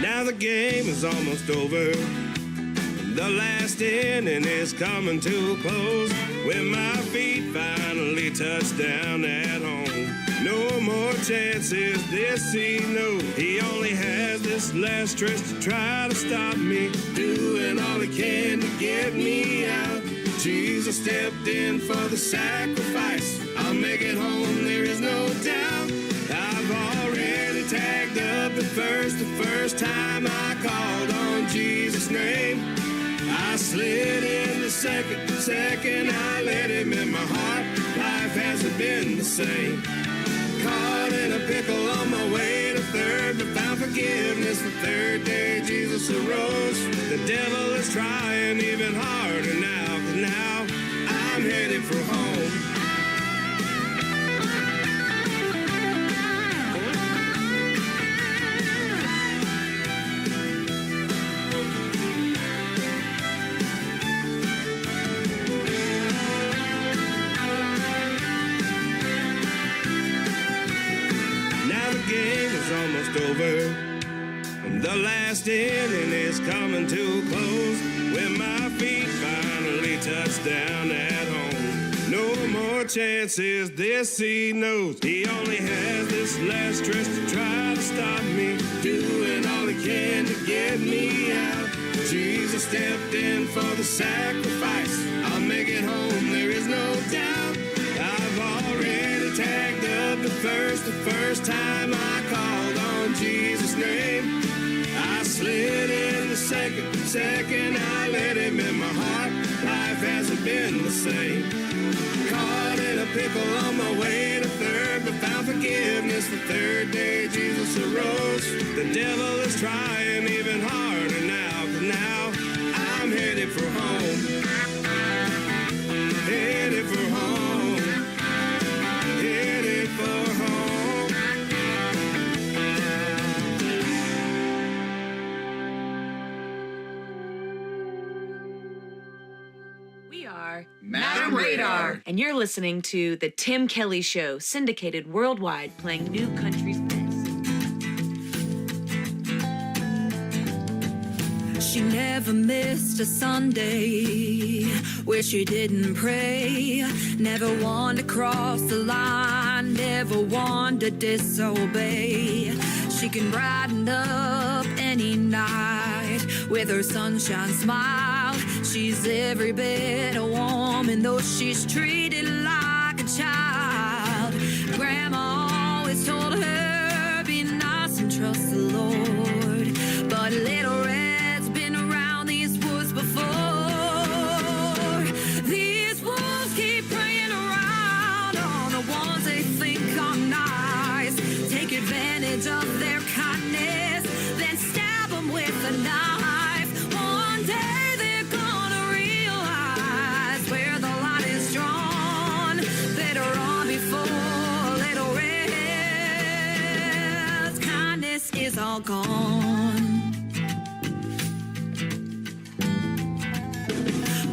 Now the game is almost over. The last inning is coming to a close. When my feet finally touch down at home, no more chances, this he knows. He only has this last stretch to try to stop me, doing all he can to get me out. Jesus stepped in for the sacrifice. I'll make it home, there is no doubt. I've already tagged up at first, the first time I called on Jesus' name. I slid in the second I let him in my heart. Life hasn't been the same. Caught in a pickle on my way to third, but found forgiveness the third day Jesus arose. The devil is trying even harder now, 'cause now I'm headed for home. Almost over. The last inning is coming to a close. When my feet finally touch down at home, no more chances, this he knows. He only has this last stretch to try to stop me, doing all he can to get me out. Jesus stepped in for the sacrifice. I'll make it home, there is no doubt. I've already tagged up the first time I called on Jesus' name. I slid in the second I let him in my heart. Life hasn't been the same. Caught in a pickle on my way to third, but found forgiveness the third day Jesus arose. The devil is trying even harder now, 'cause now I'm headed for home. Headed for home. Headed for home. We are Madam Radar, and you're listening to The Tim Kelly Show, syndicated worldwide, playing new country's best. She never missed a Sunday where she didn't pray. Never wanted to cross the line, never wanted to disobey. She can brighten up any night with her sunshine smile. She's every bit a woman, though she's treated like a child. Grandma always told her, be nice and trust the Lord. But little Red's been around these woods before. These wolves keep preying around on the ones they think are nice. Take advantage of their kindness, then stab them with a knife. One day they're gonna realize where the line is drawn. Better run before little Red's kindness is all gone.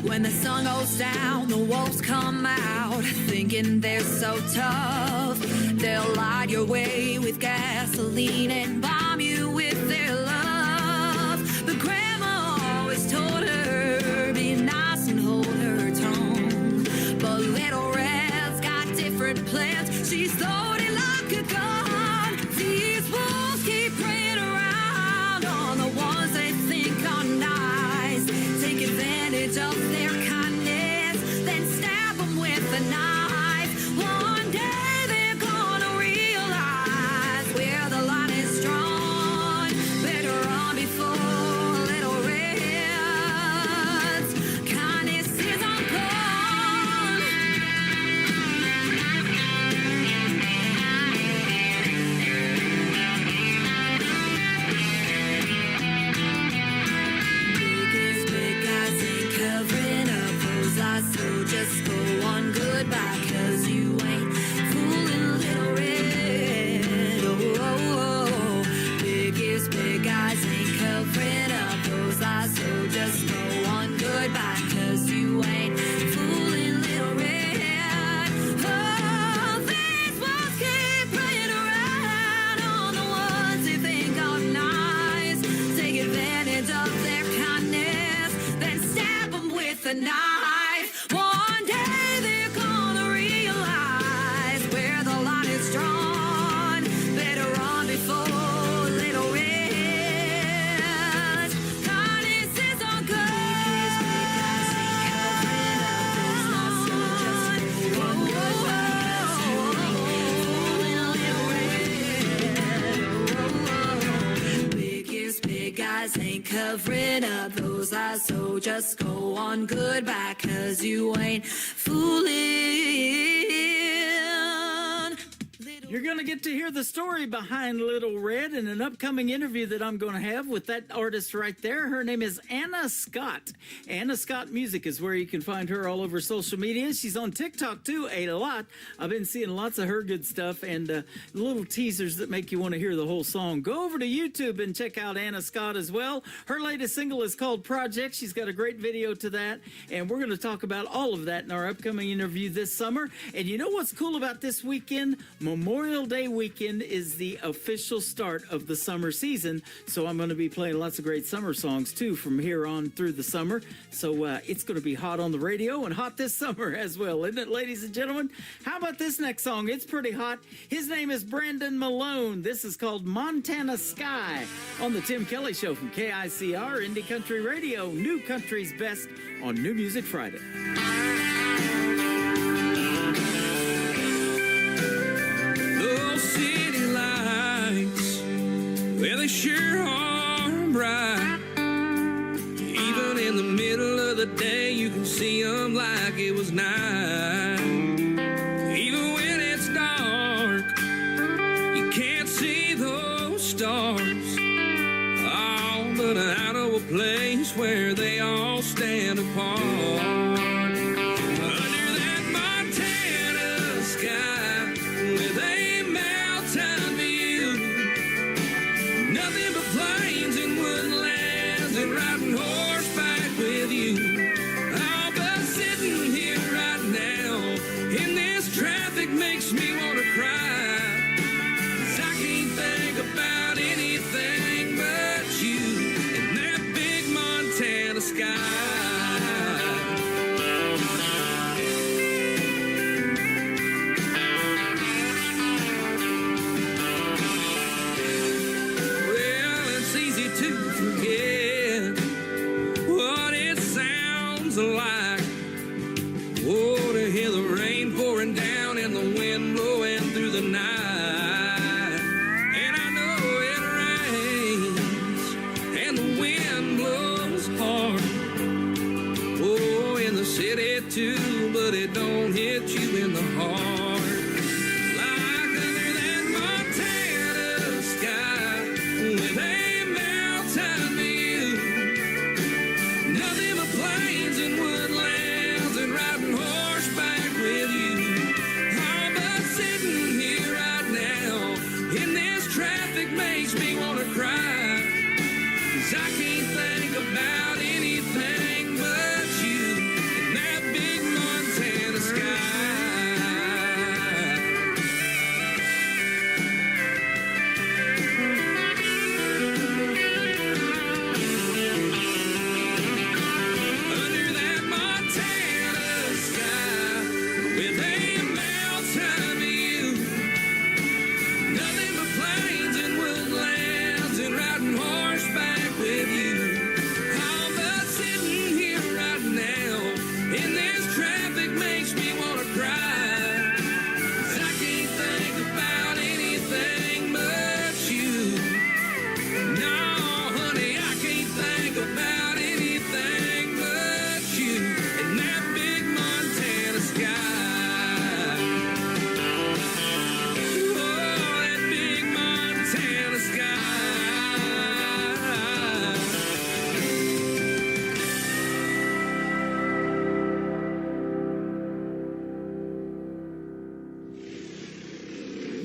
When the sun goes down, the wolves come out, thinking they're so tough. They'll light your way with gasoline and bomb you with their love. But Grandma always told her, be nice and hold her tongue. But little Red's got different plans. She's loaded like a gun. These wolves keep preying around on the ones they think are nice. Take advantage of their kindness, then stab them with a knife. One day they're gonna realize a knife. One day they're gonna realize where the line is drawn. Better run before Little Red. Kindness is all good. Big guys ain't covering up those eyes, so just go on goodbye, 'cause you ain't fooling. You're going to get to hear the story behind Little Red in an upcoming interview that I'm going to have with that artist right there. Her name is Anna Scott. Anna Scott Music is where you can find her all over social media. She's on TikTok too, a lot. I've been seeing lots of her good stuff and little teasers that make you want to hear the whole song. Go over to YouTube and check out Anna Scott as well. Her latest single is called Project. She's got a great video to that, and we're going to talk about all of that in our upcoming interview this summer. And you know what's cool about this weekend? Memorial Day weekend is the official start of the summer season, so I'm going to be playing lots of great summer songs too from here on through the summer. So it's going to be hot on the radio and hot this summer as well, isn't it, ladies and gentlemen? How about this next song? It's pretty hot. His name is Brandon Malone. This is called Montana Sky on the Tim Kelly Show from KICR Indie Country Radio, New Country's Best on New Music Friday. Those city lights, well, they sure are bright. Even in the middle of the day, you can see them like it was night. Even when it's dark, you can't see those stars. All but out of a place where they all stand apart. Under that Montana sky, with a mountain view, nothing but plains and woodlands, and riding horseback with you. Oh, but sitting here right now in this traffic makes me want to cry, 'cause I can't think about anything but you and that big Montana sky. Like, oh, to hear the rain pouring down and the wind blowing through the night. And I know it rains and the wind blows hard, oh, in the city too, but it don't hit you in the heart. Like under that Montana sky with a mountain view, nothing but plains and woodlands, and riding horseback with you. Oh, but sitting here right now in this traffic makes me want to cry, 'cause I can't think about anything but you and that big Montana sky.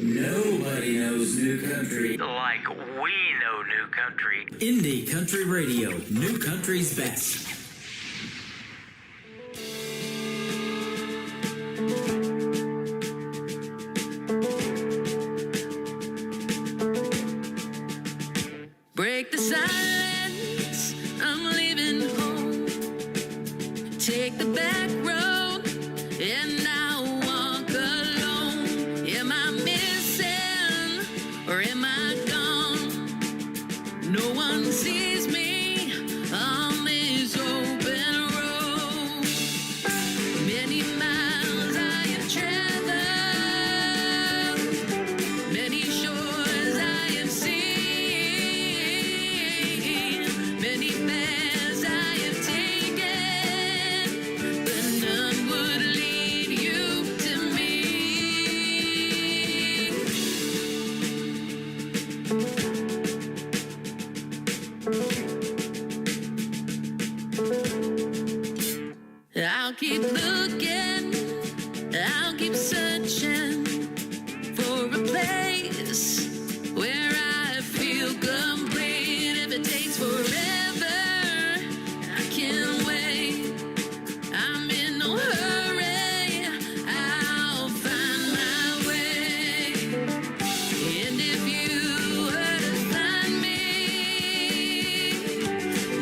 Nobody knows new country like we know new country. Indie Country Radio, New Country's Best. Break the silence, I'm leaving home. Take No one sees me on this open road. Many miles I have traveled, many shores I have seen, many paths I have taken, but none would lead you to me. I'll keep looking, I'll keep searching for a place where I feel complete. If it takes forever, I can't wait. I'm in no hurry, I'll find my way. And if you were to find me,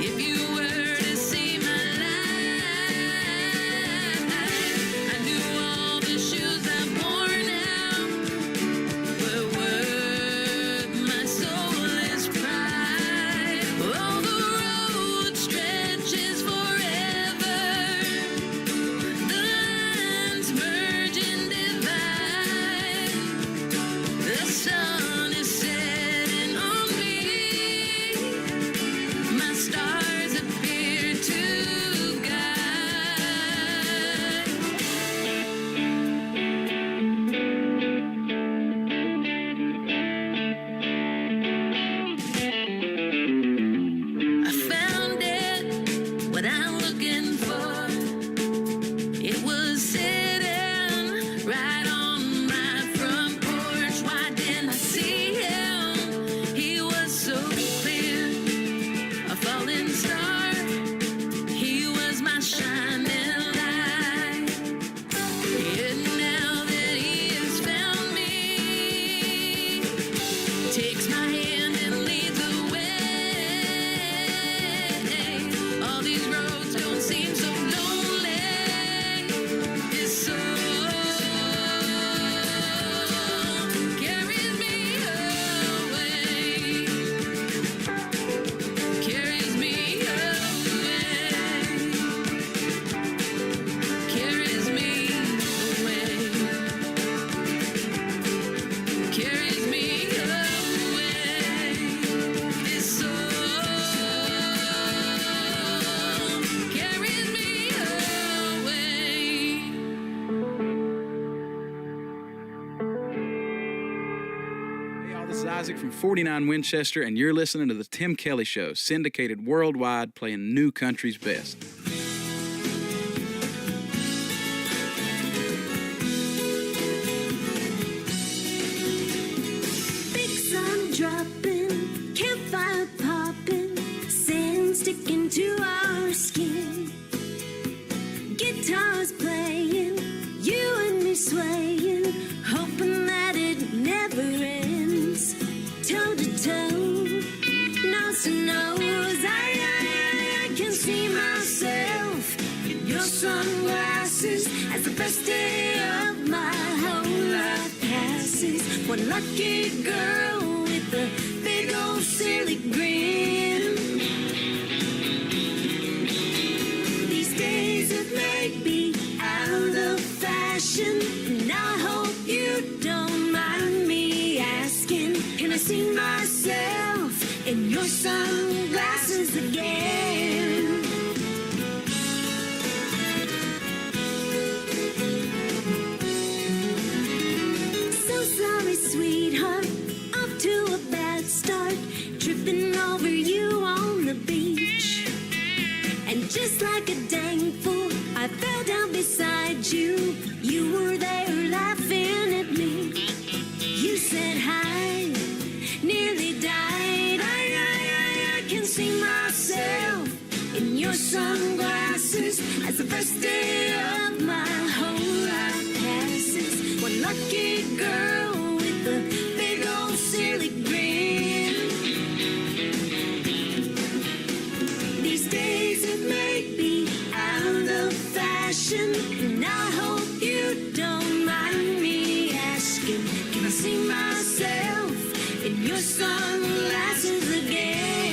if you were to see my life, I knew all the shoes I wore now were worth my soulless pride. Oh, the road stretches forever, the lines merge and divide. The sun is setting on me, my stars appear to guide. I found it, what I'm looking for. It was sitting right on my front porch. Why didn't I see him? He was so clear, a falling star. He was my shining light. And now that he has found me, takes my hand and leads the way. All these roads don't seem so lonely. His soul carries me away, carries me away, carries me away, carries me away. His soul carries me away. Hey, all, this is Isaac from 49 Winchester, and you're listening to The Tim Kelly Show, syndicated worldwide, playing new country's best. Big sun dropping, campfire popping, sand sticking to our skin. Guitars playing, you and me swaying, hoping that it never ends. Toe to toe, nose to nose, I can see myself in your sunglasses as the best day of my whole life passes. One lucky girl with a big old silly grin. These days it may be out of fashion, and I hope you don't mind me asking, can I see myself in your sunglasses again? So sorry, sweetheart, off to a bad start, tripping over you on the beach. And just like a dang fool, I fell down beside you. You were there laughing at me. You said hi, nearly died. I can see myself in your sunglasses as the first day of my whole life passes. One lucky girl with a big old silly grin. These days it may be out of fashion, and I hope you don't mind me asking, can I see myself in your sunglasses again?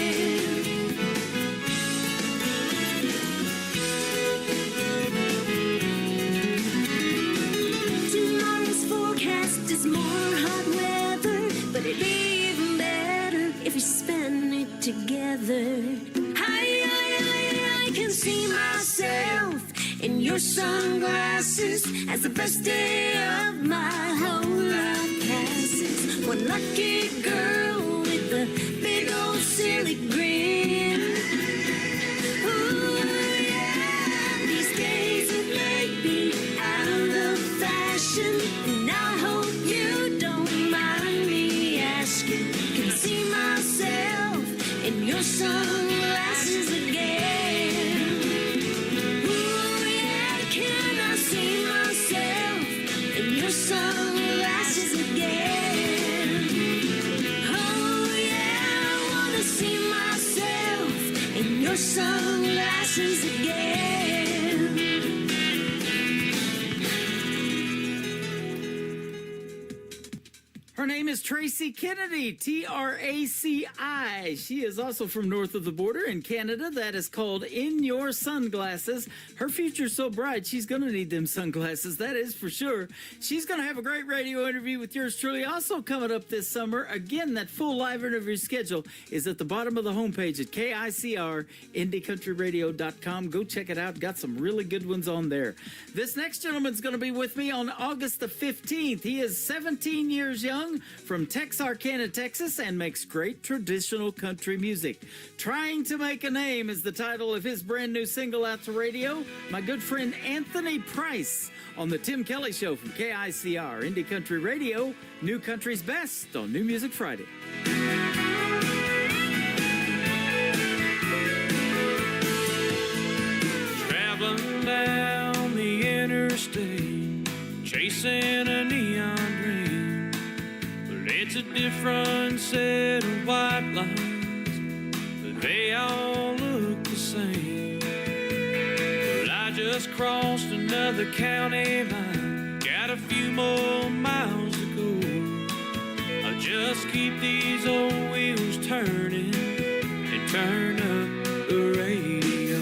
spend it together. I can see myself in your sunglasses as the best day of my whole life passes. One lucky girl with a big old silly grin. Ooh, yeah, these days it may be out of fashion, and I hope you don't mind me asking. Can see myself in your sunglasses again. Ooh, yeah, can I see myself in your sunglasses again? Oh, yeah, I wanna see myself in your sunglasses again. Her name is Tracy Kennedy, Traci. She is also from north of the border in Canada. That is called In Your Sunglasses. Her future's so bright, she's going to need them sunglasses, that is for sure. She's going to have a great radio interview with yours truly. Also coming up this summer, again, that full live interview schedule is at the bottom of the homepage at KICR, IndieCountryRadio.com. Go check it out. Got some really good ones on there. This next gentleman's going to be with me on August the 15th. He is 17 years young, from Texarkana, Texas, and makes great traditional country music. Trying to Make a Name is the title of his brand new single out to radio. My good friend Anthony Price on the Tim Kelly Show from KICR, Indie Country Radio, New Country's Best on New Music Friday. Traveling down the interstate, chasing a neon dream. It's a different set of white lines, but they all look the same. Well, I just crossed another county line, got a few more miles to go. I'll just keep these old wheels turning and turn up the radio.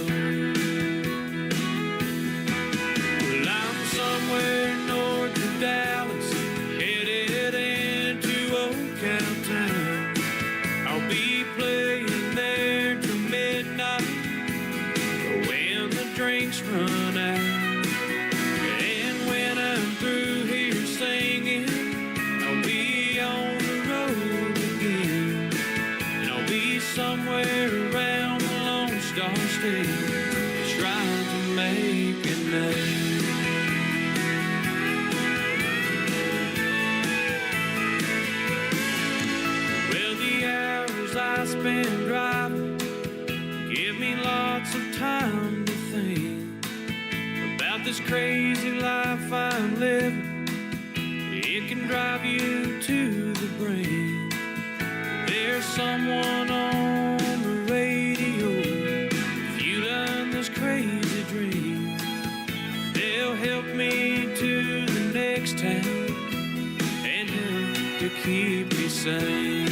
Well, I'm somewhere north of Dallas, headed into Old Town. I'll be playing there till midnight when the drinks run out. And when I'm through here singing, I'll be on the road again. And I'll be somewhere around the Lone Star State, trying to make a name. I spend driving give me lots of time to think about this crazy life I'm living. It can drive you to the brink. There's someone on the radio fueling this crazy dream. They'll help me to the next town and help to keep me sane.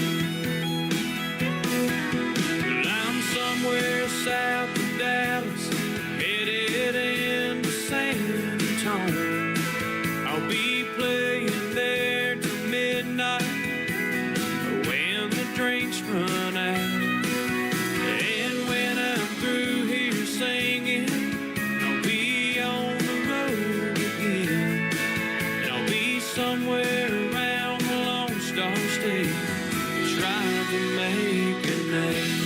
Somewhere south of Dallas, headed into San Antonio. I'll be playing there till midnight when the drinks run out. And when I'm through here singing, I'll be on the road again. And I'll be somewhere around the Lone Star State, trying to make a name.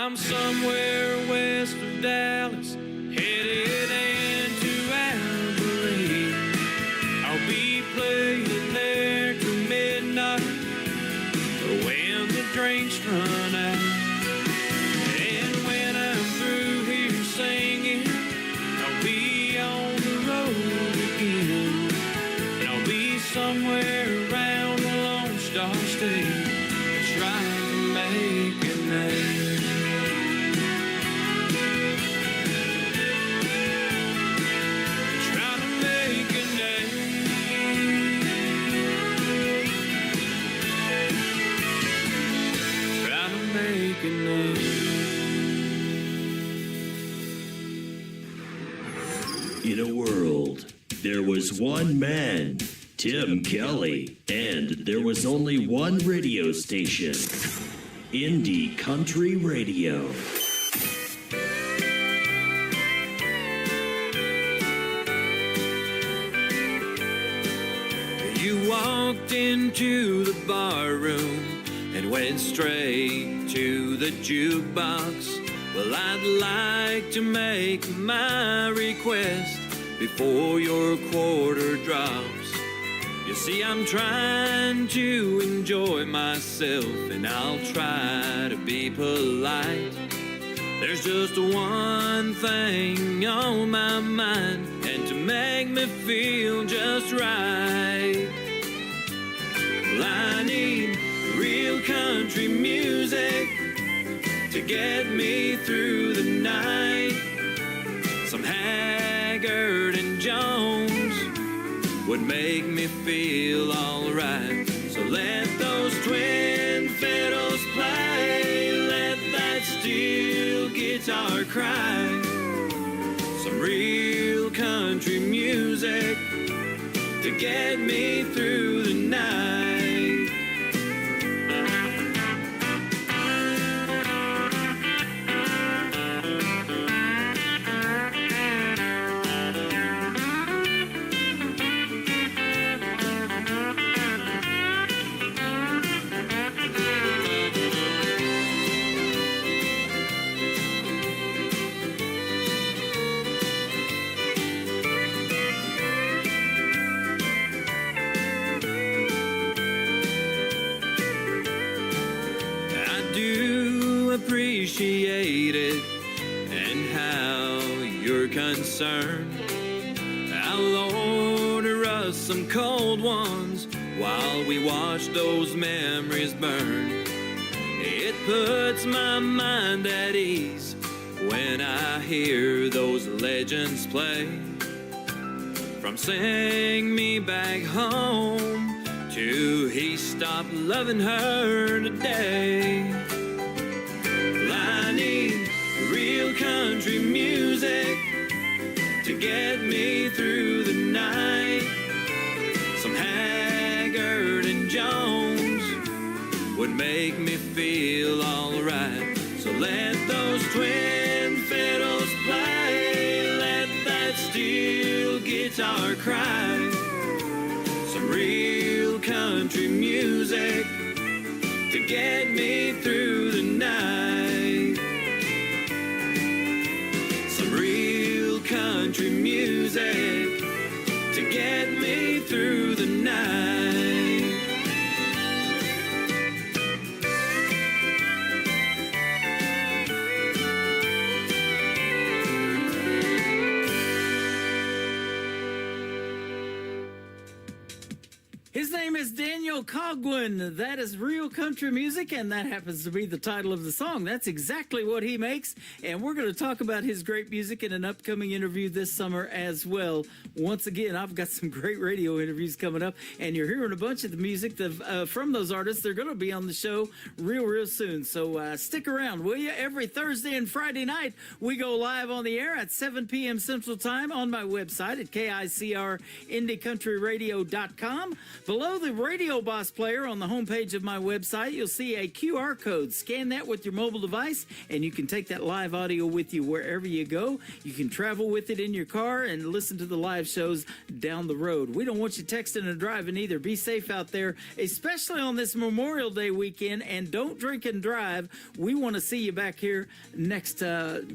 I'm somewhere west of Dallas, headed into Abilene. I'll be playing there till midnight when the drinks run out. And when I'm through here singing, I'll be on the road again. And I'll be somewhere around the Lone Star State, make a name. Trying to make a name. Trying to make a name. In a world, there was one man, Tim Kelly, and there was only one radio station, Indie Country Radio. You walked into the bar room and went straight to the jukebox. Well, I'd like to make my request before your quarter drops. You see, I'm trying to enjoy myself, and I'll try to be polite. There's just one thing on my mind, and to make me feel just right, well, I need real country music to get me through the night. Some Haggard and Jones would make me feel alright. So let those twin fiddles play, let that steel guitar cry. Some real country music to get me through the night. Appreciate it and how you're concerned. I'll order us some cold ones while we watch those memories burn. It puts my mind at ease when I hear those legends play. From Sing Me Back Home to He Stopped Loving Her Today. I need real country music to get me through the night. Some Haggard and Jones would make me feel alright. So let those twin fiddles play, let that steel guitar cry. Some real country music to get me through the night. Some real country music to get me through the night. His name is Daniel Cogwin. That is real country music, and that happens to be the title of the song. That's exactly what he makes, and we're going to talk about his great music in an upcoming interview this summer as well. Once again, I've got some great radio interviews coming up, and you're hearing a bunch of the music from those artists. They're going to be on the show real soon, so stick around, will you? Every Thursday and Friday night, we go live on the air at 7 p.m. Central Time on my website at KICRIndieCountryRadio.com. Below the Radio Boss player on the homepage of my website, you'll see a QR code. Scan that with your mobile device, and you can take that live audio with you wherever you go. You can travel with it in your car and listen to the live shows down the road. We don't want you texting and driving either. Be safe out there, especially on this Memorial Day weekend, and don't drink and drive. We want to see you back here next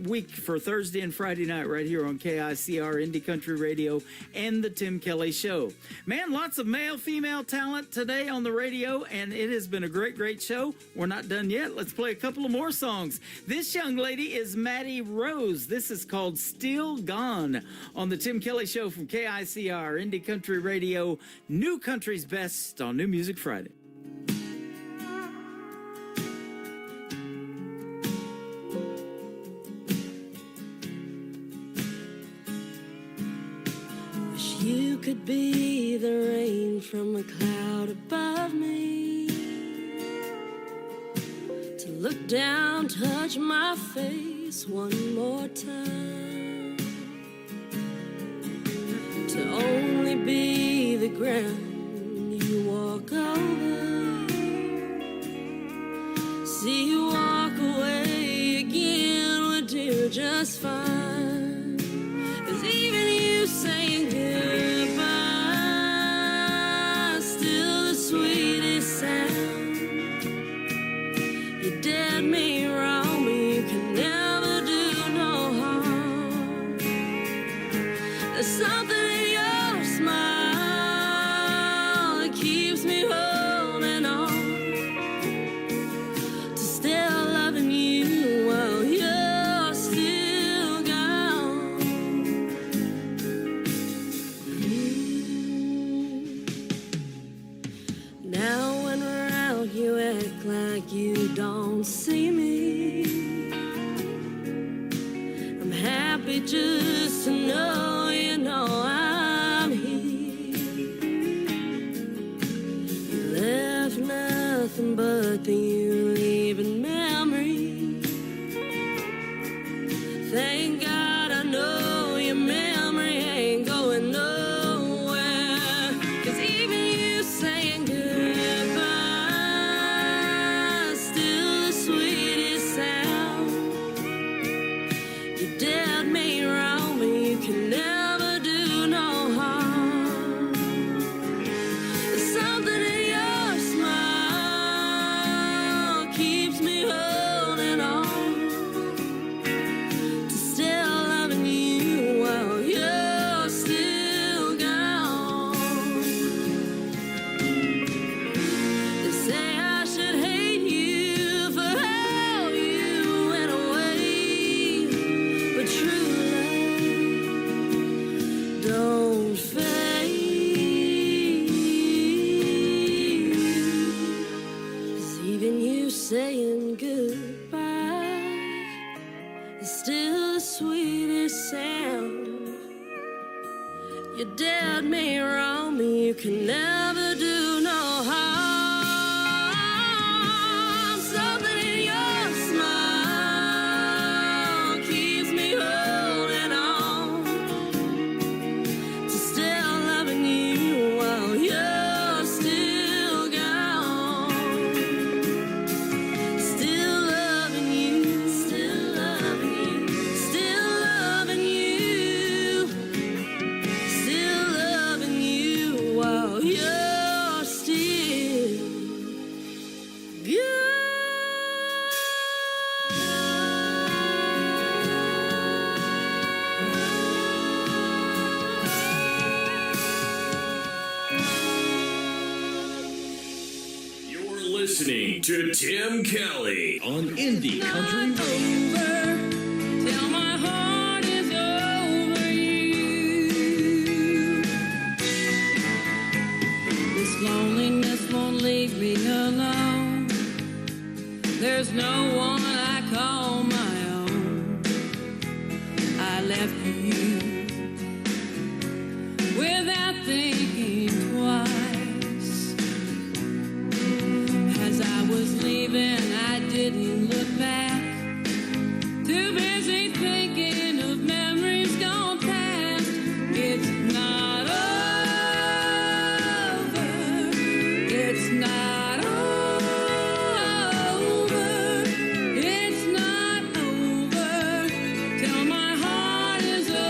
week for Thursday and Friday night right here on KICR Indie Country Radio and the Tim Kelly Show. Man, lots of male, female talent today on the radio, and it has been a great show. We're not done yet. Let's play a couple of more songs. This young lady is Maddie Rose. This is called Still Gone on the Tim Kelly Show from KICR Indie Country Radio, New Country's Best on New Music Friday. could be the rain from a cloud above me, to look down, touch my face one more time, to only be the ground you walk over, see you walk away again would do just fine, 'cause even you saying goodbye, still the sweetest sound. You did me wrong, but you can never do no harm. There's something in your smile that keeps me holding on to still loving you while you're still gone. Now when we're out, you act like you don't see me. I'm happy just to know you know I'm here. You left nothing but the you leaving memory. Thank God I know your memory ain't going nowhere. 'Cause even you saying goodbye, still the sweetest sound. You did me wrong, but you can never do no harm. There's something in your smile keeps me holding on to still loving you while you're still gone. They say I should hate you for how you went away, but true love don't fade. 'Cause even you saying goodbye is still the sweetest sound. You did me wrong, but you can never do no harm. Something in your smile keeps me holding on to still loving you while you're still gone. Still loving you, still loving you, still loving you, still loving you while you're still You're listening to Tim Kelly on Indie Country Radio. Till my heart is over you. This loneliness won't leave me alone. There's no one I call my own. I left for you without thinking twice. As I was leaving, I didn't look back. Too busy thinking of memories gone past. It's not over. It's not over. It's not over till my heart is over.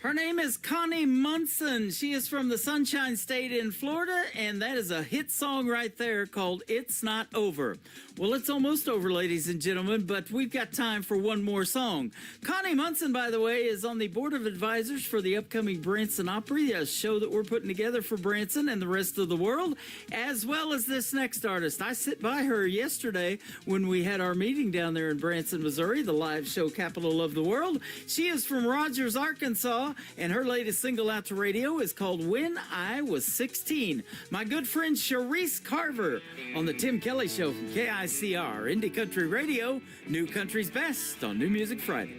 Her name is Connie Munson. She is from the Sunshine State in Florida, and that is a hit song right there called It's Not Over. Well, it's almost over, ladies and gentlemen, but we've got time for one more song. Connie Munson, by the way, is on the board of advisors for the upcoming Branson Opry, a show that we're putting together for Branson and the rest of the world, as well as this next artist. I sit by her yesterday when we had our meeting down there in Branson, Missouri, the live show capital of the world. She is from Rogers, Arkansas, and her latest single out to radio is called When I Was 16. My good friend Sharice Carver on the Tim Kelly Show from KICR, Indie Country Radio, New Country's Best on New Music Friday.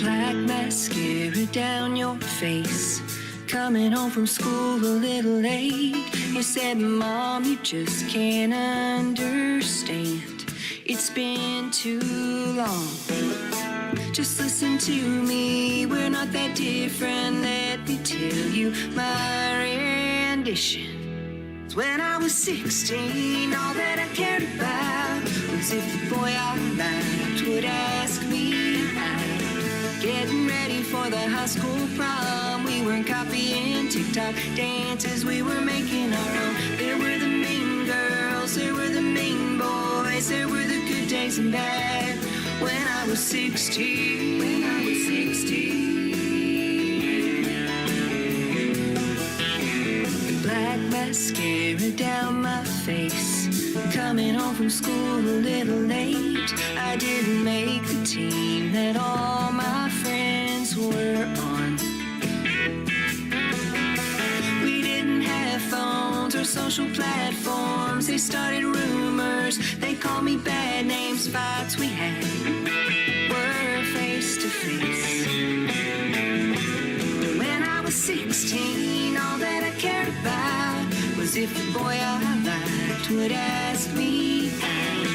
Black mascara down your face. Coming home from school a little late. You said, Mom, you just can't understand. It's been too long. Just listen to me, we're not that different. Let me tell you my rendition. When I was 16, all that I cared about was if the boy I liked would ask me out. Getting ready for the high school prom, we weren't copying TikTok dances, we were making our own. There were the mean girls, there were the mean boys, there were the good days and bad. When I was 16, when I was 16. Black mascara down my face. Coming home from school a little late. I didn't make the team that all my friends were on. We didn't have phones or social platforms. They started rumors, they called me bad names. Fights we had were face to face. When I was 16, all that I cared about was if the boy I liked would ask me out.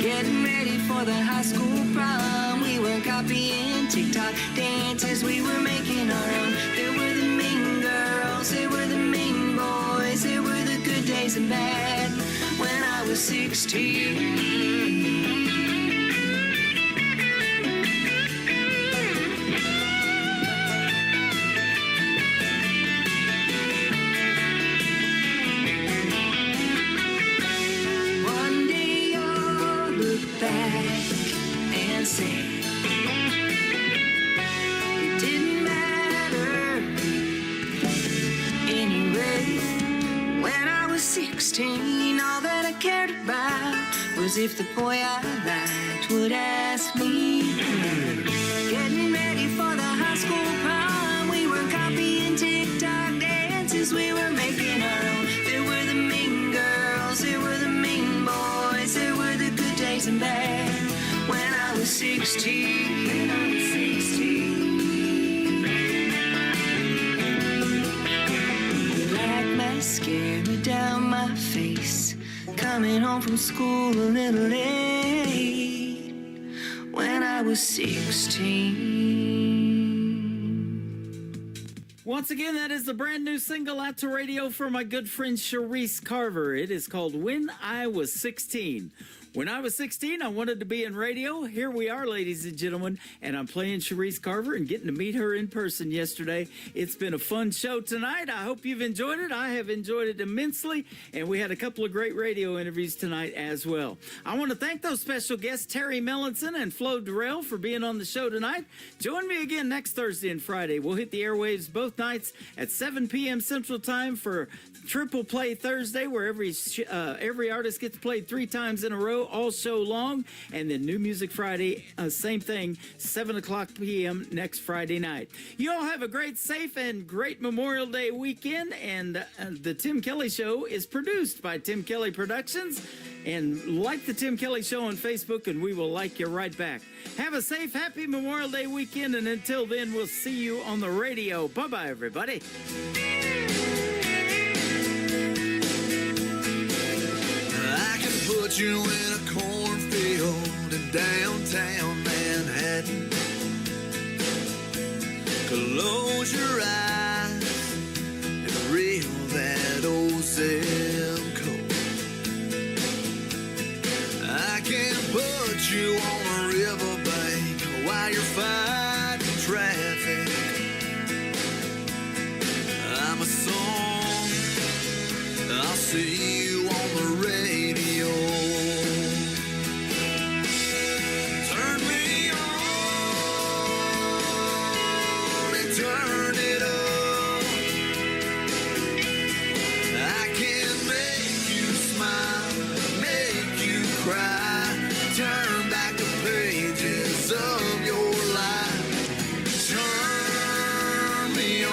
Getting ready for the high school prom, we were copying TikTok dances, we were making our own. There were the mean girls, there were the mean boys, there were the good days and bad. When I was 16. Say it didn't matter anyway. When I was 16, all that I cared about was if the boy I liked would ask me. Getting ready for the high school prom, we were copying TikTok dances, we were making our own. There were the mean girls, there were the mean boys, there were the good days and bad. When I was 16, when I was 16. Black mascara down my face. Coming home from school a little late. When I was 16. Once again, that is the brand new single out to radio for my good friend Sharice Carver. It is called When I Was 16. When I was 16, I wanted to be in radio. Here we are, ladies and gentlemen, and I'm playing Sharice Carver and getting to meet her in person yesterday. It's been a fun show tonight. I hope you've enjoyed it. I have enjoyed it immensely, and we had a couple of great radio interviews tonight as well. I want to thank those special guests, Terry Mellinson and Flo Durrell, for being on the show tonight. Join me again next Thursday and Friday. We'll hit the airwaves both nights at 7 p.m. Central Time for Triple Play Thursday, where every artist gets played 3 times in a row all show long, and then New Music Friday, same thing, 7 o'clock p.m. next Friday night. You all have a great, safe, and great Memorial Day weekend, and the Tim Kelly Show is produced by Tim Kelly Productions, and like the Tim Kelly Show on Facebook, and we will like you right back. Have a safe, happy Memorial Day weekend, and until then, we'll see you on the radio. Bye-bye, everybody. Put you in a cornfield in downtown Manhattan. Close your eyes and reel that old zip code. traffic. I'm a song, I'll see you on the radio. Turn me on and turn it up. I can make you smile, make you cry, turn back the pages of your life. Turn me on.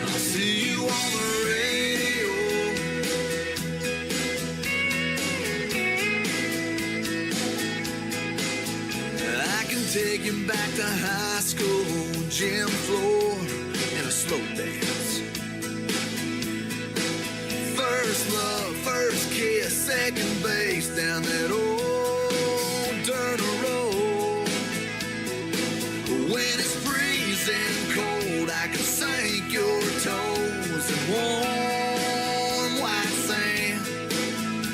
I'll see you on the radio. I can take you back to high school, gym floor, and a slow dance. First love, first kiss, second base down that old dirt road. When it's freezing cold, I can sink your toes in warm white sand.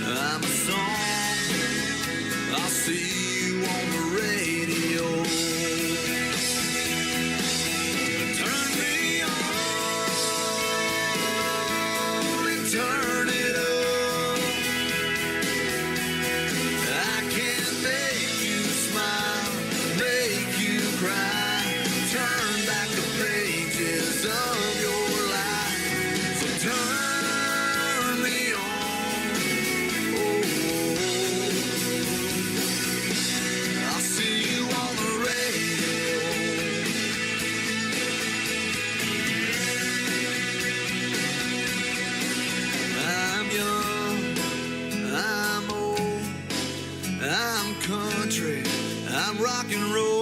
I'm a song, I'll see you on the radio. Turn me on and turn it up. I can make you smile, make you cry, turn back the pages of your life. So turn me on. I'll see you on the radio. I'm young, I'm old, I'm country, I'm rock and roll.